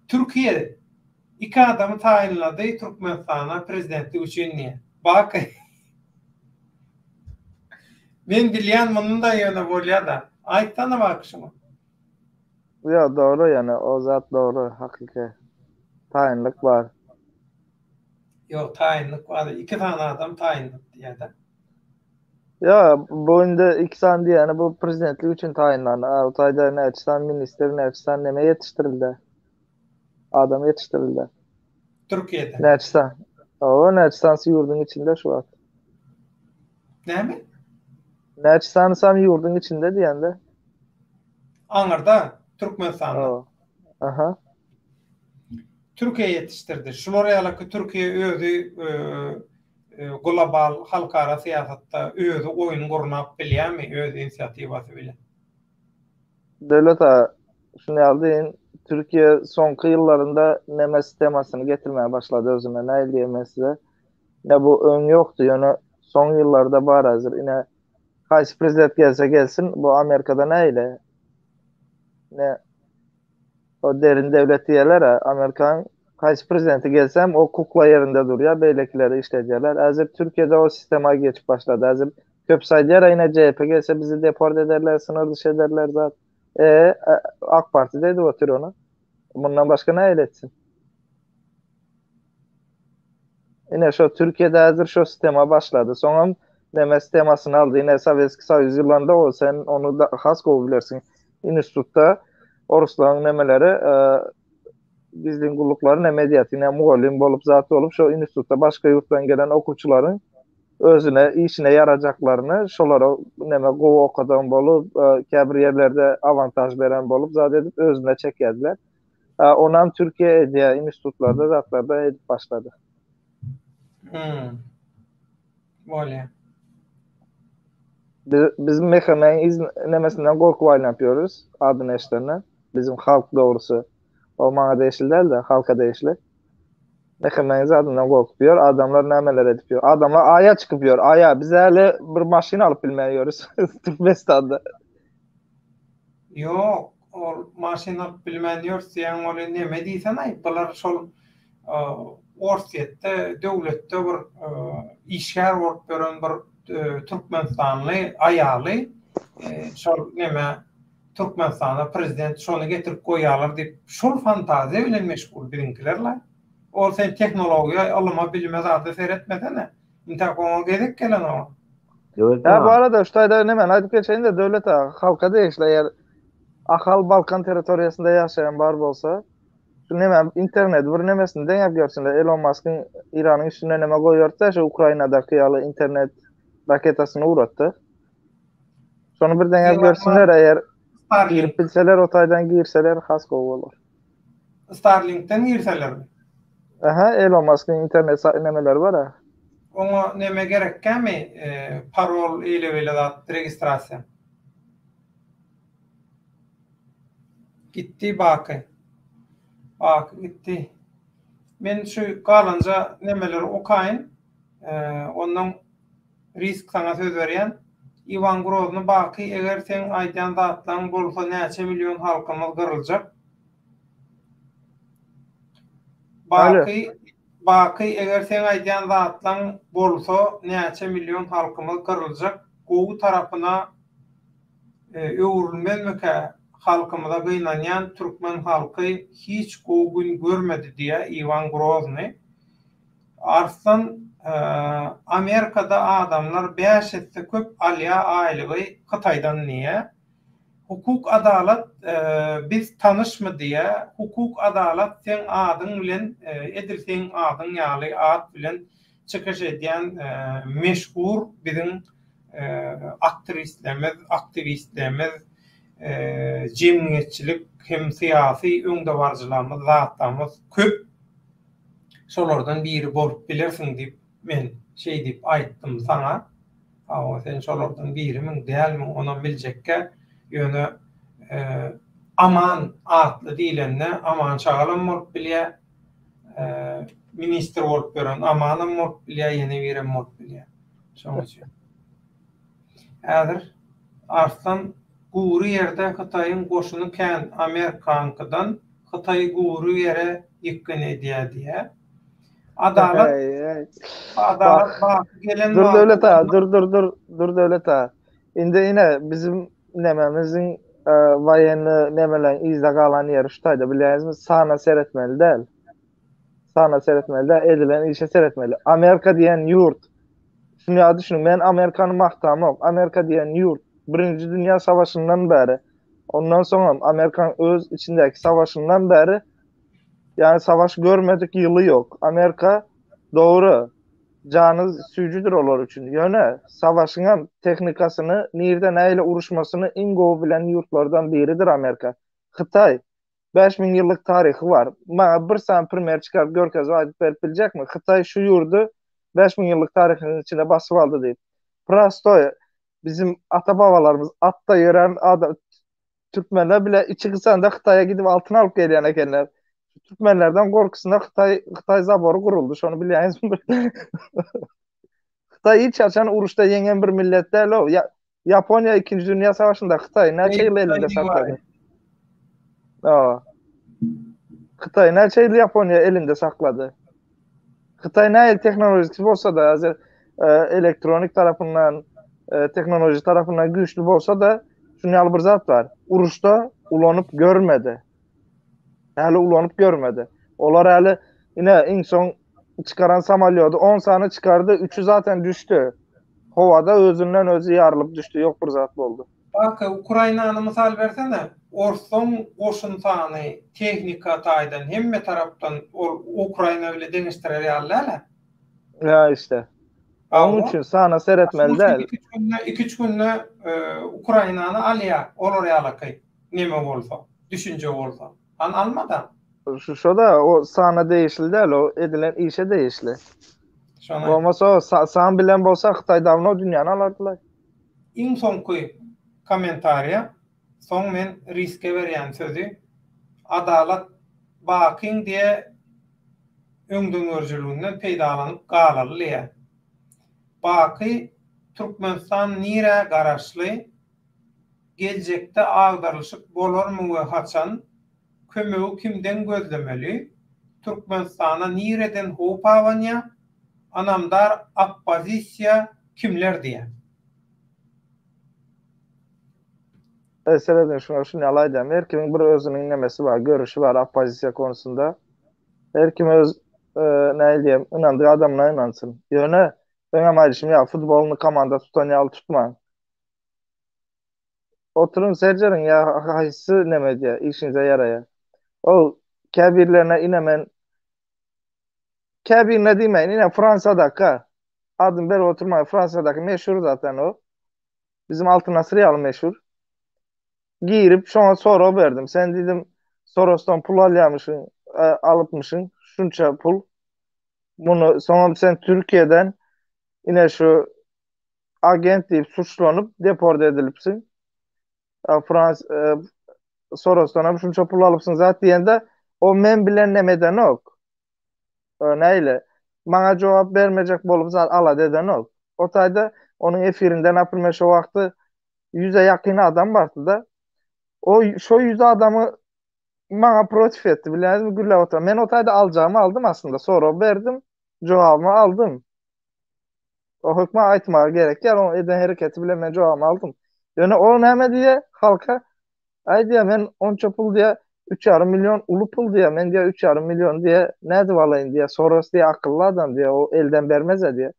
Türkiye iki adamı tayinladı Türkmenistan'a prezidentlik için niye? Bak ben bilýän bunun da ýöne bolýar da. Aýtana bak şunu. Ya doğru yani o zat doğru hakiki. Tayinlik var. Yok tayinlik var. İki tane adam tayinladı diye de. Ya bu indi iksan diyeni bu prezidentlik için tayinlandı. Altayda ne açsan minister ne açsan neme yetiştirildi. Adam yetiştirildi. Türkiye'de. Ne açsan. O ne açsansı yurdun içinde şu an. Ne mi? Ne açsan sam yurdun içinde diyen de. Anırda Türkmenistan'da. O. Aha. Türkiye yetiştirdi. Şuraya Türkiye özü global halkara siyasatta özü oyun gurnap bilýärmi? Öz inisiativasy bilen. Devlet ağa şunu aldığın Türkiye son yıllarında neme sistemasını getirmeye başladı özüne. Ne diyemezse ne bu ön yoktu. Yani son yıllarda var hazır. Yine kaç prezident gelse gelsin bu Amerika'da neyle? Ne o derin devlet diyeler ha Amerikan kaç prezidenti gelsem o kukla yerinde duruyor. Beylekileri işlediyorlar. Hazır Türkiye'de o sisteme geçip başladı. Hazır köp saydılar yine CHP gelse bizi deport ederler, sınır dışı ederler zaten. AK Parti'deydi o tür onu. Bundan başka ne eyletsin? Yine şu Türkiye'de hazır şu sistema başladı. Sonra neme sistemasını aldı. Yine eski Sovyet yıllarında o sen onu da has kovabilirsin. İnstitutta Orusların nemeleri bizden kullukları ne medyat yine muallim olup zatı olup şu institutta başka yurttan gelen okuçuların özüne işine yarayacaklarını şolara neme gowy okadan bolup käbir yerlerde avantaj veren bolup zat edip özüne çekediler. Onam Türkiye diye institutlarda zatlarda edip başladı. Böyle. Bizim mekanizm nemesinden korku yapıyoruz adını eşlerine. Bizim halk doğrusu olmana değişirler de halka değişirler. Mekanizm adından korkuyor. Adamlar nemeler ediyor. Adamlar aya çıkıyor. Aya biz hele bir maşin alıp bilmiyoruz. Türkmenistan'da. Yok. O maşin alıp bilmiyoruz. Yani öyle neme deysen ayıplar şol orsiyette devlette bir işler olup gören bir Türkmenistanlı ayalı şol neme Türkmenistan'da prezident şonu getirip koyarlar deyip şol fantaziya bilen meşgul bilinkilerle. O sen teknolojiye alıma bilmez adı seyretmeden ne? İntakoma gerek gelen o. Ya bu arada şu tayda hemen aydık geçeyinde devlet halka değişle eğer Ahal Balkan teritoriyasında yaşayan var olsa şu hemen internet bir nemesinden yap görsünler. Elon Musk'ın İran'ın üstüne neme koyuyorsa şu Ukrayna'da kıyalı internet raketasını uğrattı. Sonra birden yap görsünler eğer girip bilseler o taydan girseler has kov olur. Starlink'ten girseler mi? Aha Elon Musk'ın internet nemeleri var ha. Ona neme gerekken mi? Parol ile registrasyon. Gitti bakı. Bak gitti. Men şu kalanca nemeleri okayın. Ondan risk sana söz veren Ivan Grozny bakı eğer sen aydan dağıtlan bolsa neçe milyon halkımız kırılacak. Bakı eğer sen aydan dağıtlan bolsa neçe milyon halkımız kırılacak. Gowu tarapına öwrülmez mi ki halkımıza gıynanyan Türkmen halkı hiç gün görmedi diye Ivan Grozny. Arslan Amerika'da adamlar 5 etse köp alya aýlygy Hytaýdan niye? Hukuk adalet biz tanışma diye hukuk adalet sen adyň bilen edilseň adyň ýaly ad bilen çıkış edýän meşhur bizim aktivistlerimiz cemiyetçilik hem siyasi öňdebarjylarymyz zatlarymyz köp şolardan biri bolup bilirsin diýip men diýip aýtdym sana. Sen şolardan birimiň dälmi onu biljekke ýöne Aman adly diýilende Aman çagalan bolup bilýär. Minister bolup gören Amanam bolup bilýär, ýene birim bolup bilýär. Şoň üçin. Häzir Arslan Guru yerde Hytaýyň goşuny kän Amerikankydan Hytaý guru ýere ýykyn edýär diýe. Adalat Bak, bak gelen dur wagt Devlet ağa, dur Devlet ağa. Indi yine bizim nememizin vayenli nemelen izle kalan yer şutayda bilýäňizmi? Sana seyretmeli däl. Sana seyretmeli däl, edilen işe seyretmeli. Amerika diýen ýurt. Şunu ýa düşünün, men Amerikany maktamok. Amerika diýen ýurt 1-nji Dünya Savaşyndan bäri, ondan soňra Amerikan öz içindäki savaşyndan bäri, yani savaş görmedik ýyly ýok. Amerika doğru canı süýjüdür olar üçin. Ýöne savaşyň teknikasyny, nirde näyle uruşmasyny iň gowy bilen ýurtlardan biridir Amerika. Hytaý 5000 ýyllyk taryhy var. Maňa bir san primer çykaryp görkezip aýdyp berip biljekmi? Hytaý şu ýurdu 5000 ýyllyk taryhynyň içine basyp aldy diýip. Prosto bizim ata-babalarymız atda ýören adam Türkmenler bile içi kısanda Hytaýa gidip altın alıp gelýän ekenler. Türkmenlerden korkusunda Hytaý zaboru kuruldu. Şonu bilýäňizmi? Hytaý hiç açan uruşda ýengen bir millet däl o. Yaponiya 2-nji Dünya Savaşynda Hytaý näçe ýyl elinde saklady? Hytaý näçe ýyl Yaponiya elinde saklady? Hytaý näil teknolojisi bolsa da, hazır elektronik tarapyndan, teknoloji tarapyndan güýçli bolsa da, şunu bir zat var. Uruşda ulanyp görmedi. Häli ulanyp görmedi. Olar häli ine iň soň çıkaran samolyoty 10 sany çıkardı, 3'ü zaten düştü. Howada özünden özü ýarlyp düştü, ýok bir zat boldu. Bak, Ukrainany mysal bersene, orson goşun sany, tehnika taýdan hemme tarapdan Ukraina bile deňişdirer ýaly. Ya işte. Onun için sana seyretmeli däl. 2-3 günde Ukrainany alýar, olar ýalaky. Neme bolsa, düşünje bolsa. Almadan. Şu da o sana değişli değil, o edilen işe değişli. Olmasa o san bilen bolsa Hytaý dawno dünýäni alardylar. Iň soňky komentariýa, soň men riske berýän sözü adalat bakyň diye öňdöňörjülüginden peýdalanyp galaly. Baky Türkmenistan nire garaşly, geljekde agdarlyşyk bolarmy we haçan kömegi kimden gözlemeli? Türkmenistana nireden hop awanya, anamdar oppozisiya kimler diye. Esereden şunu alaydam. Her kimin bir özünün nemesi var, görüşü var oppozisiya konusunda. Her kim öz näil diýem, inandyğı adamla inansın. Ýöne beňem aýdyşym ýa futbolny komanda tutan ýaly tutma. Oturun serjeriň ýa haýsy neme diýe, işinize ýaraýar. O käbirlerine inemen, käbirine diýmeýin, ine Fransa'daki adım beri oturmay, Fransa'daki meşhur zaten o. Bizim Altın Asriyalı meşhur. Giyirip şoňa soro berdim. Sen dedim Soros'tan pul alýarmyşyň, alypmyşyň, şunça pul. Bunu soňra sen Türkiýeden ine şu agent diýip suçlanyp deport edilipsiň. Soros'tan şunça pul alypsyň zat diýende o men bilen nemeden ok. Näile? Maňa jogap bermejek bolup zat ala deden ok. O taýda onun efirinden apyrma şu wagty 100'e ýakyn adam bardy da. O şu 100 adamı maňa protif etdi. Bilýärmi gülle otur. Men o taýda aljağımı aldım aslında. Sonra berdim, jogabymı aldım. O hökma aýtmagy gerek ýa, o eden hereketi bilen men jogabymı aldım. Ýöne o näme diýe halka? Aýdy men onça pul diýe 3,5 milyon ulu pul diýe, men diýe 3,5 milyon diýe näde alaýyn diýe, Soros diýe akylly adam diýe, o elden bermez diýe.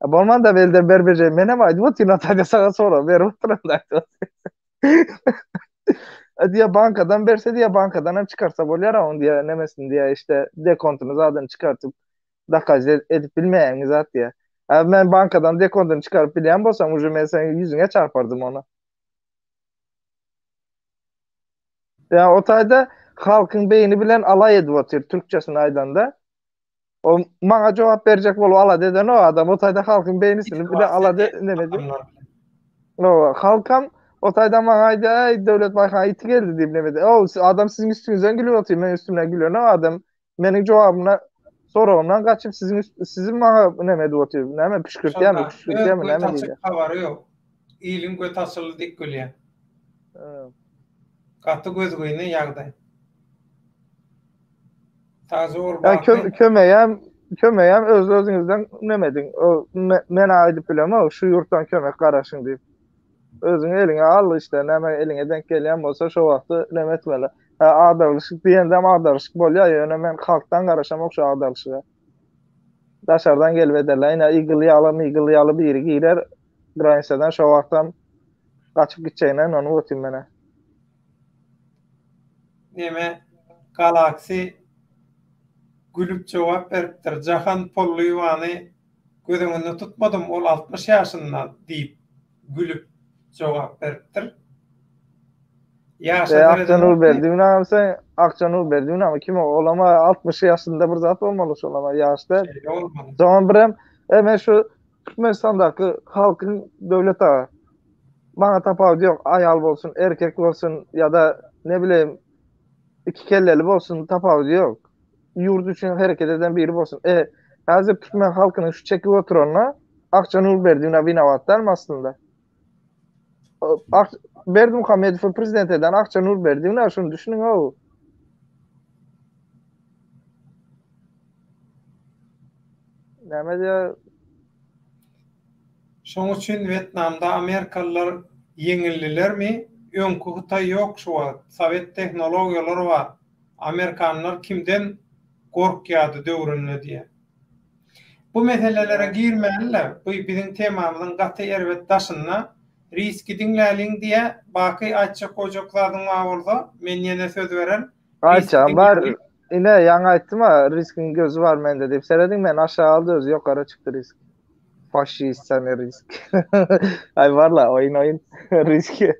Bolman da elden berbejek, menem aýdy, bu tinataýda saga sonra berip oturan da. Diye bankadan berse diye bankadan hem çıkarsa bolýar on diye nemesin diye işte dekontunu zaten çıkartıp dakaz edip bilmeýän zat diye. Ben bankadan dekontunu çıkarıp bilýän bolsam uje men senin yüzüne çarpardım onu. Ya o taýda halkyň beýni bilen alay edip otur türkçesini aýdanda. O maňa jogap berjek bolup ala deden o adam o taýda halkyň beýnisini bilen ala demedi. O halkam o taýda maňa aýdy, "Ey Döwlet Baýkan iti geldi" diýip nemedi. O adam sizin üstünüzden gülüp otur, men üstümden gülüyor. O adam meniň jogabymna soragymdan gaçyp sizin maňa neme diýip otur. Näme pişkirtýärmi, näme diýdi? Habary ýok. Ýylyň göt asyldy dik gülýär. Katı gözgüýüne ýagdaý. Tazy ol Ya baky kömeýem öz-özüňizden nemedin. O men aýdyp bilem, o şu ýurtdan kömek garaşyň diýip. Özüň eliňe al işte, näme eliňe denk gelýän bolsa şo wagty näme etmeli. Ha, agdarlyşyk diýendem agdarlyşyk bolýar, ýöne men halkdan garaşam okşa agdarlyşyga. Daşardan gelip ederler, ýa ýygylýaly biri girer, grançadan şo wagtdan gaçyp gitjegine onu ötüm mene. Näme Galaxy gülüp jogap beripdir. Jahan Pollyýany gözüňde tutmadym, ol 60 ýaşynda diýip gülüp jogap beripdir. Akçanur berdiğini ama sen Akçanur berdiğini ama kim o? Olama 60 yaşında bir zat olmalı şu olama yaşta. Zaman birem hemen şu Türkmenistan'daki halkın devlet ağı. Bana tapağı yok. Ayal olsun, erkek olsun ya da ne bileyim iki kelleli olsun tapağı yok. Yurt için hareket eden biri olsun. Hazır Türkmen halkının şu çeki oturanına Akçanur berdiğine binavatlar mı aslında? Berdimuhamedov prezident eden Akçanur berdiğine şunu düşünün o. Näme diýär? Şoň üçin Vietnamda Amerikalılar yeňildilermi? Öňkü Hytaý ýok şu wagt. Sowet tehnologiýalary bar. Amerikanlar kimden gorkýady döwründe diýe. Bu meselelere girmäliler. Bu biziň temamyzyň gaty erbet daşyna riski dinläliň diýe baky açyk gojaklaryň awurda men ýene söz beren. Açam var. Ine ýaňy aýtdym ha, riskiň gözü var mende diýip serediň, men aşağı aldy özü ýokary çykdy risk. Faşist sen risk. Ay varla oyun riski.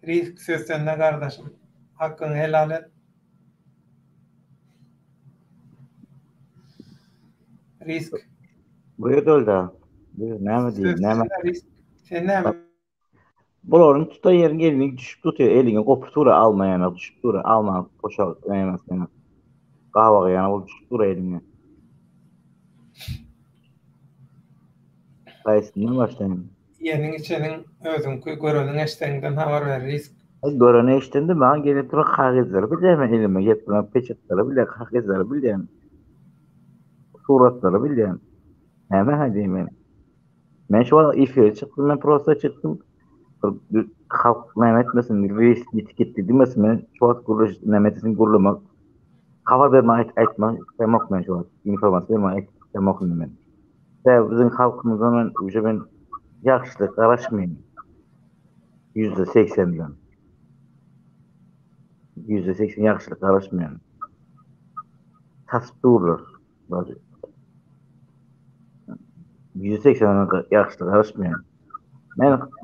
Risk sözünde kardeşim. Hakkını helal et. Risk. Buyur da. Buyur, näme diýip, näme? Risk. Sen näme? Bularyň tutan ýerini elini düşüp tutýar, eliňe koptura almaýana düşüp dur, alma poşal näme. Gawaga ýana ol düşüp dur eliňe. Gaýsyny başlaýan. Ýenin içiniň özüňkü göreniň eşdeňden habar ber risk. Görene eşdeňde maňa gelip dur kagazlary bilýärmi elime ýetmän peçetleri bilýär, kagazlary bilýär. Suratları bilýär. Näme diýmen? Men şu ifire çykdym, men prosta çykdym. Halk näme etmesin, risk etiketli diýmesin, men şu wagt guruluş näme etsin gurulmak. Habar bermek aýtmak, demek men şu wagt informasiýa bermek demek men. Bizim halkymyzdan uje ben ýaxşylyk garaşmaýyn. %80 bilen. %80 ýaxşylyk garaşmaýyn. Tasyp durlar. %80 ýaxşylyk garaşmaýyn.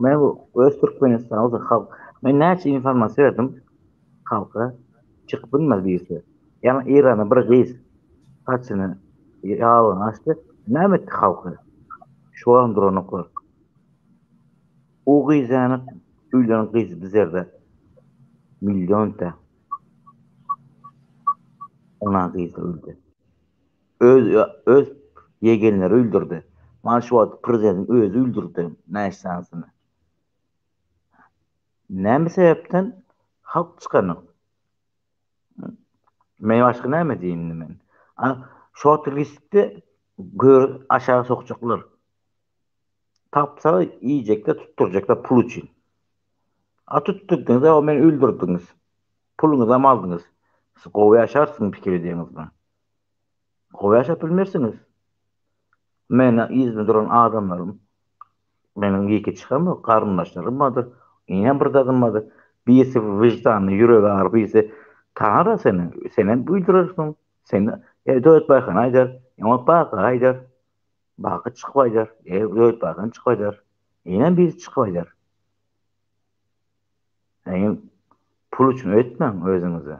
Men bu öz Türkmenistan'da halk, men näçe informasiýa berdim halka, çykyp bilmez birisi. Yani İran'a bir reis kaçını ýalyň açdy, näme etdi halky? Şu an dronoklar. O gyzany öýlerini gyzyp bizlerde milyonta ona gyzyp öldü. Öz yegenleri öldürdü. Mana şu wagt prezident özü öldürdi näşsansını. Näme sebepden halk çykany? Men başga näme diýinim men? Şu riskde gör aşağı sokacaklar. Tapsa yiyecekler, tutturacaklar pul için. Tutturdunuz ama beni öldürdünüz. Pulunuzu mı aldınız? Siz kovu yaşarsınız fikir ediyorsunuz bana. Kovu yaşap bilmersiniz. Ben izinde duran adamlarım, benim yiyke çıkamıyor, karınlaşlarım vardır. İnan bir dadım vardır. Birisi vicdanlı, yüreği ağır, birisi tanır seni. Seni buydurursun. Seni dört bakın aydar, yamut bakı aydar. Bakı çıkıp aydar, dört bakın çıkıp aydar. İnan birisi çıkıp aydar. Yani pul için öğretmem özünüze.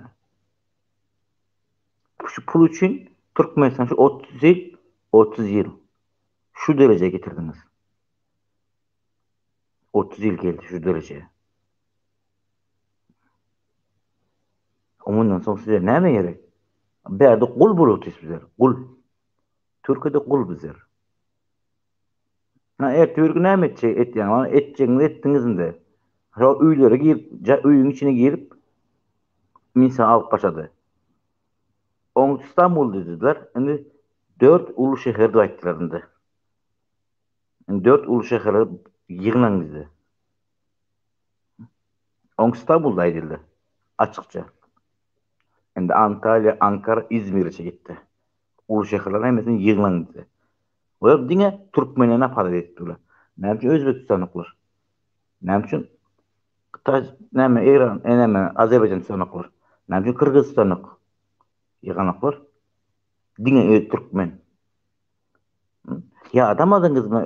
Şu pul için Türkmenistan şu 30 yıl şu dereceye getirdiniz. 30 yıl geldi şu dereceye. Ondan sonra size ne mi gerek? Berde kul bulutuz bizler. Kul. Türkiye'de kul bizler. Ertesi näme etdiňiz? Etjeňiz etdiňizde. Şo üýlere girip, üýüň içine girip insan alıp başladı. On İstanbul dediler. Şimdi 4 ulu şehir aýtdylar. 4 ulu şehire yığınan bizi. On İstanbul'da edildi. Açıkça. Şimdi Antalya, Ankara, İzmir'e gitti. Ulu şehirlerin hemesini yığınan bizi. Ve dine Türkmenlerine para ettiler. Ne için Özbekistanlıklar? Ne için İran, Azerbaycanlıklar? Ne için Kırgızistanlık? Yığanaklar. Dine Türkmen. Ya adamadınız mı?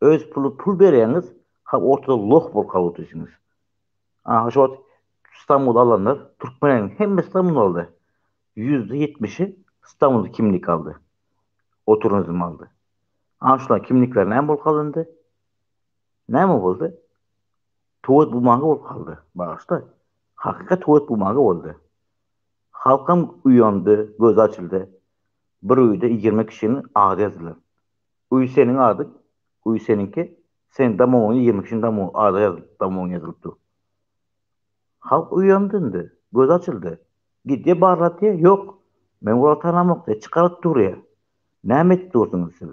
Öz pul berýäňiz, ortada loh bol kalıtysyňyz. Şu İstanbul alanlar, Türkmenlerin hem İstanbul aldı. %70'i İstanbul'da kimlik aldı. Oturunuzum aldı. Şular kimlikler näme bol kalındı? Näme boldy? Tuvat bulmagy bol kaldı. Başta. Hakikat tuvat bulmagy boldy. Halkam uyandı, göz açıldı. Bir uyda 20 kişinin adı yazılır. Uy senin adı, uy seninki, sen damoğunu 20 kişinin damoğu adı yazılıp, damoğunu yazılıptı. Halk uyandındı, göz açıldı. Gidiye bağırladı ya, yok. Ben burada tanımak diye çıkarıp duruyor. Ne ettiyorsunuz siz?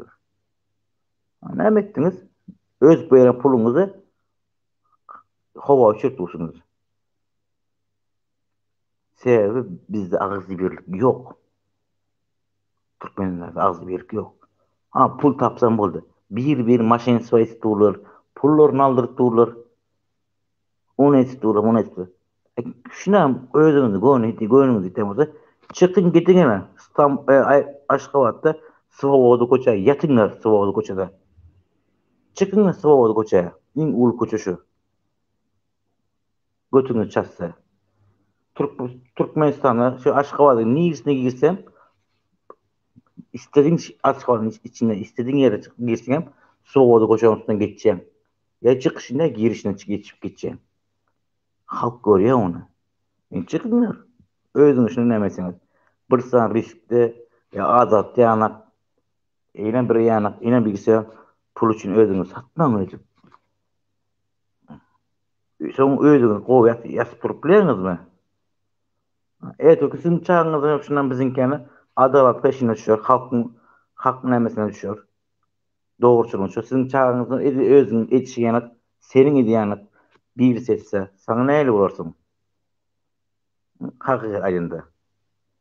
Ne ettiniz? Öz böyle pulunuzu hava uçurtursunuz. Sebebi bizde ağızlı birlik yok. Türkmenlerde ağızlı birlik yok. Pul tapsam oldu. Bir maşin soyası durulur. Pullarını aldırıp durulur. Onu etsi. Şuna özünüzü temizle. Çıkın gidin hemen. Aşkabat'ta Sıvavoğlu Koça'ya yatınlar Sıvavoğlu Koça'da. Çıkın Sıvavoğlu Koça'ya. İn ulu Koça şu. Götünü çatsa. Türkmenistan'a şu Aşkabat'ın niğisine girsem istediğin Aşkabat'ın içine istediğin yere girsem Sıvavoğlu Koça'nın üstünden geçeceğim. Ya çıkışında girişine geçip geçeceğim. Halk görüyor onu. Çıkınlar. Özünüz şunu demesiniz. Bir san riskde ya azat yanak bir yanak bilgisayar pul için özünüz satmam özüm. Son özünüz qoyup yasıp turuplayınız mı? Sizin çağınızda şundan bizinkeni adalet peşine düşüyor. Halkın emesine düşüyor. Doğruçuluğun düşüyor. Sizin çağınızda özünüz etişi yanak, senin idi yanak bir setse sana neyle olursun? Hakikat ayında.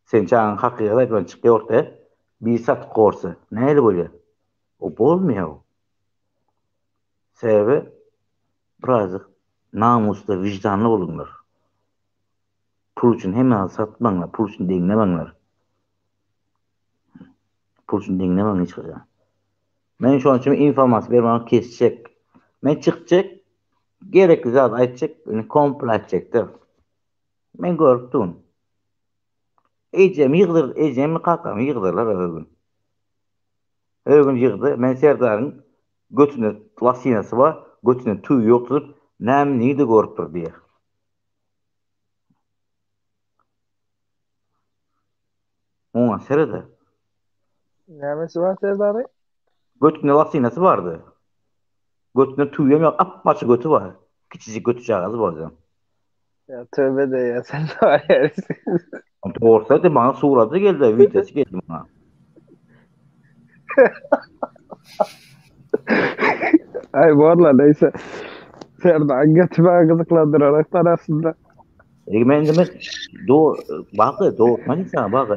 Sen çağın hakikat ayında çıkıyor ortaya bir sat korsu. Neyle böyle? O bolmuyor. Sebebi birazcık namuslu, vicdanlı olunlar. Pul için hemen satmanlar, pul için dinlemenler. Pul için dinlemen hiç kadar. Ben şu an için informasyon vermem kesecek. Ben çıkacak, gerekli zaten aytacak, beni komple açacaktır. Ben korktum. Ecem kalkam yığdırlar ögün. Ögün yığdı. Ben Serdar'ın götüne lasinası var, götüne tüy yoktur. Näme neydi korktur diye. Ona serede. Nämesi var Serdar'ı? Götüne lasinası vardı. Götüne tüy yok, apmaçı götü var. Küçücük götü çağızı var. Ya tövbe de ya sen de var ya. Doğrusu bana suratı geldi, videosu geldi bana. Ay bu arada neyse. Serdar götüme gıdıklandırarak aslında. Ben demek doğru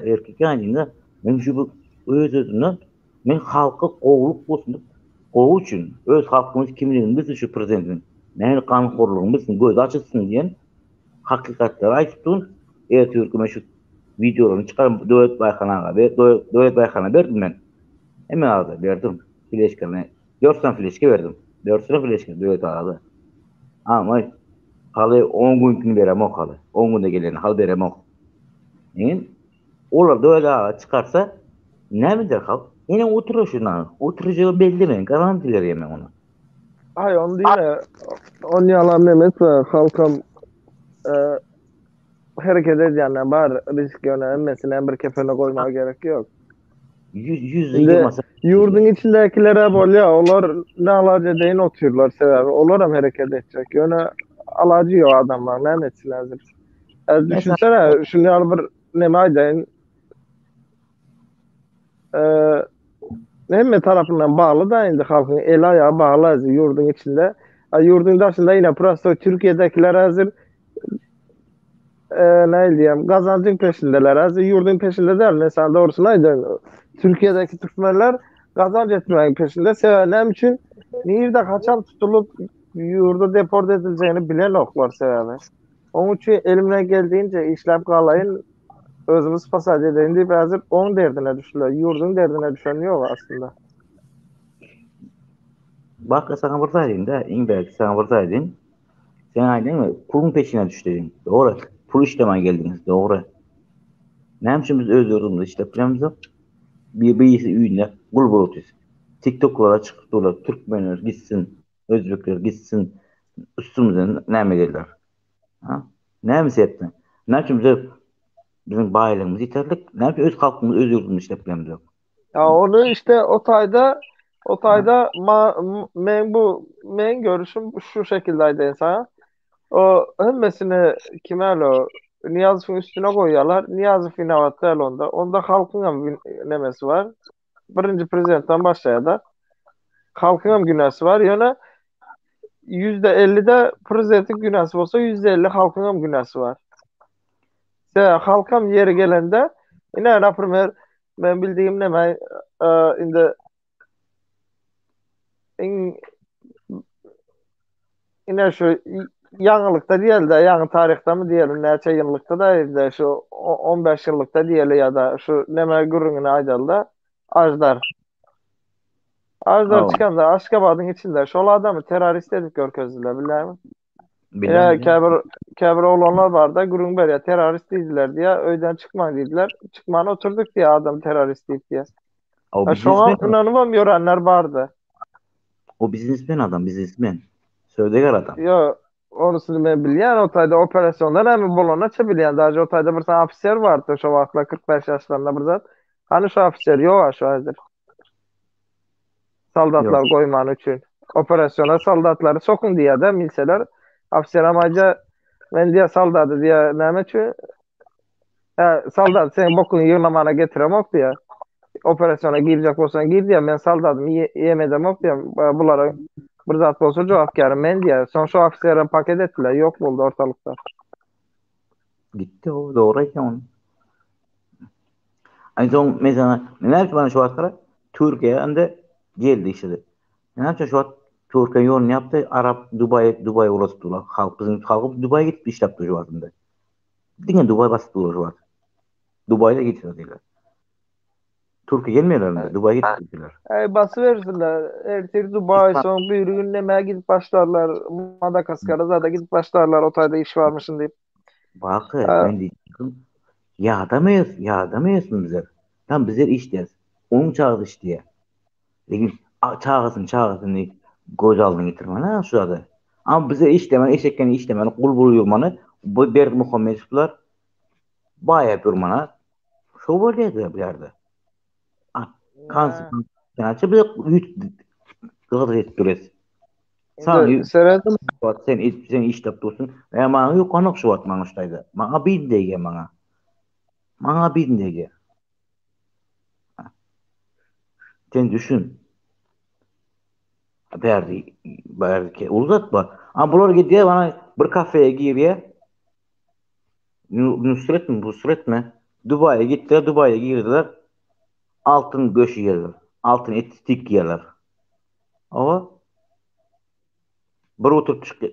erkek yanında ben şu özünden ben halkı kovulup olsun kovu için öz halkımız kimliğini bizim şu prezidentin neyle kanunkorluğumuzun göz açılsın diyen hakikatleri ayıptın Türk'üme şu videolarını çıkarım Devlet Baykanı'na verdim ben. Hemen aldı verdim. Fleşkene 4 tane fleşke verdim. 4 tane fleşke Devlet aldı. Ama halı 10 gün verem o halı. 10 günde gelen halı verem o. Olar da öyle çıkarsa ne midir halk? Yine oturur şuna. Oturacağı belli mi? Garantiler yemem onu. Ay onu değil mi? On yalan demek ve halkım hareket edene var risk yönelmesine bir kefene koymaya gerek yok. Yüzde Şimdi yığmasa yurdun içindekilere böyle onlar ne alacı deyin oturuyorlar sebebi. Onlar hem hareket edecek. Yani alacı yok adamlar. Ne etsinler? mesela Düşünsene şimdi bir ne madem hem tarafından bağlı da indi halkın el ayağı bağlı hazır yurdun içinde. Yurdun dışında yine prosto Türkiye'dekiler hazır ne diyeyim kazancın peşindeler. Hazır yurdun peşinde değil. Mesela doğrusu neydi? Türkiye'deki Türkmenler kazanç etmeyin peşinde. Sebebi için nerede kaçan tutulup yurda deport edileceğini bilen oklar sebebi. Onun için elimden geldiğince işlem kalayın özümüz pasaj edelim deyip hazır onun derdine düştüler. Yurdun derdine düşen yok aslında. bak sana vursaydın da belki sana vursaydın sen aydın mı? Pulun peşine düştün. Doğru. Pul işlemeye geldiniz. Doğru. Ne yapmışım biz öz yurdumuzda işte planımız bir birisi ünlü bul bulutuz. TikTok'lara çıktılar. Türkmenler gitsin. Özbekler gitsin. Üstümüze ne mi gelirler? Ha? Ne mi ettin? Ne yapayım bizim bayılığımız yeterlik. Ne yapayım öz halkımız öz yurdumuz işte planımız yok. Ya onu işte o Ha? tayda men görüşüm şu şekildeydi insana. O hemmesini kimelo Niyazıf'ın üstüne koyuyorlar. Niyazıf inovatör onda. Onda halkın hem nemesi var. Birinci prezidentten başlaya da halkın hem günahsı var. Yani %50'de prezidentin günahsı olsa %50 halkın hem günahsı var. Halkam yeri gelende yine rapor ben bildiğim ne ben indi in, yine şu yanlılıkta değil de yanı tarihte mi diyelim neçe yıllıkta da de şu 15 yıllıkta diyelim ya da şu neme gurrunguna aydalda Ajdar. Ajdar O, çıkan da Aşkabat'ın içinde şu adamı terörist edip görkezdiler bilir mi? bilen Yine bilen. kebir olanlar var da Gurungber ya terörist değildiler diye öyden çıkmayın dediler. Çıkmana oturduk diye adam terörist değil diye. O Ya şu biznesmen an adam. inanamam görenler vardı. O biznesmen adam. Biznesmen. Sövdegar adam. Yo orasını ben bilyen otayda operasyondan hemen bulana çebilyen. Daha otayda bir tane ofisiyer vardı şu vakitla 45 yaşlarında bir zat. Hani şu ofisiyer yok şu hazır. Yok. Saldatlar koyman için. Operasyona saldatları sokun diye de milseler. Ofisiyer amaca ben diye saldadı diye nemeçi. Saldat sen bokunu yığınlamana getiremok diye. Operasyona girecek olsan gir diye ben saldadım yemedem yok diye bunlara bir zat olsa cevapkarım ben diye. Son şu ofisiyere paket ettiler. Yok buldu ortalıkta. Gitti o. Doğruyken onu. Aynı son mesela neler ki bana şu atlara Türkiye'den de geldi işte. Ne yapacak şu an Türkiye yolunu yaptı. Arap Dubai uğraştılar. Halk bizim halkı Dubai'ye gidip iş yaptı şu anda. Dinle Dubai basit olur şu an. Dubai'de getiriyorlar. Türkiye gelmiyorlar mı? Dubai'ye getiriyorlar. Bası verirsinler. Ertir Dubai İspan son bir gün nemeye gidip başlarlar. Madagaskar'a zaten gidip başlarlar. Otayda iş varmışın deyip. bakı E, ben diyeceğim. Yağdamayız mı bize? Tam bize iş deriz. Onun çağırdı işte diye. Lekin çağırsın diye göz aldın getirmen ha şu adı. Ama bize iş demen, kul buluyor bana. Bu Berk Muhammedovlar bayağı bir bana. Şu böyleydi bir yerde. Ah, kansın. ne? Yani bize yük gıdır ettiriyoruz. Sana Şimdi Serhat sen iş yapıyorsun. Ve bana yok anok şu at bana şuradaydı. Bana bir dege bana. Bana bir dege. Sen düşün. Belki uzatma. Ama bunlar gidiyor bana bir kafeye giriyor. Nusret mi? Nusret mi? Dubai'ye gittiler. Dubai'ye girdiler. Altın göçü yerler. Altın etik yerler. Ama bir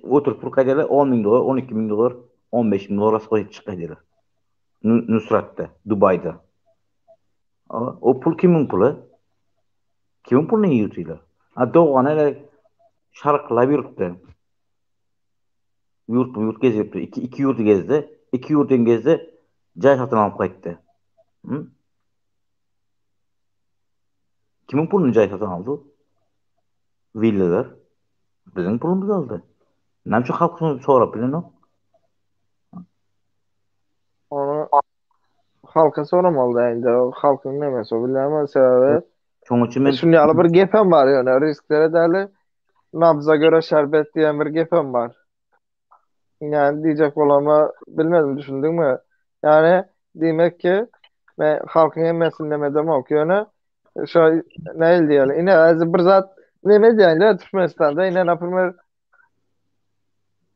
oturup Furkay'da 10 bin dolar, 12 bin dolar, 15 bin dolar asgari çıkıyorlar. Nusret'te, Dubai'de. Ama o pul kimin pulu? Kimin pulunu yiyutiyorlar? Ha doğan hele şarkıla bir yurtta. Yurt gezip iki yurdu gezdi. İki yurdun gezdi. Cay satın alıp kayıttı. Hı? Kimin pulunu cay satın aldı? Villalar. Bizim pulumuzu aldı. Ne yapacak halkın sonra bilen o? onu halka soramalı da indi. O halkın nemesi o bilemez sebebi. Şoň üçin men Şunu yalı bir gepem var yani risklere derli. Nabza göre şerbet diyen bir gepem var. Yani diyecek olama bilmedim düşündün mü? Yani demek ki ve halkın emmesini demedem okuyana şu ne diyelim. Yine az bir zat ne diyen de Türkmenistan'da yine napırmer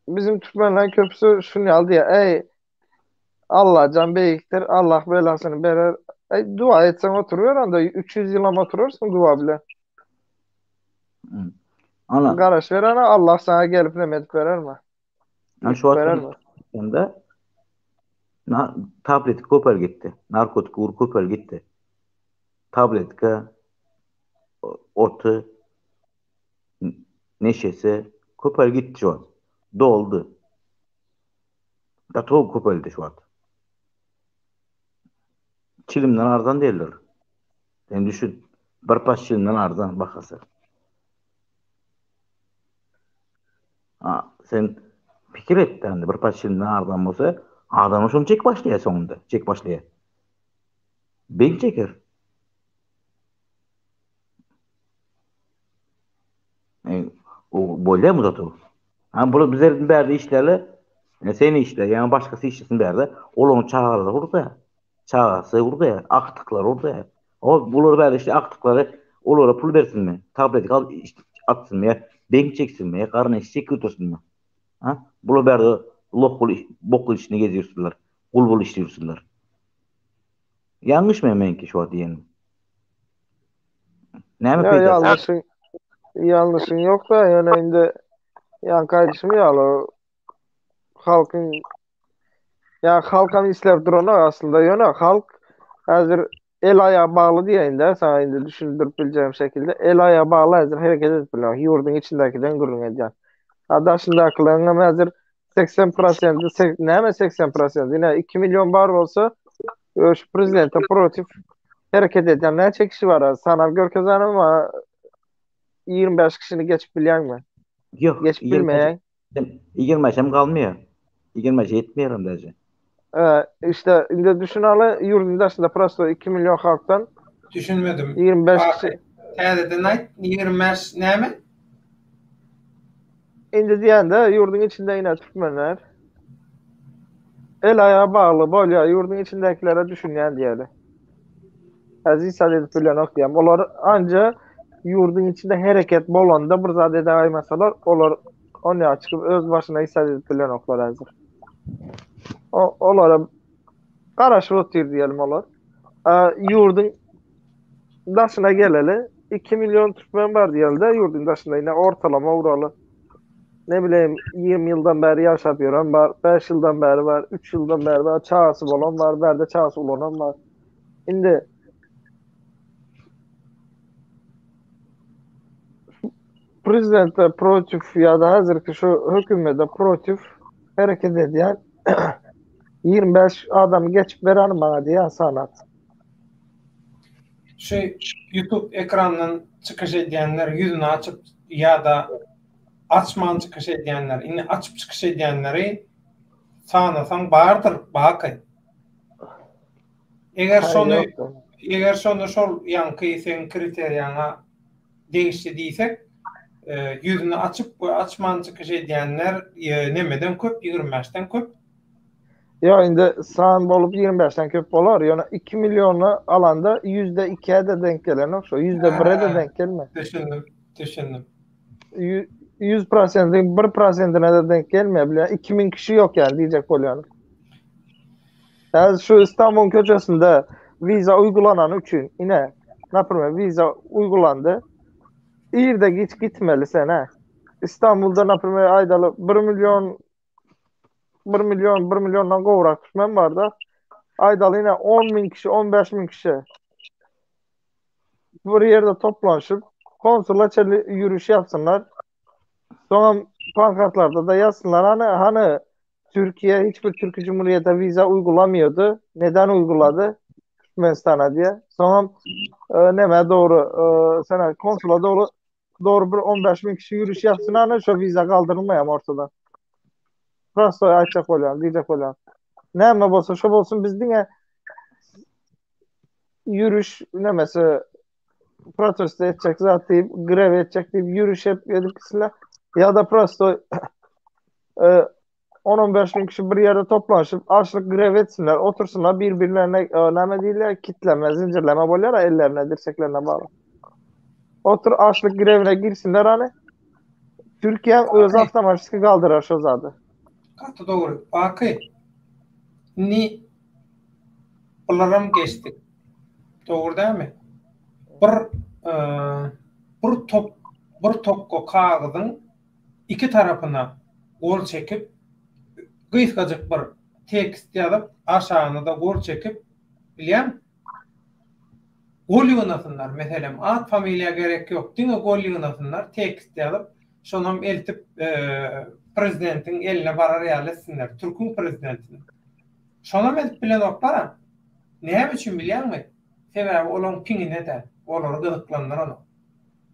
bizim Türkmenler köprüsü şunu aldı ya ey Allah can beyiktir Allah belasını verir. Ey, dua etsen oturuyor anda 300 yıl ama oturursun dua bile. ana Garaş veren Allah sana gelip ne medip verer mi? şu Lütuf verer wagtdan mi? da tablet köper gitdi. Narkotik uğur köper gitdi. Tabletka, otu, neşesi köper gitti şu an. Doldu. Da to köpeldi şu an. Çilimden arzan değiller. Sen düşün. Bir pas çilimden arzan bakası. Ha, sen fikir et yani bir pas çilimden arzan olsa adamı şunu çek başlaya sonunda. Çek başlaya. Ben çeker. O böyle mi zatı? Ha bunu bizlerin berdi işlerle seni işle yani başkası işlesin berdi. Onun çağırdı orada. Çağırsa orada ya. Aktıklar orada ya. O bulur berdi işte aktıkları onlara pul versin mi? Tableti al işte, atsın mı ya? Denk çeksin mi ya? Karnı eşek götürsün mü? Ha? Bulur berdi lokul bokul işini geziyorsunlar. Kul bul işliyorsunlar. Yanlış mı hemen ki şu an diyelim? Ne mi Ya peydası? yanlışın yok da yani indi yan kardeşim ya halkın ya halkın islep durana aslında yani halk hazır el ayağa bağlı diyeyim de sana indi düşündürüp bileceğim şekilde el ayağa bağlı hazır hareket edip biliyor. Yurdun içindekiden gurur edeceğim. Adaşındakılarına hazır 80% ne mi 80% yine 2 milyon bar olsa şu prezidente proaktif hareket eden ne çekişi var ha? Sanal Görkez Hanım ama 25 kişini geçip bilen mi? Yok. Geçip bilmeyen. 25'em kalmıyor. 25'e yetmiyorum derece. İşte şimdi düşün hala yurdun dışında prosto 2 milyon halktan Düşünmedim. 25 Bak, kişi Saturday night 25 ne mi? indi diyen de yurdun içinde yine Türkmenler el ayağa bağlı bolya yurdun içindekilere düşünen diyelim. Aziz Sadet bilen okuyam. Onlar anca yurdun içinde hareket bolanda bir zade de mesela onlar onu çıkıp öz başına Sadet bilen oklar hazır. Onlara karşı otur diyelim onlar. Yurdun daşına geleli 2 milyon Türkmen var diyelim de yurdun daşında yine ortalama uğralı. Ne bileyim 20 yıldan beri yaşapıyorum var, 5 yıldan beri var, 3 yıldan beri var, çağası olan var, berde çağası olan var. Şimdi prezident de proaktif ya da hazırki şu hükümete proaktif hareket ediyen 25 adam geçip veren bana diye sanat. YouTube ekranından çıkış edenler yüzünü açıp ya da açman çıkış edenler, yine açıp çıkış edenleri sanasan bardır, bakay. Eger sonu şol yankı sen kriteriyana değişti diysek, yüzünü açıp açman çıkış edenler nemeden köp, 25'ten köp. Ya indi sağın bolup 25'ten köp bolar. Yani 2 milyonu alanda %2'ye de denk gelen okşo. %1'e de denk gelme. Düşündüm. 100%'in 1%'ine de denk gelmeyebilir. 2000 kişi yok yani diyecek oluyor. Yani şu İstanbul köşesinde vize uygulanan için yine ne yapayım vize uygulandı. İyi de gitmeli sen ha. İstanbul'da ne yapayım aydalı 1 milyondan kovrak tutmam var da aydalı yine 10 bin kişi 15 bin kişi bir yerde toplanışıp konsola yürüyüş yapsınlar. Sonra pankartlarda da yazsınlar hani Türkiye hiçbir Türkiye Cumhuriyeti vize uygulamıyordu. Neden uyguladı? Türkmenistan'a diye. Sonra neme doğru sana konsula doğru bir 15 bin kişi yürüyüş yapsın hani şu vize kaldırılmayam ortadan. Prosto açacak olan diyecek olan. Neme olsa şu olsun biz yine yürüyüş ne mesela protesto edecek zaten grev edecek deyip yürüyüş edip gitsinler. Ya da protesto e, 10-15 bin kişi bir yerde toplaşıp açlık grev etsinler. Otursunlar birbirlerine ne değiller kitleme, zincirleme boylar ellerine, dirseklerine bağlı. Otur açlık grevine girsinler hani. Türkiye öz avtomatik kaldırar şu zadı. Katı doğru. Bakı ni bularım geçtik. Doğru değil mi? Bir e, bir topko kağıdın iki tarafına gol çekip kıyıskacık bir tekst yazıp aşağına da gol çekip bilýän gol ýygnasınlar. Meselem at familiýa gerek yok. Diňe gol ýygnasınlar, tekst ýazyp şonam eltip prezidentin eline barar ýalysinler. Türkün prezidentini. Şonam eltip bilen oklara näme üçin bilýärmi? Sebäbi olaň piňine de olar gyzyklandyr onu.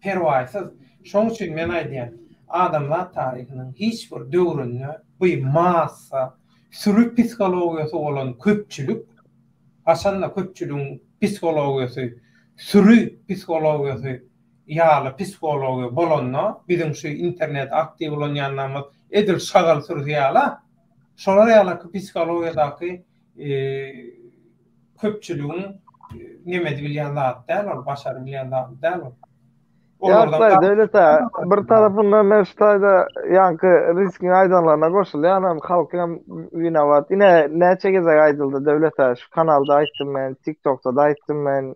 Perwaýsyz. Şoň üçin men aýdýan adamlar taryhynyň hiç bir döwründe bu massa sürü psikologiýasy bolan köpçülük aslında köpçülüğün psikologiýasy sürü psikologiýasy ýaly psikologiýa bolanna bizim şu internet aktiv bolan ýanlarymyz edil şagal sürü ýala şolar ýaly psikologiýadaky köpçülüğün nemedi bilýän zat däl, başary bilýän zat däl. Ýa-da devlet bir tarapyndan meşgulda yankı riskin aýdanlarına goşulýar, hem halkym winabat. Ine näçe gezek aýdyldy devlet şu kanalda aýtdym men, TikTok'ta da aýtdym men.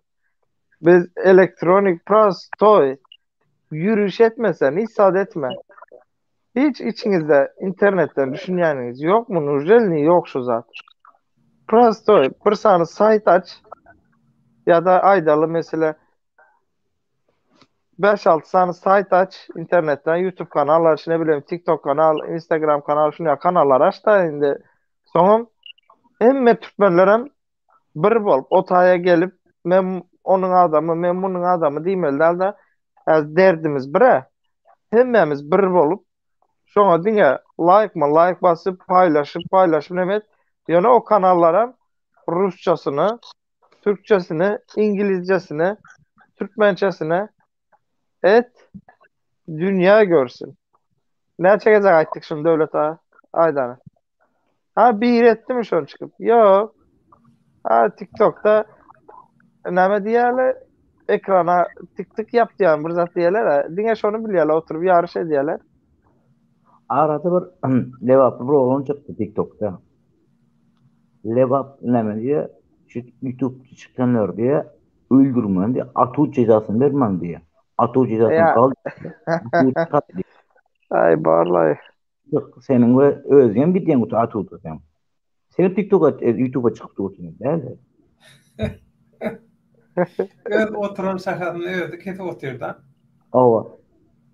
Biz elektronik prostoy yürüyüş etmesen, hiç saat etme. Hiç içinizde internetten düşünýäniňiz ýokmu? Nurjelni ýok şu zat. Prostoy bir sany sayt aç ya da aýdaly mesela 5-6 tane sayt aç internetten, YouTube kanallar, ne bileyim TikTok kanal, Instagram kanal, şunu kanallar aç da indi. Sonra emme Türkmenlerem bir bol otaya gelip men onun adamı, men bunun adamı diýmeldi da az derdimiz bire. Hemmemiz bir bolup şoňa diňe like basyp paylaşyp nemet ýöne o kanallara Rusçasını, Türkçesini, İngilizcesini, Türkmençesini et dünya görsün. Ne çekecek ayttık şimdi devlet ha? Aydan. Ha bir etti mi şunu çıkıp? Yok. Ha TikTok'ta näme diýerler? Ekrana tık tık yap diýen bir zat diýerler ha. Diňe şonu bilýärler, oturup ýarış edýärler. Arada bir levap bir oğlan çıktı TikTok'ta. Levap näme diye şu YouTube çıkanlar diye öldürmän diye atu cezasyny bermän diye. Atu cezasyny Ya. kal. Ay barlay. Yok senin ve özgen bir diyen atu sen. Senin TikTok'a YouTube'a çıkıp oturuyorsun değil mi? Öz oturan şahadyny özü kesip oturda. Ava.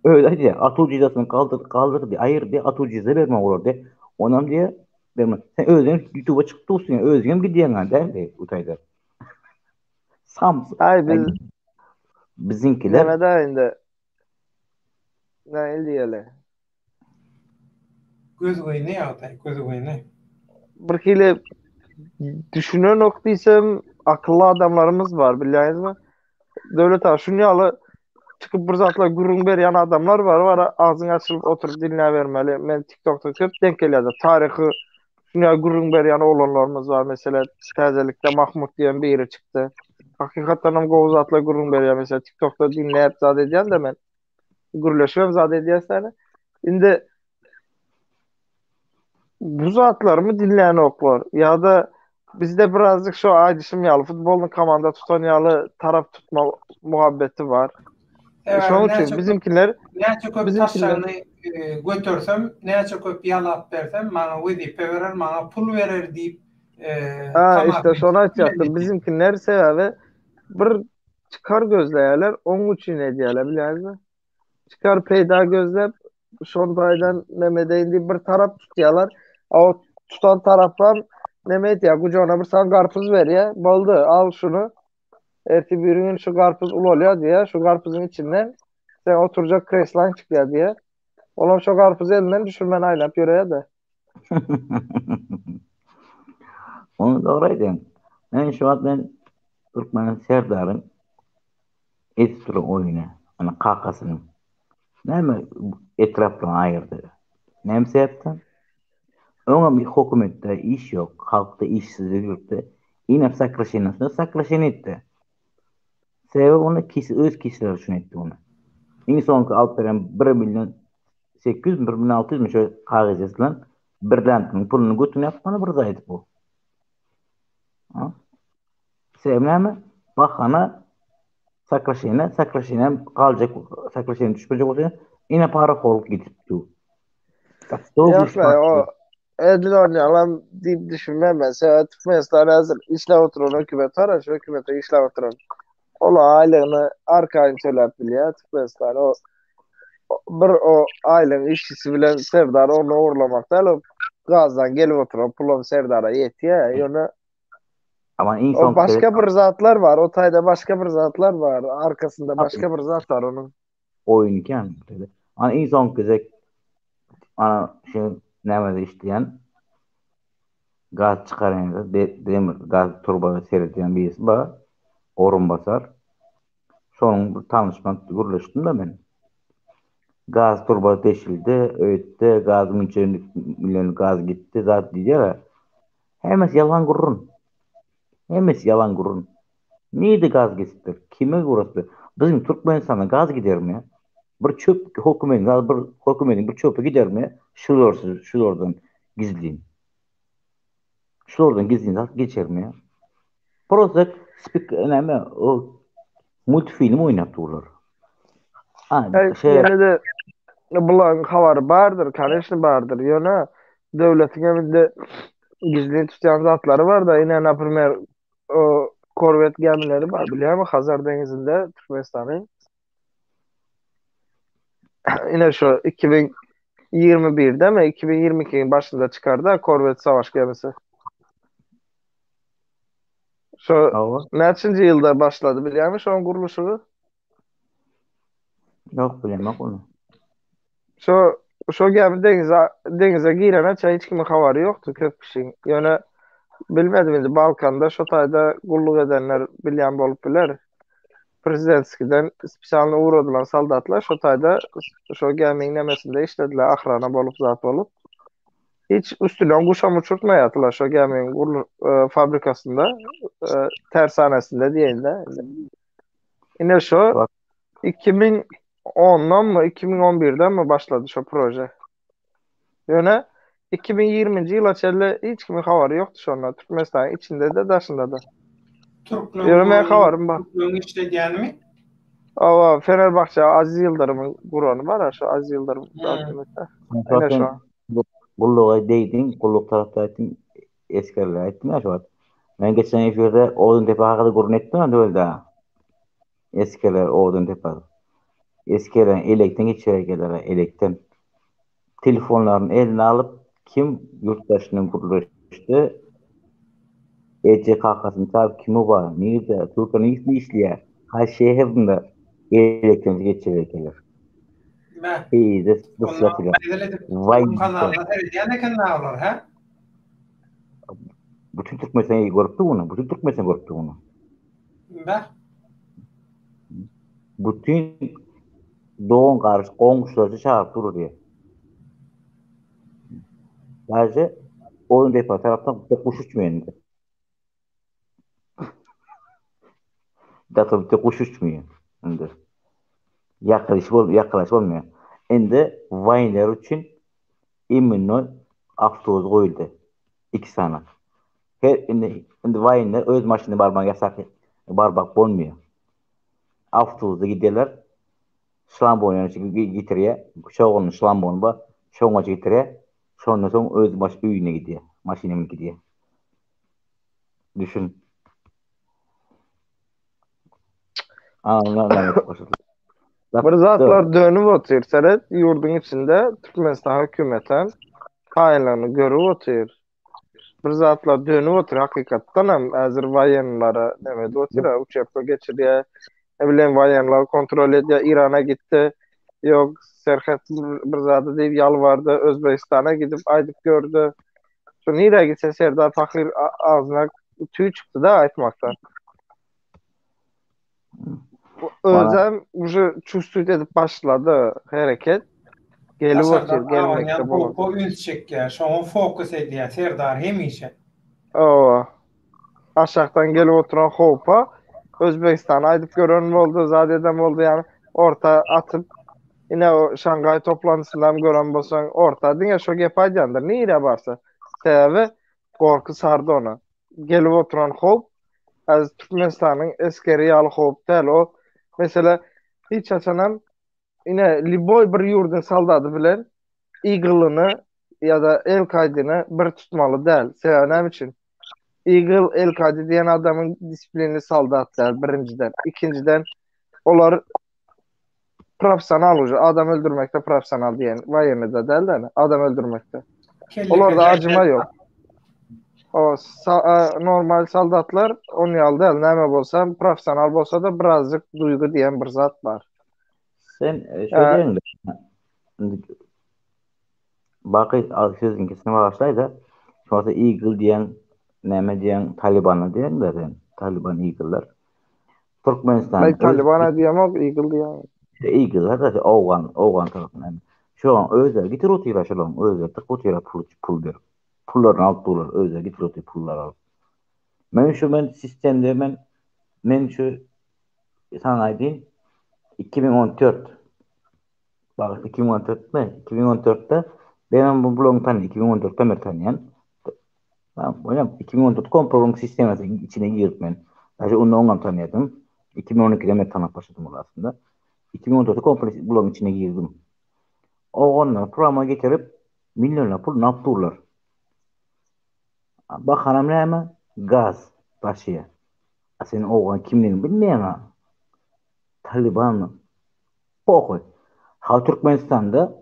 Öyle diye atu cezasyny kaldır diye ayır diye atu ceza bermän bolar diye. Onam diye bermän. Sen özgen YouTube'a çıkıp oturuyorsun. Özgen bir diyen değil mi? Utayda. Ay biz bizimkiler Näme da indi? Ne diýerler? Göz goýuny ýagdaý, göz goýuny. Bir kile düşünen okdiysam akıllı adamlarımız var bilýäňizmi? Devlet şunu ýaly çıkıp bir zatla gurrun berýän adamlar var ağzını açyp oturup dinlä bermeli. Men TikTok'ta köp denk gelýär. Taryhy şunu gurrun berýän oğlanlarımız var. Mesela täzelikde Mahmut diýen biri çıktı. Hakykatdan hem gowy zatla gurrun berýär. Mesela TikTok'ta dinläp zat edýän de men gurleşmem zat edýäsler. Indi bu zatlarımı dinleyen oklar ya da bizde birazcık şu aydışım yalı futbolun komanda tutan yalı taraf tutma muhabbeti var. Şunun için bizimkiler näçe köp taşlarını götürsem, näçe köp ýalap bersem, maňa wezipe berer, maňa pul berer diýip işte şonu açacaktım. Bizimkiler sebebi bir çıkar gözleýärler, onun için edýärler bilýäňizmi? Çıkar peýda gözlep şondaydan nemedeýin diýip bir taraf tutýarlar. O tutan taraftan neme diýär, gucağına bir san garpuz berýär. Boldy, al şunu. Erti bir gün şu garpuz ul bolýar diýär. Şu garpuzun içinden sen oturacak kreslan çıkýar diýär. Olam şu garpuzu elinden düşürmen aýlap ýöreýär de. Onu doğru aýdym. Men şu an Türkmenin Serdar'ın Etüstürü oyunu. Hani kakasının. Näme etrafdan ayırdı. Näme sebepden? Ona bir hükümette iş yok. Halkta işsizlik yurttu. Yine sakraşın etti. Sebebi onu öz kişiler için etti onu. En son alıp veren 1 milyon 800 mi 1 milyon 600 mi şöyle kağıt yazılan birden pulunu götürüp bana burada edip bu. Ha? Sebebi bakana sakraşına kalacak sakraşına düşmeyecek olsa yine para kolup gidip du. Doğru Yok iş be başlıyor. o edil oynayalım deyip düşünmem ben. Sen Türkmenistan hazır işle oturan hükümet var. Şu hükümete işle oturan. Ola aylığını arkayını söylep biliyor Türkmenistan. O ailen işçisi bilen Serdar onu uğurlamakta alıp gazdan gelip oturan pulum Serdar'a yetiyor. Yani Ama en o son kez başka bir zatlar var. O tayda başka bir zatlar var. Arkasında başka bir zat var onun. oyun iken dedi. Ama en son kez ana şu nemede işleyen gaz çıkaran demir gaz turbayı seyrediyen birisi var. Orun basar. Sonun bir tanışmak guruluştum da ben. Gaz turbayı deşildi, öğüttü, gazın içine milyon gaz gitti, zat diyeceğler. Hemes yalan gururun. Hemes yalan gururun. Neydi gaz geçti? Kime uğraştı? Bizim Türkmenistan'a gaz gider mi? Bir çöp hükümetin bir çöpü gider mi? Şuradan gizliyin. Şuradan gizliyin zat geçer mi? Proza önemli o multifilm oynattılar. Ha, şey Yine de bulan havar bardır, kanişli bardır. Yani devletin eminde gizli tutan zatları var da yine например o korvet gemileri var biliyor musun? Hazar Denizi'nde Türkmenistan'ın. Yine şu 2021'de mi 2022'nin başında çıkardı korvet savaş gemisi. Şu hava neçinci yılda başladı biliyor musun onun kuruluşu? yok bilemem onu. Şu şu gemi denize girene çay hiç kimin havarı yoktu kök kişinin. Yani bilmedim indi Balkan'da şu tayda kulluk edenler bilyen bolup biler. Prezidentskiden spesialne uğradılan saldatlar şu tayda şu geminin nemesinde işlediler ahrana bolup zat olup. Hiç üstünden kuşam uçurtmayatılar şu geminin fabrikasında, tersanesinde değil de. Yine şu Bak 2010'dan mı 2011'den mi başladı şu proje? Yani 2020. yıl açarlı hiç kimin havarı yoktu şu anda. Türkmenistan içinde de dışında da. Yürümeye havarım bak. Türklüğün işlediğini mi? Ama Fenerbahçe Aziz Yıldırım'ın Kur'an'ı var ya şu Aziz Yıldırım hükümette. Aynen şu zaten an. kulluğa değdin, kulluk taraftarıydım, eskerler ettim ya şu an. Ben geçen efirde Oğuz'un tepe hakkında gurur ettim ama öyle daha. Eskerler Oğuz'un tepe. Eskerler elekten geçiyor elekten. Telefonlarını eline alıp kim yurttaşının kuruluştu ECKK'sın tabi kimi var? Nerede? Türkiye'nin ismi işliyor. Her şey hepsinde elekten geçiyor. Ben İyi de onu sıfatıyla. belirledim. Vay Bu be. kanalda evet yani kanallar ha. Bütün Türk mesela görüp bunu. Bütün Türk mesela görüp bunu. Ben Bütün doğun karşı komşuları çağırıp durur diye. Sadece oyun defa taraftan bir kuş uçmuyor elinde. Data bir kuş uçmuyor. Şimdi yaklaşık olmuyor. Şimdi Vayner için immunol avtoz koyuldu. 2 tane. Şimdi Vayner öz maşını barmak yasak. Barbak olmuyor. Avtozda giderler. Şlambonu getiriyor. Şoğunun şlambonu var. Şoğuna getiriyor. Şondan sonra öz baş üyüne gidiyor. Maşineme gidiyor. Düşün. Anlamak başladı. Bir Dur. zatlar dönüp oturuyor. Seret yurdun içinde Türkmenistan hükümeten tayinlerini görüp oturuyor. Bir zatlar dönüp oturuyor. Hakikaten hem Azerbaycanlılara demedi oturuyor. Uçakla geçiriyor. Ne bileyim vayanlar kontrol ediyor. İran'a gitti. Yok Serhat bir zatı deyip yalvardı. Özbekistan'a gidip aydıp gördü. Şu nereye gitse Serdar Fakir ağzına tüy çıktı da aytmaktan. Bana özüm uşu çüstüt edip başladı hareket. Gelip otur, Aşağıdan gelmekte avanyan bolan. bu üns çekýär. Şoňa fokus edýär Serdar hemişe. O aşağıdan gelip oturan hopa Özbekistan aydıp gören oldu, zadeden oldu yani orta atıp yine o Şangay toplantısından gören bolsaň orta diňe şo gep aýdýandyr. Nire barsa. Sebäbi gorky sardy ona. Gelip oturan hop az Türkmenistanyň eskeri ýaly hop däl o. Mesela hiç açanam yine liboy bir ýurdun saldaty bilen Eagle'ını ya da El-Kaide'ni bir tutmalı däl. Sebäbi näme üçin? Eagle El-Kaide diýen adamyň disiplinli saldatlar birinciden. İkinciden olar profesional ucu. Adam öldürmekte profesional diýen waýernede däl-de adam öldürmekte. Olarda acıma yok. O normal saldatlar on ýaly däl. Näme bolsa profesional bolsa da birazcık duygu diýen bir zat bar. sen şöyle Bakı sözünkisine başlaydı. Sonra Eagle diyen, Neme diyen, Taliban'ı diyen de ben. Taliban Eagle'lar. Türkmenistan, Ben Taliban'a diýemok, Eagle diýem. Eagle'lar da Oğan tarafından. Şu an özel getir otuyla şalom. Özel tık otuyla pul ver. Pullarını alıp dolar. Özel getir otuyu pullar alıp. Men sistemde men şu sana diyeyim 2014 bak 2014 mi? 2014'te benim bu blogum tanı 2014'te mi tanıyan? Ben hocam 2014 komprogram sisteminin içine girdim ben. Sadece ondan tanıyordum. 2012'de mi tanıp başladım aslında. 2014'te komprogram blogun içine girdim. O onları programa getirip milyonlar pul napturlar. Bak hanım ne ama gaz taşıya. Senin oğlan kimliğini bilmeyen ha. Taliban pokoy. Ha Türkmenistan'da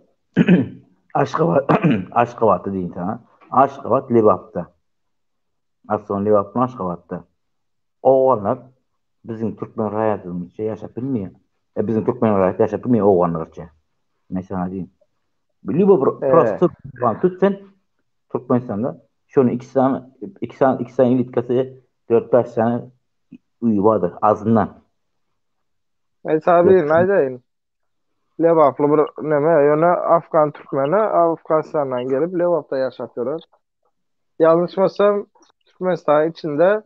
Aşkabat'ta diyeyim sana. Aşkabat Libap'ta. Aslan Libap'ın Aşkabat'ta. Oğlanlar bizim Türkmen hayatımızda yaşap bilmiyor. Bizim Türkmen hayatı yaşap bilmiyor oğlanlarca. Mesela diyeyim. Libap prostitut tutsan Türkmenistan'da şunu 2 sene ilitkası 4-5 tane uyu vardır azından. Tabii nädeýin? Lewaply bir neme ýöne Afgan türkmeni Afganistandan gelip Lewapda ýaşap ýörer. Ýalňyşmasam Türkmenistan içinde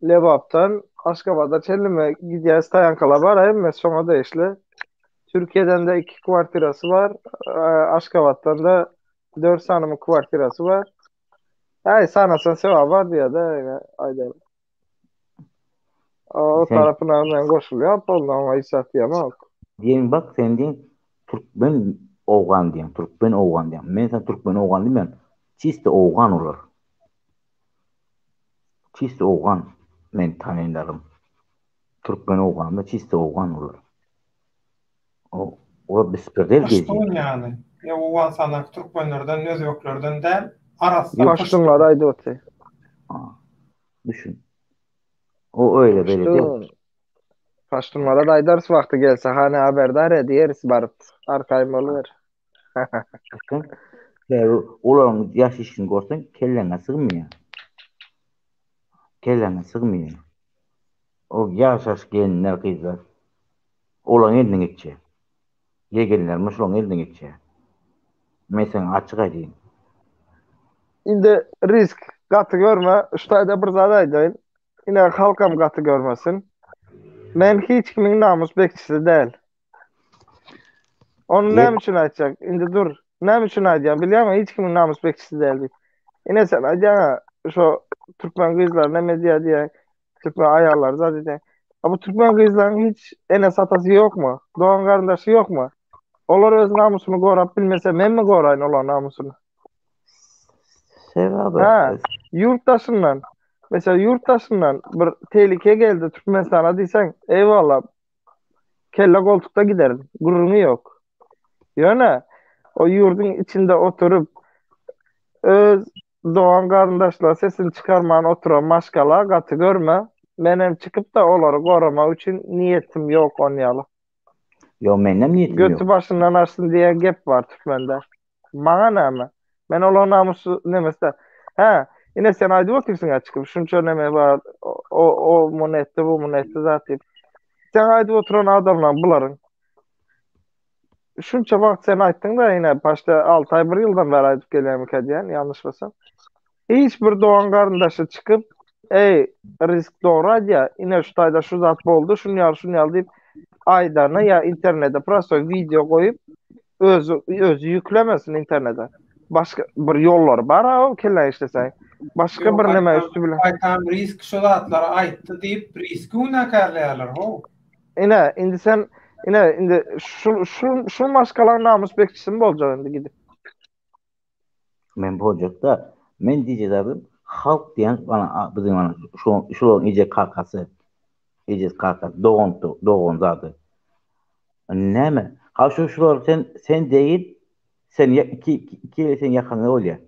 Lewapdan Aşgabat'a çellime gidýär stayankalar bar, emmes şoňa değişli. Türkiye'den de 2 kwartirasy var. Aşgabat'tan da 4 sanymy kwartirasy var. Ay sanasan sevap var diýär-de aýdar. O tarafına men goşulýar, ondan hiç satýamok. Diyelim bak sen diyin Türkmen oğlan diyen. Men sen Türkmen oğlan diýmem. Çiste oğlan olur. Çiste oğlan men tanıyanlarım. Türkmen oğlan da çiste oğlan olur. O bisperdel geziyor. Paştun yani. Ya oğlan sana Türkmenlerden, Özbeklerden de arasında Paştunlar aýdy oty. Düşün. O öyle böyle değil. Paştunlara da aýdars wagty gelse hany haberdar edýäris baryp arkaýym bolar. Olaryň ýaşaşyny görseň kelleňe sygmýar. O ýaşaş gelinler gyzlar. Olaň eline geçýär. Yegenler muşulaň eline geçýär. Men sen açyk aýdym. Indi risk gaty görme, ştaýda bir zat aýdyn. Ine halkam gaty görmesin. Men hiç kimiň namus bekçisi däl. Onu näme üçin aýtjak? Indi dur. Näme üçin aýdýan bilýärmi? Hiç kimiň namus bekçisi däl. Ine sen aýdýan şo türkmen gyzlar näme diýär? Türkmen aýallar zat diýär. Bu türkmen gyzlaryň hiç ene satasy ýokmu? Doğan garyndaşy ýokmu? Olar öz namusyny gorap bilmese men mi goraýyn olar namusyny? Sebäbi Yurttaşyndan mesela yurttaşyndan bir tehlike geldi Türkmenistana diýsen, eyvallah. Kelle koltukta giderim. Gururuny yok. Ýöne o yurdun içinde oturup öz doğan garyndaşlar sesini çıkarman oturan maşgala gaty görme. Menem çıkıp da olary gorama üçin niýetim ýok onýaly. Yo menem niýetim ýok. Götü başyndan açsın diýen gep bar türkmende. Maňa näme? Men olar namusy nemesde. Ine sen aýdyp otursyň açyk. Şunça neme bar. O monetde bu monetde zaty. Sen aýdyp oturan adamlar buların. Şunça wagt sen aýtdyň da ýine başda 6 ay 1 ýyldan beri aýdyp gelýärmik diýen, ýalnyşmasam. Hiç bir doğan garyndaşy çykyp, "Ey, risk doğru diýär. Ine şu taýda şu zat boldy, şunu ýal diýip aýdana ya internete prosto video goýup özü yüklemesin internete. Başka bir ýollar bar o kelle işleseň. Başka bir neme üstü bilen. Aýtan risk şu zatlara aýtdy diýip riski unakarlaýarlar ho. Indi şu maşgalar namus bekçisi boljak indi gidip. Men boljakda men diýjedim halk diýen bana bizim bana şu iyice kakası doğun zadı. Näme? Ha şular sen değil sen iki sen yakın olya.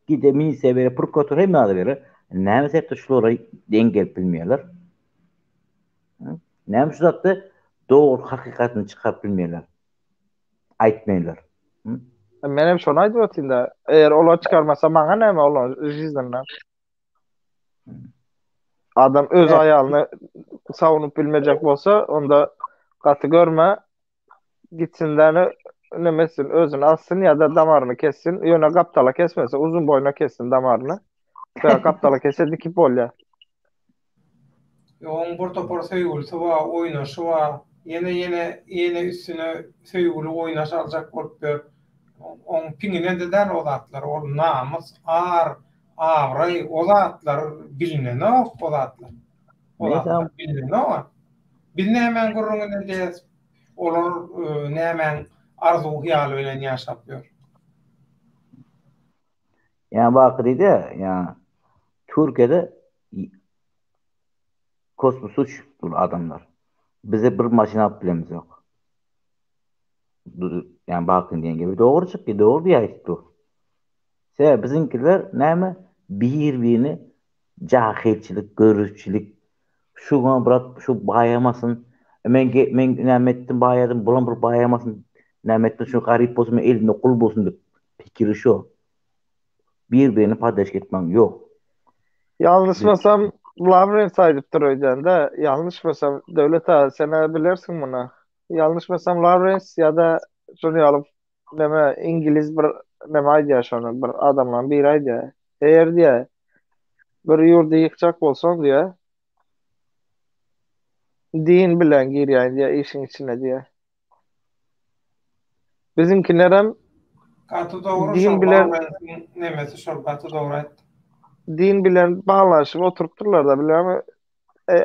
Gide min severe prokurator hem adı verir. Näme septe şulara dengel bilmeýärler. Näme şu zatda doğru hakykatını çıkarıp bilmeýärler. Aýtmaýarlar. Men hem şonu aýdyp otyn da, eger olar çıkarmasa maňa näme olar jizdinden. Adam öz aýalyny savunup bilmejek bolsa, onda gaty görme, gitsinden nemesin, özüni assın ya da damarını kessin. Ýöne gapdala kesmese, uzun boyuna kessin damarını. Veya gapdala kesse dikip bolýar. Oň bir topar söýgülse we oýnaşy we ýene üstüne söýgüli oýnaş aljak bolup ber. Oň piňine de däl olatlar, ol namus, awray olatlar bilinen olatlar. Olatlar bilinen bilnemen gurrungyna diýes. Olar nämen arzu hyýaly bilen ýaşap ýör. Yani bakırıydı yani Türkiye'de kosmos suç adamlar. Bize bir maşina bilemiz yok. Yani bakın diyen gibi doğru çıktı. Doğru bir ayet bu. Bizimkiler näme? Birini cahilçilik, görüşçilik şuna bırak şu bayamasın. Men nämetdim bayadım, bulan bir bayamasın. Nämetdim şu garip bolsun, elinde kul bolsun dip pikiri şu. Birbirini paydaş etmem yok. Yanlışmasam Lavrens aýdyp durýanda, yanlışmasam Döwlet ağa sen bilersiň muny. Yanlışmasam Lavrens ya da şunu alıp neme İngiliz bir neme aýdýar şonu bir adamdan biri aýdýar. Eger diýär bir ýurdy ýykjak bolsaň diýär. Din bilen girýän diýär işin içine diýär. Bizimkilerem Gaty dogry din bilen nemesi şol gaty dogry aýtdy. din bilen bağlaşıp oturupdurlar da bilermi?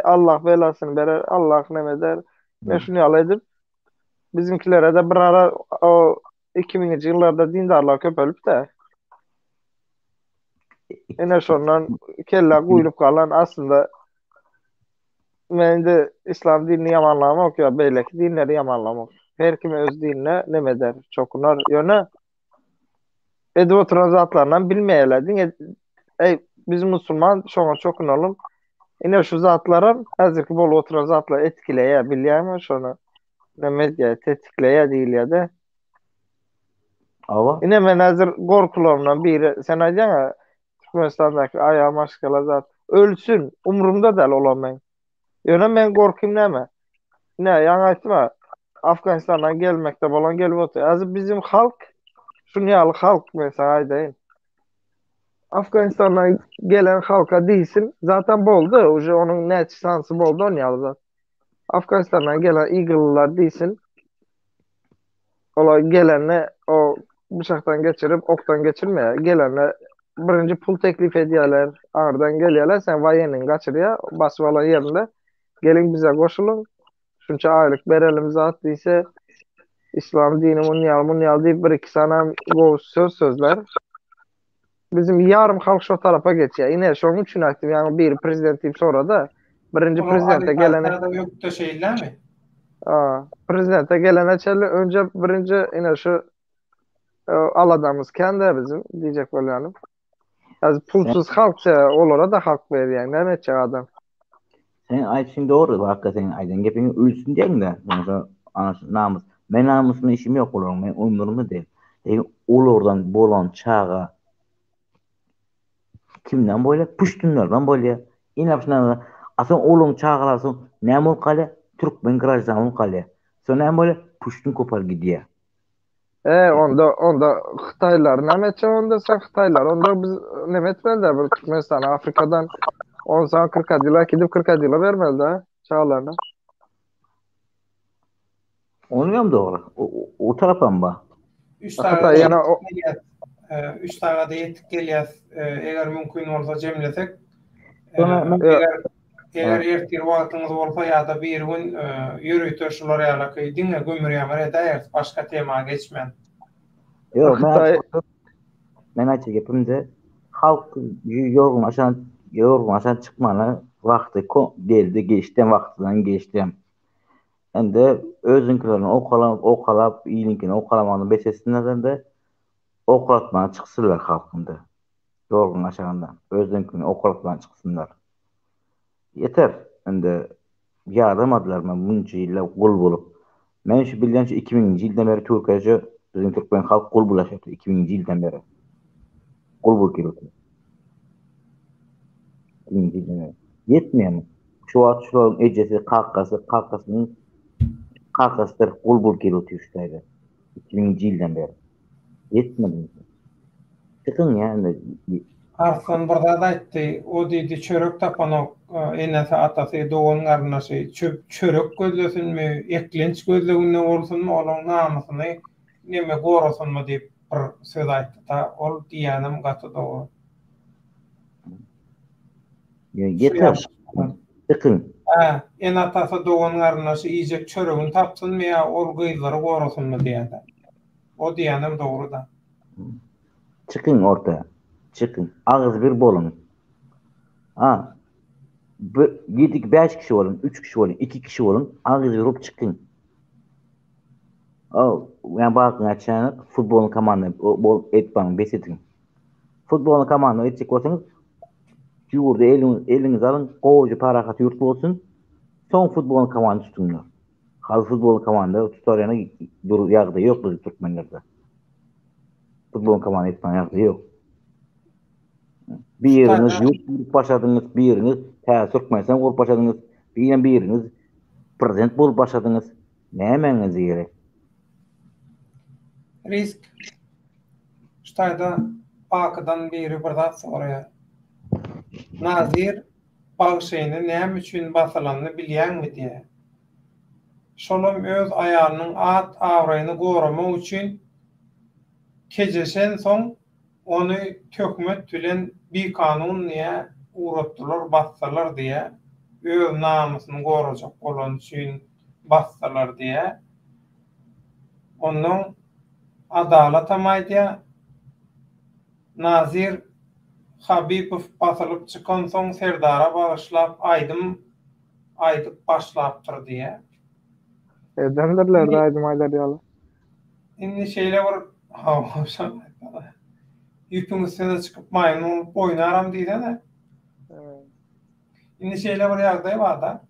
Allah belasyny berer, Allah neme der. Men şunu ýaly edip bizimkilere de bir ara o 2000-nji ýyllarda dindarlar köpelip de. Ene şondan kelle guýulup galan aslında men de İslam dinini ýamanlamak ýa beýleki dinleri ýamanlamak. Her kim öz dinine neme der, çokunar ýöne. Edip oturan zatlardan bilmeýärler. Biz musulman şoňa çokunalım. Ine şu zatlara häzirki bolup oturan zatlar etkileýär, bilýärmi şonu? Neme diýär, tetikleýär diýilýär-de. Ava. Ine men häzir gorkularymdan biri, sen aýdýaň Türkmenistandaky aýal maşgala zat ölsün, umrumda däl olam men. Ýöne men gorkym näme? Ýa aýtma, Afganistandan gelmekde bolan gelip otur. Häzir bizim halk, şunu ýaly halk mesela aýdaýyn. Afganistandan gelen halka diýsin, zaten boldu, uje onun näçe sansy boldu onu ýaly zat. Afganistandan gelen ýygyllar diýsin, olar gelenne o bıçaktan geçirip oktan geçirmeye gelene birinci pul teklif ediyorlar. Ağırdan geliyorlar. Sen vayenin kaçırıyor. Basıp alan yerinde. Gelin bize koşulun. Şunca aylık verelim zat deyse İslam dini munyal deyip bir iki sana sözler. Bizim yarım halk şu tarafa geçiyor. Yine şunun için aktif. Yani bir prezident deyip sonra da birinci prezidente gelene prezidente gelene çelli önce birinci yine şu aladamız kendi bizim diyecek böyle yani. Yani pulsuz halkça olara da halk verir yani. Ne edecek adam? Sen Ayşin doğru. Hakikaten Ayşin gepini ölsün diyen de. Namus. Ben namusuna işim yok olur. Ben umurumda değil. Olordan bolan çağa kimden böyle? Puştunlardan böyle. İnapşınlardan. Asın oğlum çağılarsın. Ne mol kale? Türkmen garajdan kalıyor. Sonra hem böyle puştun kopar gidiyor. Onda Xitaylar nämeçe onda sen Xitaylar onda biz nemet belde bir Türkmenistan Afrikadan 10 sana 40 adyla gidip 40 adyla vermelde çağlarına. Onu mu doğru? O tarafa mı bak? Xitay yana o 3 tagada yetip gelýär. Eger mümkin bolsa jemlesek, Sonra eger ertir wagtyňyz bolsa ýa-da bir gün ýürüýter şular ýalaky diňe gömürýär edäýär, başga tema geçmän. yok Xitay ben açık yapınca halk yorgun aşan çıkmana vakti geldi geçtim vaktinden geçtim. Hem de özünkilerini okalap iyilinkini okalamanın besesinden de okalatmaya çıksınlar halkında. Yorgun aşağından. Özünkini okalatmaya çıksınlar. Yeter. Hem de yaramadılar mı bunca yılla kul bulup. Ben şu bildiğim şu 2000. yıldan beri Türkiye'ce bizim Türkmen halk kul bulaşıktı. 2000. yıldan beri. Kul bul kiroti. 2000. yıldan beri. Yetmiyor mu? Şu ecesi kalkasının kalkasıdır kul bul kiroti üstaydı. 2000. yıldan beri. Yetmedi mi? Çıkın yani. Arslan burada da etdi, o dedi çörek tapanok, enese atası doğun garnaşı, çörek gözlesin mi, eklenç gözlegünne olsun mu, olan namasını neme gorosun mu deyip bir söz aytdı da, ol diyanım gatı doğu. Yeter. Çıkın. En atası doğun garnaşı iyice çöreğin tapsın mı ya, ol gıyları gorosun mu diyanım. O diyanım doğru da. Çıkın ortaya. Çıkın. Ağız bir bolun. Ha. 5 kişi olun, 3 kişi olun, 2 kişi olun. Ağız vurup çıkın. Yani bakın açığını futbolun kamanını bol etbanın besetin. Futbolun kamanını edecek olsanız yurda eliniz alın, kovucu parakat yurtlu olsun. Son futbolun kamanını tutunlar. Hal futbolun kamanını tutarına yağda yok bu Türkmenlerde. Futbolun kamanını etban yağda yok. Bir yeriniz yurt başladınız, bir yeriniz Türkmenistan olup başladınız, bir yeriniz prezident bulup başladınız. Ne emeniz gerek? Risk. Ştayda Bakıdan biri birdat soruyor. Nazir bağışayını näme üçin basalanını bilýän mi diye. Şolum öz aýalynyň at awraýyny goramak üçin kejeşen soň onu tökmet bilen bir kanun niye uğrattılar, bassalar diye, öz namusunu koruyacak olan için bassalar diye, onun adalet amaydı. Nazir Habibov basılıp çıkan son Serdara bağışlap aydıp başlaptır diye. Edenlerler de aydım aylar yalı. Şimdi şeyle var, yükün üstüne çıkıp maymun oynaram diye de. Şimdi şeyle var yağday var da,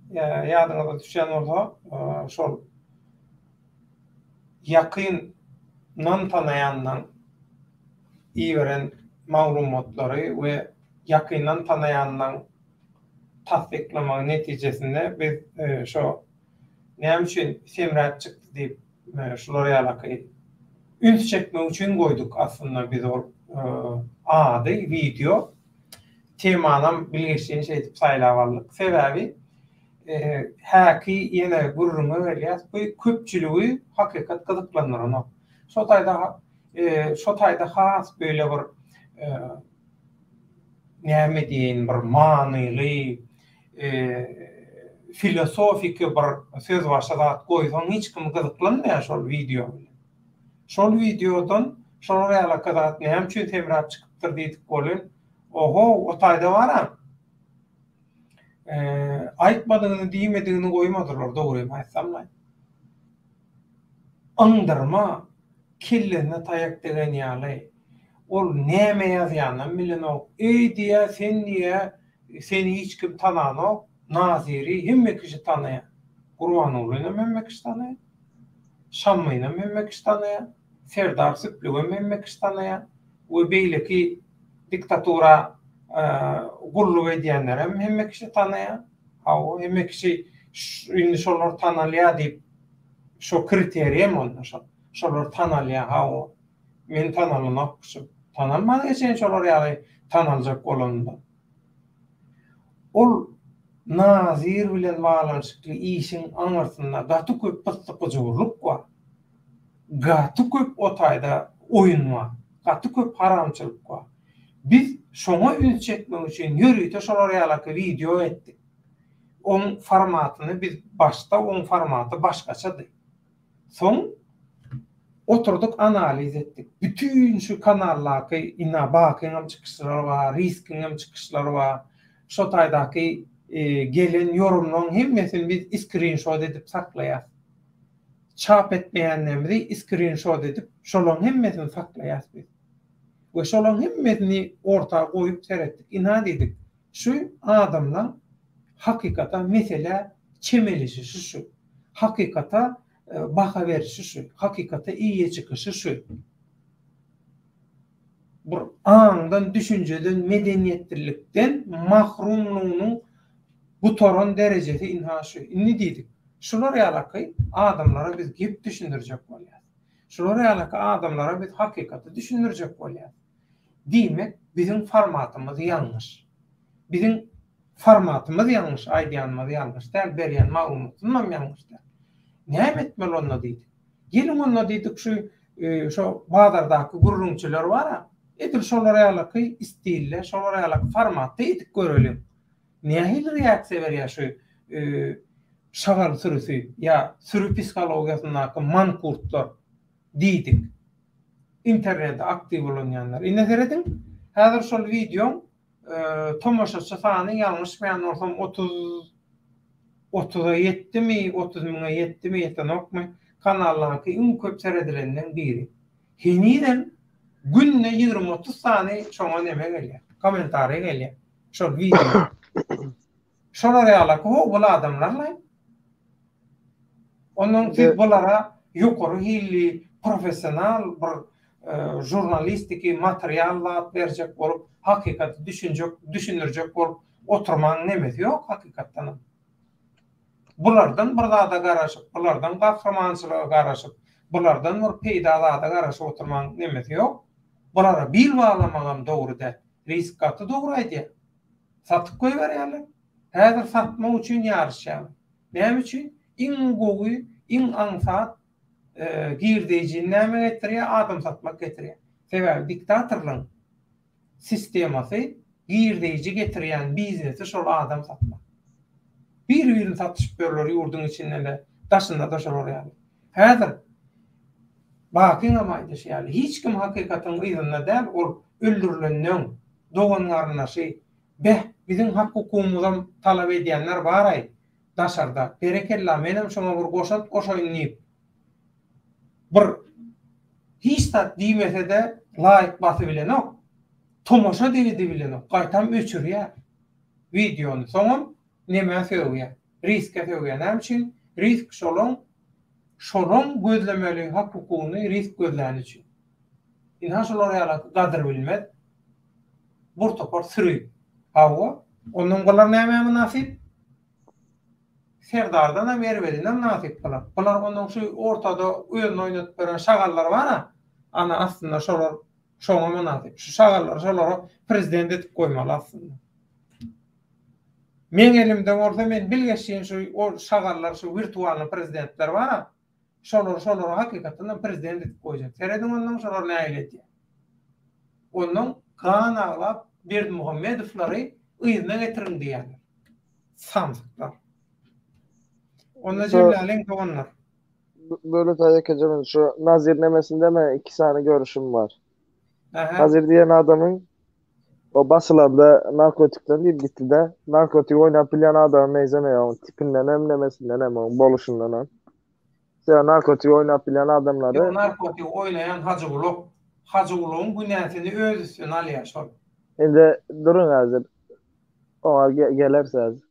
yadına da düşen olsa, şol yakından tanıyandan iyi veren maglumatları ve yakından tanıyandan tasdiklama neticesinde biz şu näme üçin semrat çıktı deyip şulara alakayı üns çekmek için koyduk aslında biz o adı video temanam bilgeçtiğin şey etip saylavallık sebebi haki yine gururunu veriyaz bu köpçülüğü hakikat kızıklanır onu. Şotayda has böyle bir näme diýen bir manyly filosofik bir söz başladat goýsan hiç kim gyzyklanmaýar şol video. Şol videodan şolara alakadat näme üçin temrap çykypdyr diýip bolun. Oho, o taýda baram. Aýtmadygyny, diýmedigiňi goýmadylar, dogry aýtsammy? Andırma, kellerine taýak degen ýaly. Ol näme ýazýanyny bilenok. Ey diýe, sen diýe, seni hiç kim tananok, Naziri hemme kişi tanıyan. Gurbanoğlu'yla hemme kişi tanıyan. Şamlı'yla hemme kişi tanıyan. Serdar Süplü'yla hemme kişi tanıyan. Ve beyleki diktatura gulluk ediyenler hemme kişi tanıyan. O hemme kişi Indi şolar tanalya deyip şo kriteriyem onlar. Şolar tanalya ha o. Men tanalmak tanalmadı geçen şolar ýaly tanalacak bolanlar. Ol nazir bilen balanşykly işin aňarsynda gaty köp pyssykyjylyk bar. Gaty köp otayda oyun bar. Gaty köp haramçylyk bar. Biz şoňa üns çekmek üçin ýörüýte şolar ýaly video etdik. Onun formatyny biz başta onun formaty başgaçady. Soň oturduk analiz etdik. Bütün şu kanallarky ina bakýan çykyşlar bar, riskin çykyşlar bar. Şo taýdaky gelen yorumlaryň hemmesini biz screenshot edip saklaýar. Çap etmeýänlerimizi screenshot edip şolaryň hemmesini saklaýar biz. Ve şolaryň hemmesini ortaga goýup seretdik. Ina dedik. Şu adamlar hakykata mesele çemelişi şu. Hakykata baka verişi şu. Hakykata iýe çykyşy şu. Bir andan, düşünceden, medeniyetlilikten mahrumluğunun bu toran derecesi inhaşı. Ne dedik? Şular ýaly adamlara biz gep düşündirjek bolýar. Şular ýaly adamlara biz hakykatı düşündirjek bolýar. Diýmek bizim formatymyz ýalňyş. Bizim formatymyz ýalňyş, aýdýanymyz ýalňyş. Däl berýän maglumatymyz ýalňyş. Näme etmeli onda diýdik? Gelin onda diýdik şu bazardaky gurrunçylar bar. Edir şolara ýaly istille, şolara ýaly formatda edip görelim. Nähili reaksiýa berýär şu şagal sürüsü ya sürü psikologiýasyndaky mankurtlar diýdik. İnternetde aktiv bolanlar. Ine seredin? Häzir şol video tomoşaçy sany ýalňyş beýan bolsam 30'a yettimi, 30.000'a yettimi, yetenokmy kanallarky iň köp seredilenden biri. Heniden günne 20-30 sany şoňa neme gelýär? Komentary gelýär. Şol video. Şolar ýaly bu adamlarla onun ki bulara ýokary hilli professional bir jurnalistiki materiallar berjek bolup hakykaty düşünürjek bolup oturmaň nemesi ýok hakykatdan. Bulardan bir zada garaşyp, bulardan gahramançylyga garaşyp, bulardan bir peýdalada garaşyp oturmaň nemesi ýok. Bulara bil baglamagam dogry da, risk gaty dogry aýdýar. Satyp goýberýärler. Häzir satmak üçin ýarışýar. Näme üçin? Iň gowy, iň ansat girdiği näme getirýär? Adam satmak getirýär. Sebäbi diktatorlyň sistemasy girdiği getirýän biznesi şol adam satmak. Bir-birini satyşyp berler ýurdun içinden de, daşynda da şolar ýaly. Häzir bakyň amaýdyş ýaly. Hiç kim hakykatyň ýygyna däl, ol öldürilenden doganlaryna bizim hak hukumumuzdan talap edýänler baray. Daşarda berekella menem şoňa bir goşat goşaýnyp. Bir hiç tat diýmese de laýyk basy bilen ok. Tomoşa diýdi bilen ok. Gaýtam öçürýär. Videony soňam neme söýýär? Riske söýýär. Näme üçin? Risk şolon gözlemeli hak hukumy risk gözlän üçin. Inha şolar ýaly gadyr bilmez. Burtopar sürüýär. Hawa onun golar näme münasip? Serdardan hem Erwelinden nasip bolar. Bular onun şu ortada oyun oynatyp beren şagallar bar. Ana aslında şoňa münasip. Şu şagallar şolara prezident etip goýmaly aslında. Men elimden bolsa men bilgeçýän şu o şagallar şu virtual prezidentler bar. Şolara hakykatdan prezident etip goýjak. Seredin ondan şolar näme etdi? Onun kanalap Berdimuhammedowlary ýygyna getirin diýerler. Samsyklar. Onda cümlelerin kavanlar. Böyle tayyakacağım şu Nazir nemesinde mi 2 tane görüşüm var. Aha. Nazir diyen adamın o basılanda narkotikten deyip gitti de narkotik oynayıp bilen adamın meyzeme ya tipinden hem nemesinden hem boluşundan hem. Sen narkotik oynayıp bilen adamları narkotik oynayan Hacı Ulug'un günahını öz üstüne alıyor. Şimdi durun hazır. O gelirse hazır.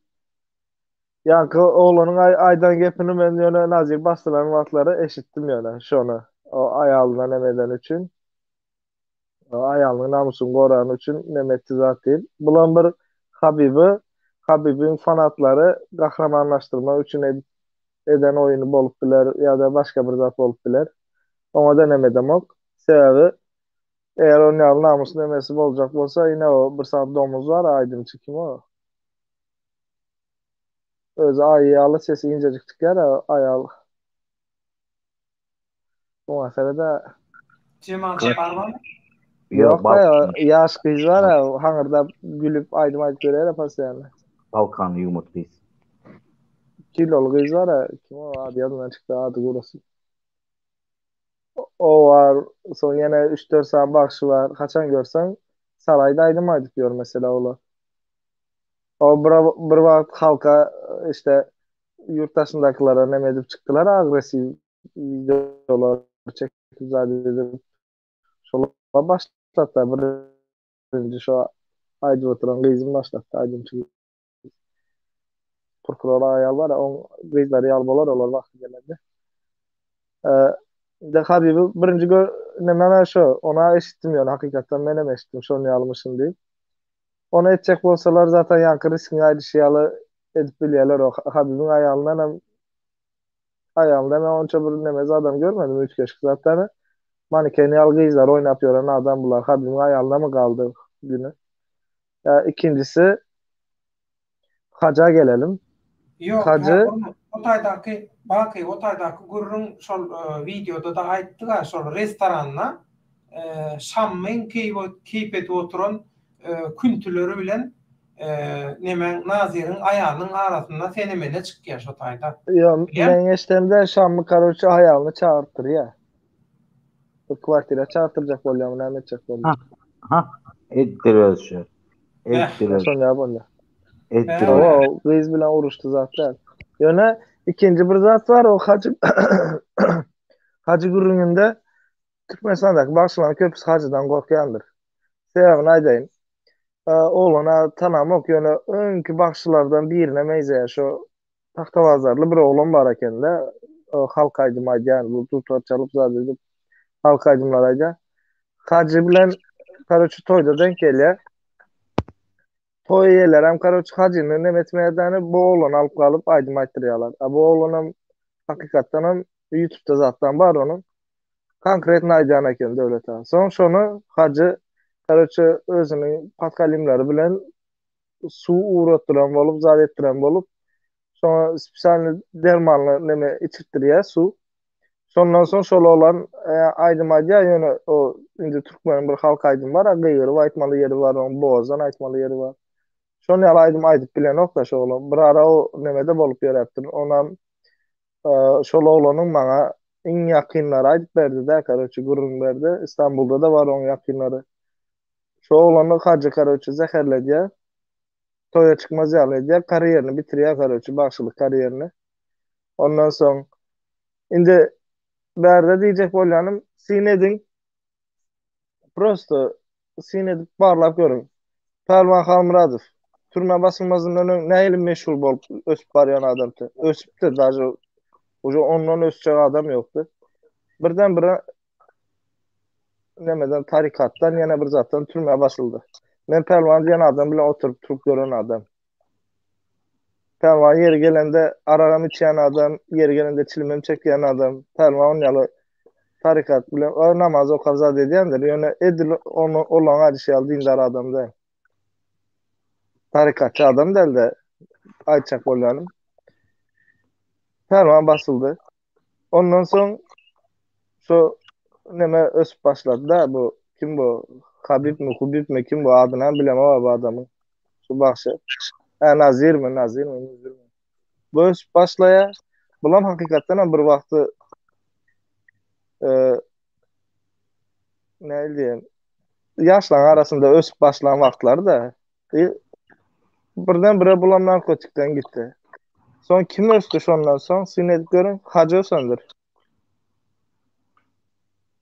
Yankı oğlunun aydan gepini ben yöne Nazir bastılan vaatları eşittim yöne şonu. O ayalına nemeden üçün. O ayalının namusun koran üçün nemetti zat değil. Bulan bir Habibi Habib'in fanatlary gahramanlaşdyrmak üçin eden oyunu bolup biler ýa-da başga bir zat bolup biler. Oňa da näme demek? Sebäbi eger onun ýaly namus nemesi boljak bolsa, ine o bir saat domuz var, aýdymçy kim o? Özü aýaly sesi incejik çykýar, aýal. O meselede Cemaat barmamy? yok Balkan, da ýaş gyz var, haňyrda gülüp aýdym berer pasyany. Balkan yumut biz. Kilolu gyz var, kim o? Ady ýadymdan çykdy, ady gurasy. O var, son ýene 3-4 saat bagşy var. Haçan görsen saraýda aýdym aýdyp ýör mesela olar. O bir wagt halka işte yurttaşındaklara näme edip çykdylar, agresiw videolar çekip zady şola başlatdy. Birinji şo aýdyp oturan gyzym başlatdy, aýdymçy. Prokuror aýal var, o gyzlar ýal bolar, olar wagty gelende. De Habibi birinji näme şo, ona eşitdim ýöne hakykatdan menem eşitdim şonu ýalmyşyn diýip. Ona etjek bolsalar zaten ýanky riskini aýdyşýaly edip bilýärler o Habibiň aýalyndan aýalynda men onça bir nemez adam görmedim üçkeşik zaten. Manekeni ýaly gyzlar oýnap ýören adam bular. Habibiň aýalynda mı galdy günü? İkincisi haca gelelim. Yok, Hacı otaýdaky otaýdaky gurrun şol videoda da aýtdylar şol restoranna şammyň keyip edip oturan küntüleri bilen nemen naziriň aýalynyň arasynda fenomene çykýar şo taýda. yo men eştemde şammy karoçy aýalyny çağırtyr ya. Bu kwartira çağırtyrjak bolýar, näme etjek bolýar? Ha, etdirýär şu. Etdirýär. Şonda bolýar. Etdirýär. O gyz bilen uruşdy zatlar. Ýöne ikinji bir zat var, o hacı hacı gurrununda Türkmenistan'daki başlanan köpüs hacıdan korkuyandır. Sebebini aydayım. Oğlana tanımak yöne önkü başçılardan birine meyzeye şu tahtavazarlı bir oğlan var eken de halk aydımıydı yani bu tutar çalıp zaten halk aydımlaraydı. Hacı bilen karoçu toyda denk geliyor. Toy yerler hem karoçu hacının nemetmeyedeni bu oğlan alıp kalıp aydım ayttırıyorlar. Bu oğlanın hakikaten hem YouTube'da zaten var onun. Konkret naydyan eken devlet ağa. Son şonu hacı karoçu özünün patkalimleri bilen su uğrattıran bolup, zat ettiren bolup sonra spesialni dermanlı neme içirttiriyor su. Sondan son şol olan aydım aydıya yöne o indi Türkmenin bir halk aydım var, gıyırı aytmalı yeri var, onun boğazdan aytmalı yeri var. Şonu yal aydım aydıp bilen okta şol olan. Bir ara o nemede bolup yer yaptır. Ondan şol olanın bana en yakınları aydıp berdi de karoçu gurrun berdi. İstanbul'da da var onun yakınları. Şu oğlanı hacı karoçu zeherledi ya. Toya çıkmaz yerledi ya. Kariyerini bitiriyor karoçu. Başlık kariyerini. Ondan sonra indi berde diyecek bolyanım sinedin prosto sinedip barlap görün. Pervan Halmuradov türme basılmazından nähili meşhur bolup ösüp baryan adamdı. Ösüpdi daja ondan ösecek adam yoktu. Birden bire nemeden tarikattan yana bir zattan türmeye basıldı. Ben Pervan diyen adam bile oturup turup gören adam. Pervan yeri gelende araram içen adam, yeri gelende çilimem çekiyen adam. Pervan yalı tarikat bile o namaz o kavza dediyendir. Yani edil onu olan hadişe dindar adam değil. Tarikatçı adam değil de ayçak bolyanım. Pervan basıldı. Ondan sonra şu neme ösüp başladı da bu kim bu? Habib mi kim bu adını bilemem bu adamı. Şu bakşı. Nazir mi? Bu ösüp başlaya bulam hakikaten bir vakti ne diyeyim yaşlan arasında ösüp başlayan vaktları da birden bire bulam narkotikten gitti. Son kim östü ondan son sinet görün hacı ösöndür.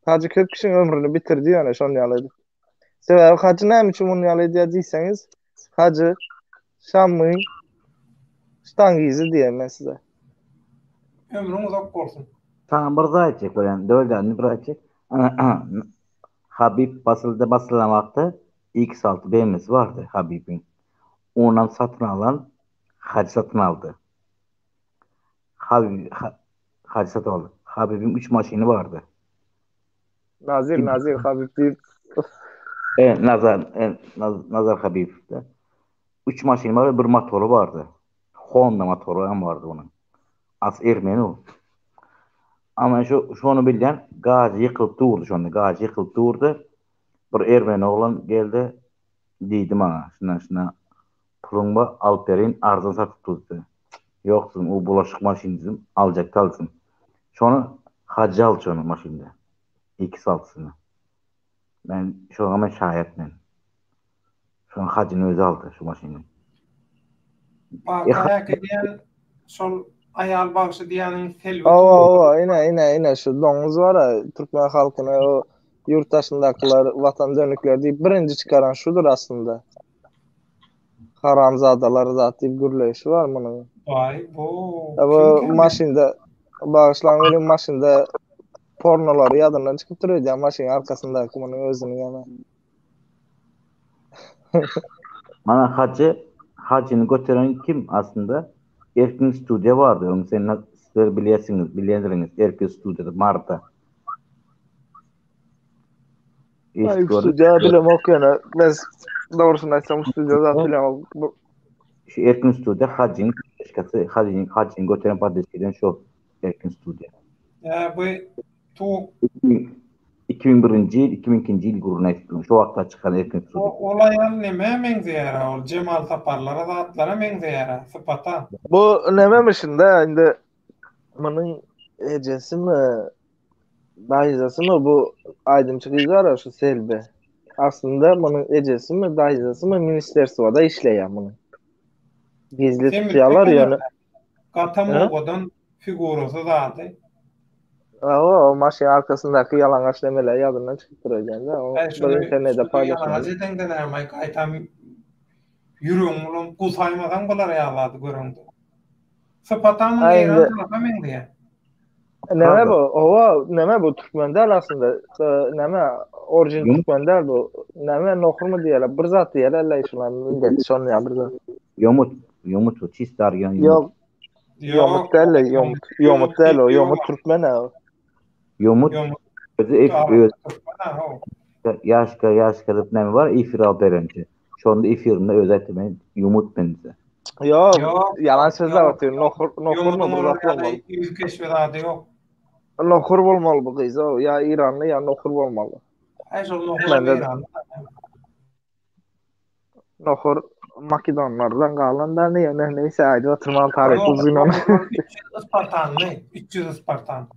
Hacı köp kişinin ömrünü bitirdi yani şonu yalaydı. Sebebi hacı neyim için bunu yalaydı diyseniz hacı Şam'ın Stangizi diyeyim ben size. Ömrün uzak bolsun. Tamam burada açacak böyle. Dördünü burada açacak. Habib basılan vakti X6 BMW'si vardı Habib'in. Ondan satın alan Hacı satın aldı. Hacı satın aldı. Habib'in 3 maşini vardı. Nazir Habib deyip Nazar Habib'de. 3 maşini vardı, bir motoru vardı. Honda motoru hem vardı onun. As Ermeni o. Ama şunu bilen Gazi yıkılıp durdu şunda. Gazi yıkılıp durdu. Bir Ermeni oğlan geldi. Deydim ha. Şuna pulun var. Alperin arzını satıp tuttu. Yoksun o bulaşık maşinizm alacak kalsın. Şunu hacı al şunu maşinde. 2 saltısını. Ben şu an şahitmen. Şu an hacının özü aldı şu maşini. Bakaya diyen sol ayal bağışı diyenin selvi Ine şu domuz var ya Türkmen halkına o yurttaşındakiler vatan dönükler deyip birinci çıkaran şudur aslında. Haramzadalar zat deyip gürleşi var bunun. Vay bu. Bu Kim maşinde bağışlanıyorum maşinde pornoları yadından çıkıp duruyor ya maşinin arkasındaki bunun özünün yana. Bana hacını götüren kim aslında? Erkin Stüdyo vardı. Onu sizler bilirsiniz. Erkin Stüdyo'da Mart'ta. Ay stüdyo bilem okuyana. Ben doğrusunu açsam stüdyoda bilem. Şu Erkin Stüdyo hacının başkası. Hacını götüren padişahiden şu Erkin Stüdyo. bu tu 2001 yıl, 2002 yıl kurulmuş. Şu vakta çıkan Erkin Stüdyo. olayan neme mengzeyara ol Cemal Taparlara da atlara mengzeyara sıfata. Bu nememişin de indi bunun ecesi mi dayıcası mı bu aydınçı kız var ya şu Selbi. Aslında bunun ecesi mi dayıcası mı ministersivada işleyen bunu. Gizli tutuyorlar yani. Katamogo'dan figurası zaten. O maşın arkasındaki yalangaç demeler yadından çıkıp duracaksın da. O bir internette paylaşmalı. Yalangaç dengeler kaytam yürüyün kusaymadan bular ayarladı göründü. Sıfatanın İran tarafa mengdiye. Neme bu? Ova neme bu Türkmenler aslında. Neme orijin Türkmenler bu. Neme nohur mu diyeler? Bir zat diyeler. Allah işulan millet şonu ya bir zat. Yomut o. Çistar yani. Yok. Yomut değil. Yomut değil o. Yomut Türkmen o. Yomut. Yaşkalıp neme var? İfira berence. Şu anda ifirinde özetlemeyin. Yomut benzi. Yok. Yalan sözler atıyor. Nohur mu bu zat olmalı? Yüz keşfedadı yok. Nohur olmalı bu kız o. Ya İranlı ya nohur olmalı. Nohur Makedonlardan kalan da neyse ayrı atırman tarih uzun onu. 300 Spartan.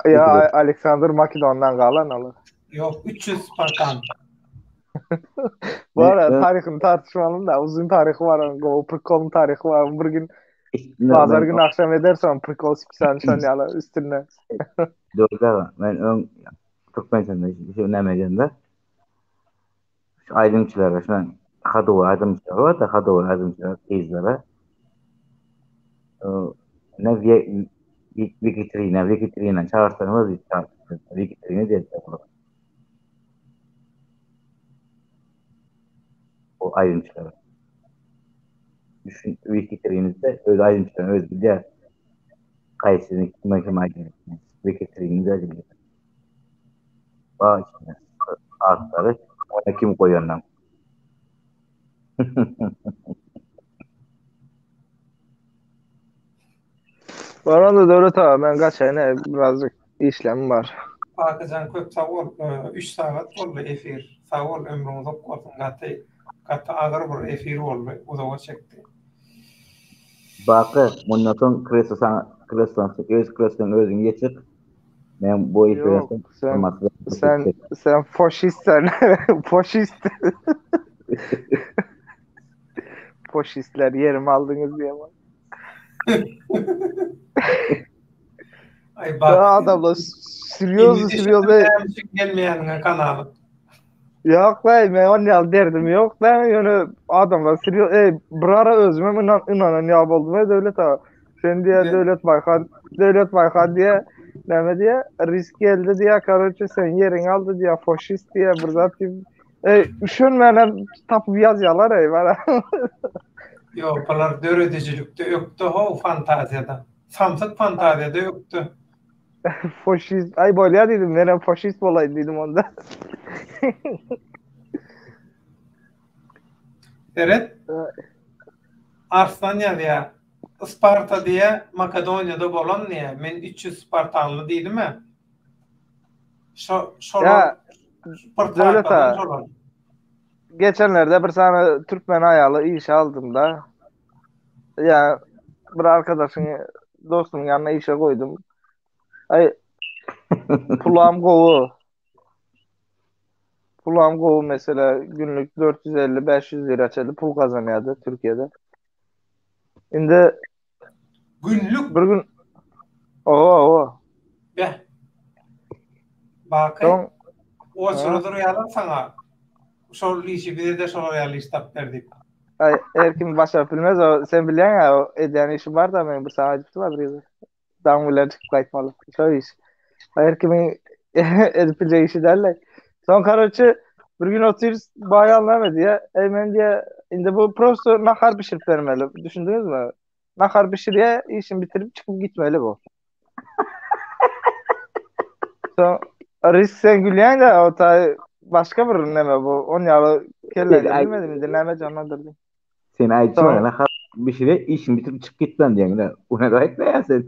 Ya Alexander Makedon'dan kalan alır. Yok 300 Spartan. Bu arada tarihini tartışmalım da uzun tarihi var. O Prikol'un tarihi var. Bir gün pazar günü akşam edersen Prikol spisen şanyalı üstüne. Doğru. Ben Türkmenistan'da bir şey önemliydi. Şu aydınçılara, şu Hadova aydınçılara var da Hadova aydınçılara, teyzelere ne Vikitrina çağırsanız Vikitrina diye yapılır. O aydınçılara. Düşün, Vikitrina'da öyle aydınçılara özgür diğer Kayseri'nin mahkemeye gerektiğini Vikitrina de diyor. Bağ içinde artları ona kim koyuyor? Bu arada Devlet abi ben kaç ay birazcık işlemim var. Bakıcan köp sağ ol. 3 saat oldu efir. Sağ ol ömrümüz olsun. Katı ağır bir efir oldu. Uzağa çekti. Bakı bundan Kresto'nun özünü geçip ben bu efirden sen faşistsen. Faşist. Faşistler yerimi aldınız diye bak. Ay bak. Adamlar sürüyoruz. Gelmeyen kanalı. Yok lan ben onu derdim yok lan yani adamlar sürüyor. Brara özüme inanan ya buldum devlet abi. Sen diye devlet baykan diye ne diye risk geldi diye karıcı sen yerin aldı diye faşist diye bir zat gibi. Üşünmeden tapıp yazıyorlar bana. Yok, bular döredicilikte öktü o fantaziyada. Samsık fantaziyada öktü. Faşist. Ay böyle ya dedim. Nere faşist olaydı dedim onda. Evet, Arslan ya Isparta diye Makedonya'da bolan niye? Men 300 Spartanlı değilim mi? Şolar Ya bir Devlet tayfadan ağa. şolar. Geçenlerde bir tane Türkmen ayalı iş aldım da. Ya bir arkadaşın dostum yanına işe koydum. Ay pulam kovu. Pulam kovu mesela günlük 450-500 lira çeli pul kazanıyordu Türkiye'de. Şimdi Günlük bir gün o be. Bakay, son o ha, sırada rüyalar sana. Şol işi bir de şol rüyalı istap verdik. ay erkin başa bilmez o sen biliyorsun ya o eden işi var da ben bir sana acıktı var bir damlayla çıkıp kaytmalı. Şöyle iş. Erkimin edip bileceği işi derler. Son karoçı bir gün oturuyoruz bayağı anlamadı ya. Hemen diye indi bu profesör nakar pişirip vermeli. Düşündünüz mü? Nakar pişiriye işini bitirip çıkıp gitmeli bu. Son risk sen gülüyen de o ta başka bir neme bu. On yalı Dedi, kelleyle ay, bilmedim. İndi neme canlandırdı. sen ayçi var Son ne kadar bir şey işin bitirip çık git lan diyen de. O ne gayet ne ya sen?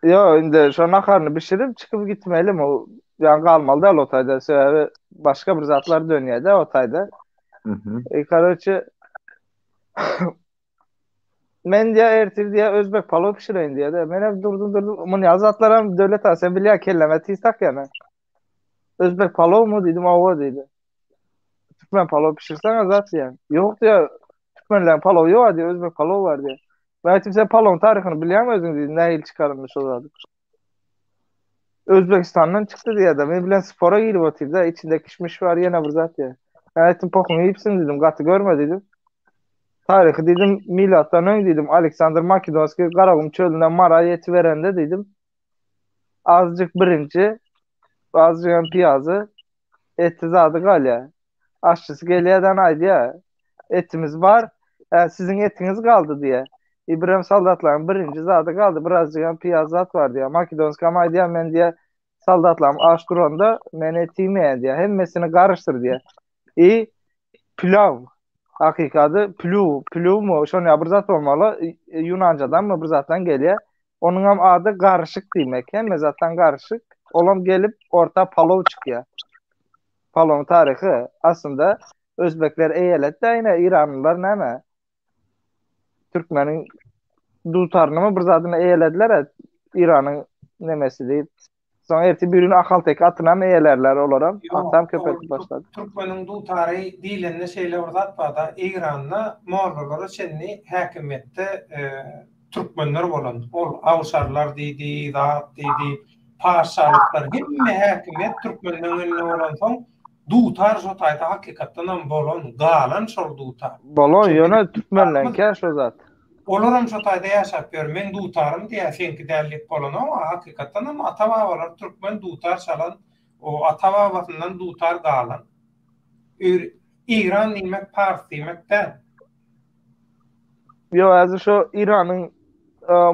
yo indi şu nakarını pişirip çıkıp gitmeli mi? O yani kalmalı da otayda. Sebebi başka bir zatlar dönüyor da otayda. Hı hı. Karoçı men diye ertir diye Özbek palo pişireyin diye de. Men hep durdum. Mun yazatlarım devlet ha sen biliyor kelleme tistak yani. Özbek palo mu dedim ava dedi. Türkmen palo pişirsen azat yani. Yok diyor. Türkmenlerin palo yok diyor. Özbek palo var diyor. Ben dedim sen palonun tarihini biliyor musun dedi. Ne il çıkarılmış o zaten. Özbekistan'dan çıktı diye de. Ben bilen spora girip oturdu da içinde kişmiş var yine bir zat ya. Ben ettim pokunu yiyipsin dedim. Katı görme dedim. Tarihi dedim milattan önce dedim Alexander Makedonski Karagum çölünden Mara'ya yetiverende dedim azıcık birinci azıcık piyazı eti zadı galya aşçısı geliyordan haydi ya etimiz var sizin etiniz kaldı diye İbrahim saldatların birinci zadı kaldı birazcık piyazat var diye Makedonski ama diye men diye saldatlarım aşturonda men etimi diye hemmesini karıştır diye i pilav hakikaten pilav mu? Şonu ya bir zat olmalı. Yunancadan mı bir zattan geliyor. Onun hem adı karışık demek. Hem zaten karışık. Olam gelip orta palov çıkıyor. Palovun tarihi aslında Özbekler eyalet de yine İranlılar ne mi? Türkmenin dutarını mı bir zatın eyalediler ya İran'ın nemesi deyip. Sonra erti birini akal tek atına mı eyalerler olarak. Atam Yok, köpek başladı. Türkmenin du tarihi dilinde şeyler uzatmada İran'la Moğolları çenni hakimiyette Türkmenler bolan. Ol Avşarlar dedi, Zat dedi, Paşalıklar hemme hakimiyet Türkmenlerin eline bolan son dutar jotayda hakikatten bolan galan şol dutar. Balon Şol yöne Türkmenlen bizim keş o zat. Olurum jotayda yaşap gör men dutarım diye senki derlik bolan ama hakikaten ama atababalar Türkmen dutar çalan o atababasından dutar galan. İran demek Pars demek de Yo az şu İran'ın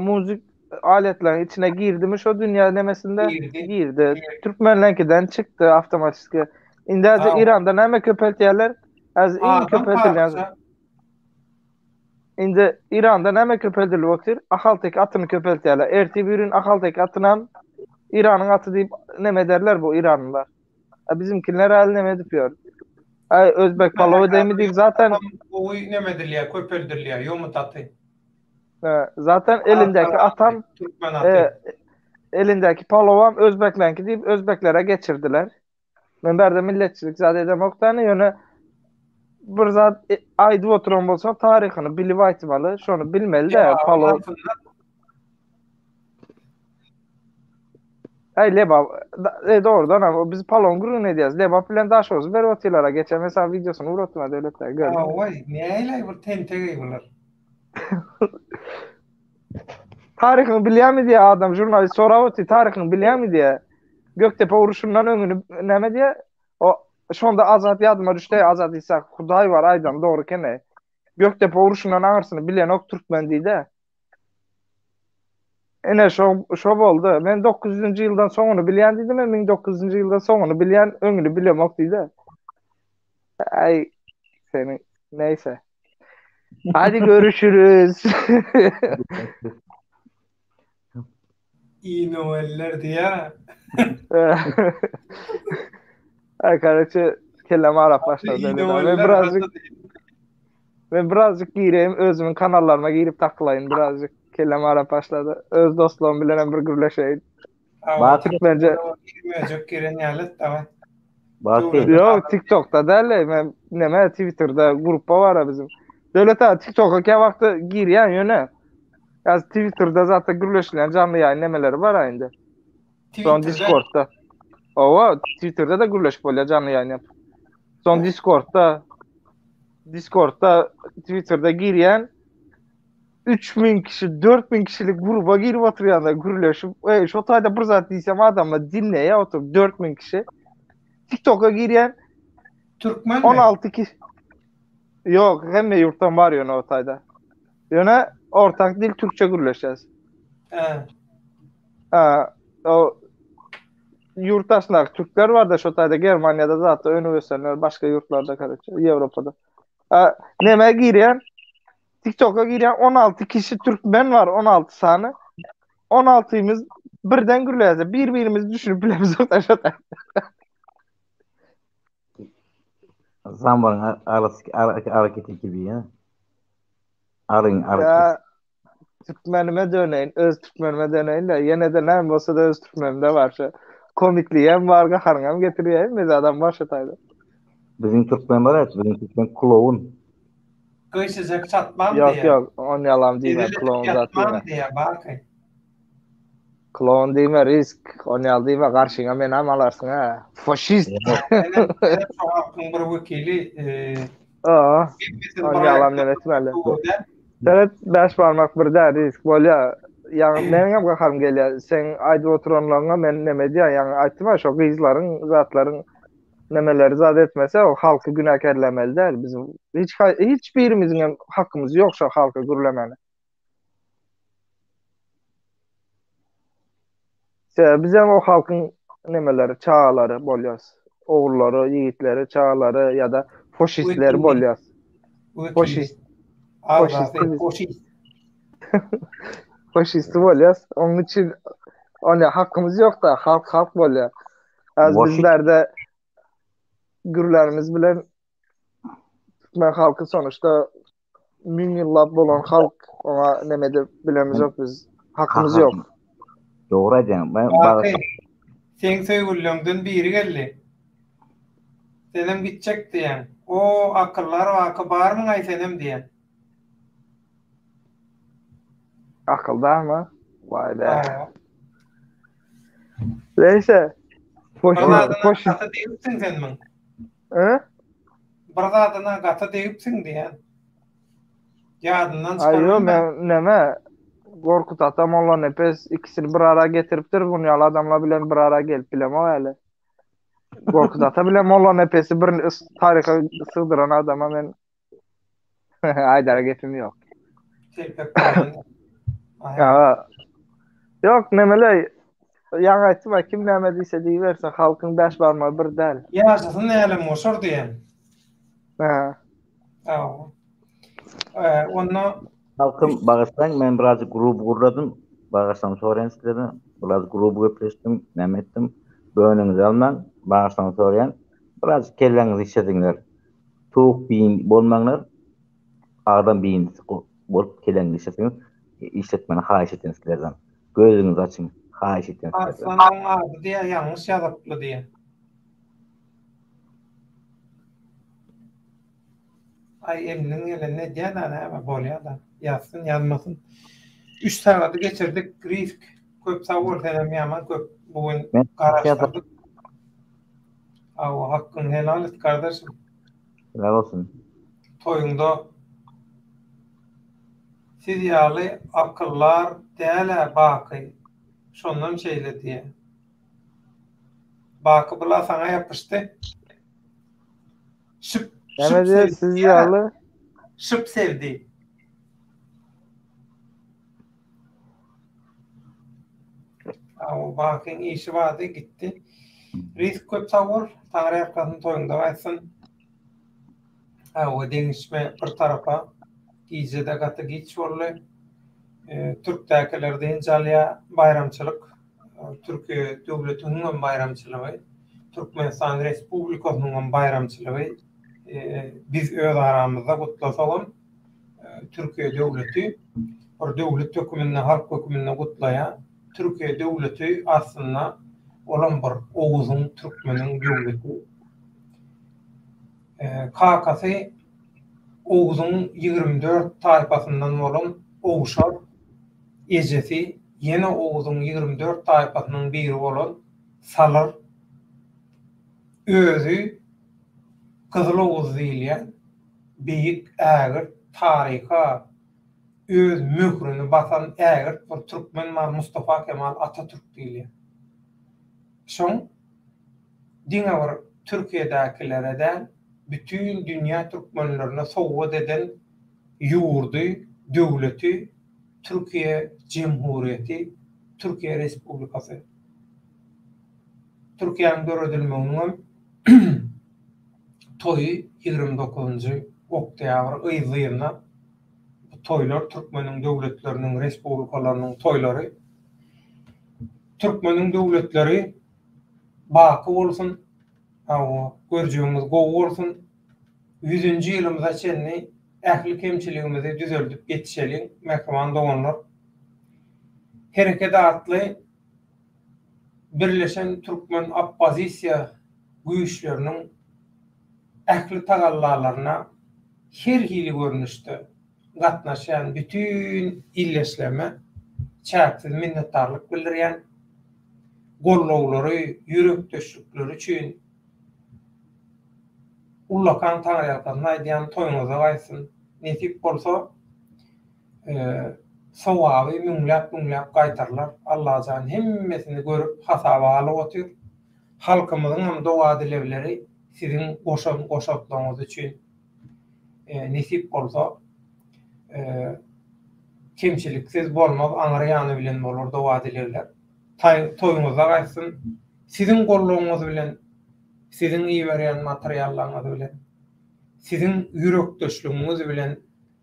müzik aletlerin içine girdi mi şu dünya nemesinde girdi. girdi. Türkmenlenkiden çıktı avtomatik. İndi az Ha, İran'da neme köpeltiyerler az iyi adam köpeltiler. parça. İndi İran'da neme köpeltiler vaktir ahaltek atını köpeltiyerler. Erti birin ahaltek atından İran'ın atı deyip neme derler bu İranlılar. Bizimkiler el neme diyor. Ay Özbek palavı demi deyip zaten O ne medilya, köpeldirliya, yomutatı. zaten elindeki atam Türkmen e, atı. elindeki palovam Özbeklenki deyip Özbeklere geçirdiler. Ben berde milletçilik zade demoktanı yönü bir zat aydı oturan bolsa tarihini bilip aytmalı. Şonu bilmeli Ya, de palo altında ay leba doğrudan ama biz palon gurun ediyoruz. Leba filan daş olsun. Ver otilara geçen mesela videosunu uğratma devletler görmüyor musun? vay, neyle bir tentege bunlar. Tarihini biliyor mu diye adam jurnalist sorar oti tarihini biliyor mu diye. Göktepe vuruşundan öngünü neme diye o şonda Azat yadıma düştü Azat İsa Huday var aydan doğru kene. Göktepe uruşundan ağırsını bilen ok Türkmen diýdi. Ene şo boldu. Men 900-njy ýyldan soňuny bilýän diýdim, 1900-njy ýyldan soňuny bilýän öňünü bilemok diýdi. Ay seni neyse. Hadi görüşürüz. İyi Noeller diye. Arkadaşlar kellem arap başladı. İyi Ben Noeller birazcık nasıl değil? ben birazcık gireyim özümün kanallarıma girip takılayım birazcık kellem arap başladı. Öz dostluğum bilen bir gürleşeyin. Bakın. Bence Girmeyecek giren yerlet tamam. Bakın. yok TikTok'ta değil ben neme Twitter'da gruppa var ya bizim. Devlet abi TikTok'a ke vakti girýän yöne. Ya Twitter'da zaten gürleşilen canlı yayın nemeleri var aynı. Son Discord'da. Ova Twitter'da da gürleşip bolýar canlı yayın yap. Son Discord'da Twitter'da girýän 3000 kişi 4000 kişilik gruba girip oturýanda gürleşip şo taýda bir zat diýsem adamla dinleýär oturup 4000 kişi. TikTok'a girýän Türkmen 16 kişi. Yok hemme yurtdan var ýöne o taýda. Ýöne ortak dil Türkçe gürleşýäs. O yurttaşlar Türkler var da şo taýda Germaniýada zatda önü gösenler başga yurtlarda kardeşim Ýewropada. Neme girýän TikTok'a girýän 16 kişi Türkmen var 16 sany. 16'ymyz birden gürleýär. Bir-birimizi düşünüp bilemiz şo taýda. Zaman hareketi gibi ya. Arın Ya Türkmenime döneyin, öz Türkmenime döneyin de yine de näme bolsa da öz Türkmenimde var şu. Komikliğem var, gaharňam getirýär, biz adam başa taýda. Bizim Türkmen var ya, bizim Türkmen kloun. Gıyşıcak çatmam diye. Yok, on yalan diýme, klon zat diýme. diye bakın. Klon diýme, risk, on yalan diýme, garşyňa men hem alarsın ha. Faşist. Benim şu halkın bir vekili On yalan demetmeli. Evet, 5 barmak birde risk bolýar. Ýani meň hem gaharym gelýär. Sen aýdyp oturanlaryňa men neme diýär? Ýani aýtdyma şo gyzlaryň, zatlaryň nemeleri zat etmese o halky günahkerlemeli däl. Bizim hiç birimiziň hakkymız ýok şo halky gürlemeli. Bizim o halkyň nemeleri, çağalary bolýar. Oğulları, yiğitleri, çağalary ýa-da faşistler bolýar. Faşist. Faşist bolýar. Onun için ona hakkımız yok da halk bolýar. Az bizlerde gürlerimiz bilen Türkmen halkı sonuçta 1000 ýyllap bolan halk ona neme de bilemiz yok biz. Hakkımız yok. Doğru diýen. Sen söýgülüňden biri geldi. Senem gitjek diýen. O akyllar waka barmyň aýsenem diýen. Akılda mı? Vay be. Neyse. Faşist diýipsiň sen men. Bir zadyna gata diýipsiň diýen. Ýadyndan çykarma. Aýo men neme Gorkut atam olan nepes ikisini bir ara getiripdir. Bunu ýaly adamlar bilen bir ara gelip bilemok äle. Gorkut ata bilen olan nepesi bir taryha sığdyran adama men aýdara gepim ýok. Yok nemele ýa aýtma kim näme diýse diýberse halkyň 5 barmagy bir däl. Ýaşasyn näle moşur diýen. Onu halkım bağışlayın, men birazcık grubu gurladım. Bağışlam sorayan sizlere. Biraz grubu köpleştim, nämetdim. Böňüňizi alman, bağışlam sorayan. Birazcık kelleňizi işledinler. Tuğuk beýin bolmaňlar. Adam beýin bolup kelleňizi işletiňiz. İşletmeni haýyş etiniz sizlerden. Gözüňizi açyň, haýyş etiniz. Aslanyň ady diýe ýalňyş ýazyply diýe. Ay emniň elinde diýen näme bolýar da. Ýazsyn, ýazmasyn. 3 sagaty geçirdik. Risk köp sawol senem ýaman köp bugün garaşdyrdyk. Awa hakkyň helal et kardeşim. Helal olsun. Toýuňda siz ýaly akyllar däle baky. Şondan şeýle diýe. Baky bula saňa ýapyşdy. Näme diýär siz ýaly? şıp sevdi. O bakın işi vardı gitti. Risk köp savur, tarih arkasını toyunda vaysın. O denişme bir tarafa giyicede katı giç oldu. Türk'tekilerden calya bayramçılık, Türkiye devletinin bayramçılığı, Türkmenistan Respublikasının bayramçılığı, biz öz aramızda kutlasalım. Türkiye devleti, o devlet hükümünü, halk hükümünü kutlaya, Türkiye devleti aslında olan bir Oğuz'un Türkmenin devleti. Kakası Oğuz'un 24 tayfasından olan Oğuzlar, Ejesi, yine Oğuz'un 24 tayfasının biri olan Salır, özü Kızıl Oğuz diýilýän beýik ägir taryha öz mührüni basan ägir bir Türkmen Mustafa Kemal Atatürk diýilýär. Şoň diňe bir Türkiýedäkilere de bütün dünýä türkmenlerine sowgat eden ýurdy, döwleti Türkiye Cumhuriyeti, Türkiye Respublikası. Türkiye'nin göredilmeğinin toyu 29. Oktyabr ayında bu toylar Türkmenin devletlerinin, respublikalarının toyları. Türkmenin devletleri bakı olsun, göreceğimiz gow olsun. 100. ýylymyza çenni ähli kemçiligimizi düzeltip geçişelim. Mehman doğanlar. Hereket atlı Birleşen Türkmen Oppozisiya güýçleriniň ähli tagallalarına her hili görünüşde gatnaşan bütün illeşleme çäksiz minnetdarlyk bildirýän, gollawlary, ýürekdöşlükleri üçin Ullakan Taňryalkasyna aýdýan toýuňyza gaýsyn. Nesip bolsa sowaby müňläp gaýtarlar. Allah jan hemmesini görüp hasaba alyp otyr. Halkymyzyň hem dowa dilekleri sizin goşatlaryňyz üçin nesip bolsa kemçiliksiz bolmaz, aňraýany bilen bolar dowa dilekler. Toýuňyza gaýsyn. Sizin gollawyňyz bilen, sizin iýberýän materiallaryňyz bilen, sizin ýürekdöşlüğüňiz bilen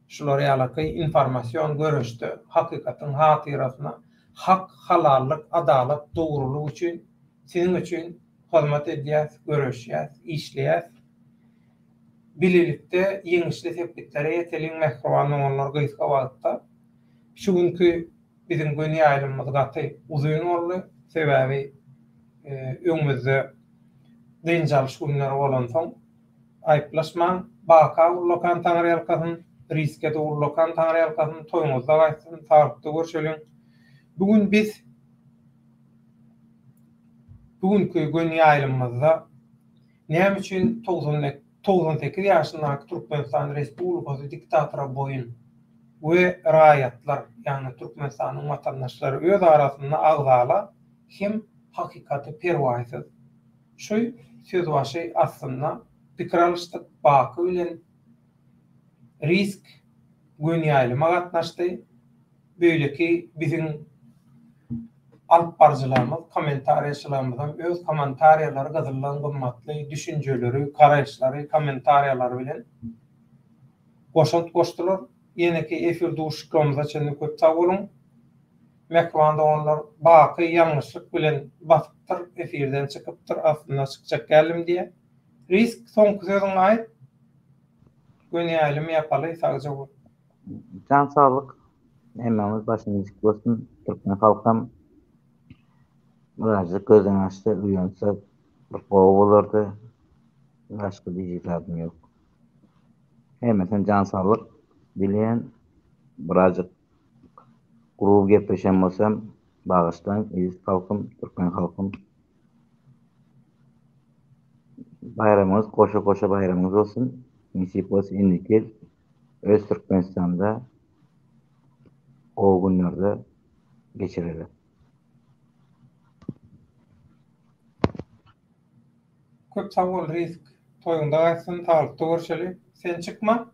şulara ýaly informasiýon görüşdi, hakykatyň hatyrasyna, hak, halallyk, adalet, dogrulyk üçin sizin üçin hyzmat edýäs, görüşýäs, işleýäs. Bililikde ýeňişli tepkitlere ýeteliň mehriban olanlar gyzga wagtda. Şu günkü bizim göni aýlymyz gaty uzun boldy. Sebäbi öňümizde dynjalyş günleri bolan soň aýplaşman baka Ullakan Taňryalkasyň riskede Ullakan Taňryalkasyň toýuňyzda gaýsyn, tarykda görşeliň. Bugün biz bugünkü göni aýlymyzda näme üçin 98 ýaşyndaky Türkmenistan Respublikasy diktatora boyun we raýatlar, ýani Türkmenistanyň watandaşlary öz arasynda agzala hem hakikaty perwaýsyz. Şu söz başy aslında pikiralışdyk baky bilen risk göni aýlyma gatnaşdy. Böyleki bizim alyp barjylarymyz, kommentariýaçylarymyň öz kommentariýalary gazylan gymmatly düşünjeleri, garaýşlary, kommentariýalary bilen goşdular. Ýene-ki efir duşuklymyza çenli köp sag bolun. Mehmanda onlar baky ýalňyşlyk bilen basypdyr, efirden çykypdyr, aslında çykjak geldim diye. Risk soňky sözüň aýt. Göni aýlymy ýapaly sagja bu. Can sağlık. Hemmemiz başınız olsun. Türkmen halkam birazcık gözden açtı. Uyansa bir gow bolardy. Başka diýjeklerim yok. Hemmesen can sağlık. Dileyen birazcık gurul gepleşen bolsam bağışlan. Eziz halkım, Türkmen halkım. Bayramımız, koşa bayramımız olsun. Nisip olsun indiki öz Türkmenistan'da o günlerde geçirelim. Köp sag bol risk toýunda gaýsyn, tarykda görşeli. Sen çykma.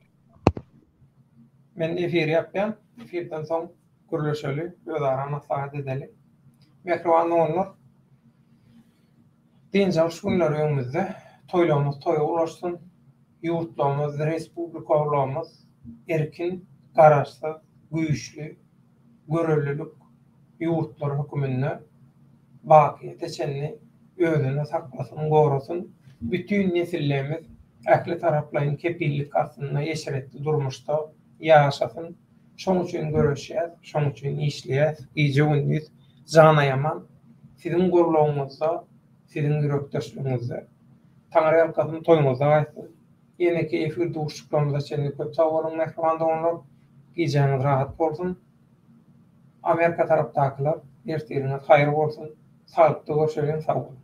Men efir yapýan, efirden soň gürleşeli, özara maslahat edeli. Mehriban oğullar, dinçal günler öňümizde toýlamyz toýa ulaşsyn, ýurtlarymyz, respublikalarymyz erkin, garaşsyz, güýçli, görelilik ýurtlar hökümine baky teçenni özüne saklasyn, gorasyn. Bütün nesillerimiz ähli taraplaryň kepillik aslynda ýeşeretli durmuşda ýaşasyn. Şoň üçin görüşýär, şoň üçin işleýär, iýje gündüz jana ýaman. Sizin gorlagyňyzda, sizin ýürekdeşligiňizde Taňary ýalkasyn toýuňyzda gaýsyn. Ýene keyifli duşluklarymyzda çenli köp sag bolun mehriban oğullar. Giýjäňiz rahat bolsun. Amerika tarapdakylar ertiriňiz haýır bolsun. Saglyklly görüşelim, sag bolun.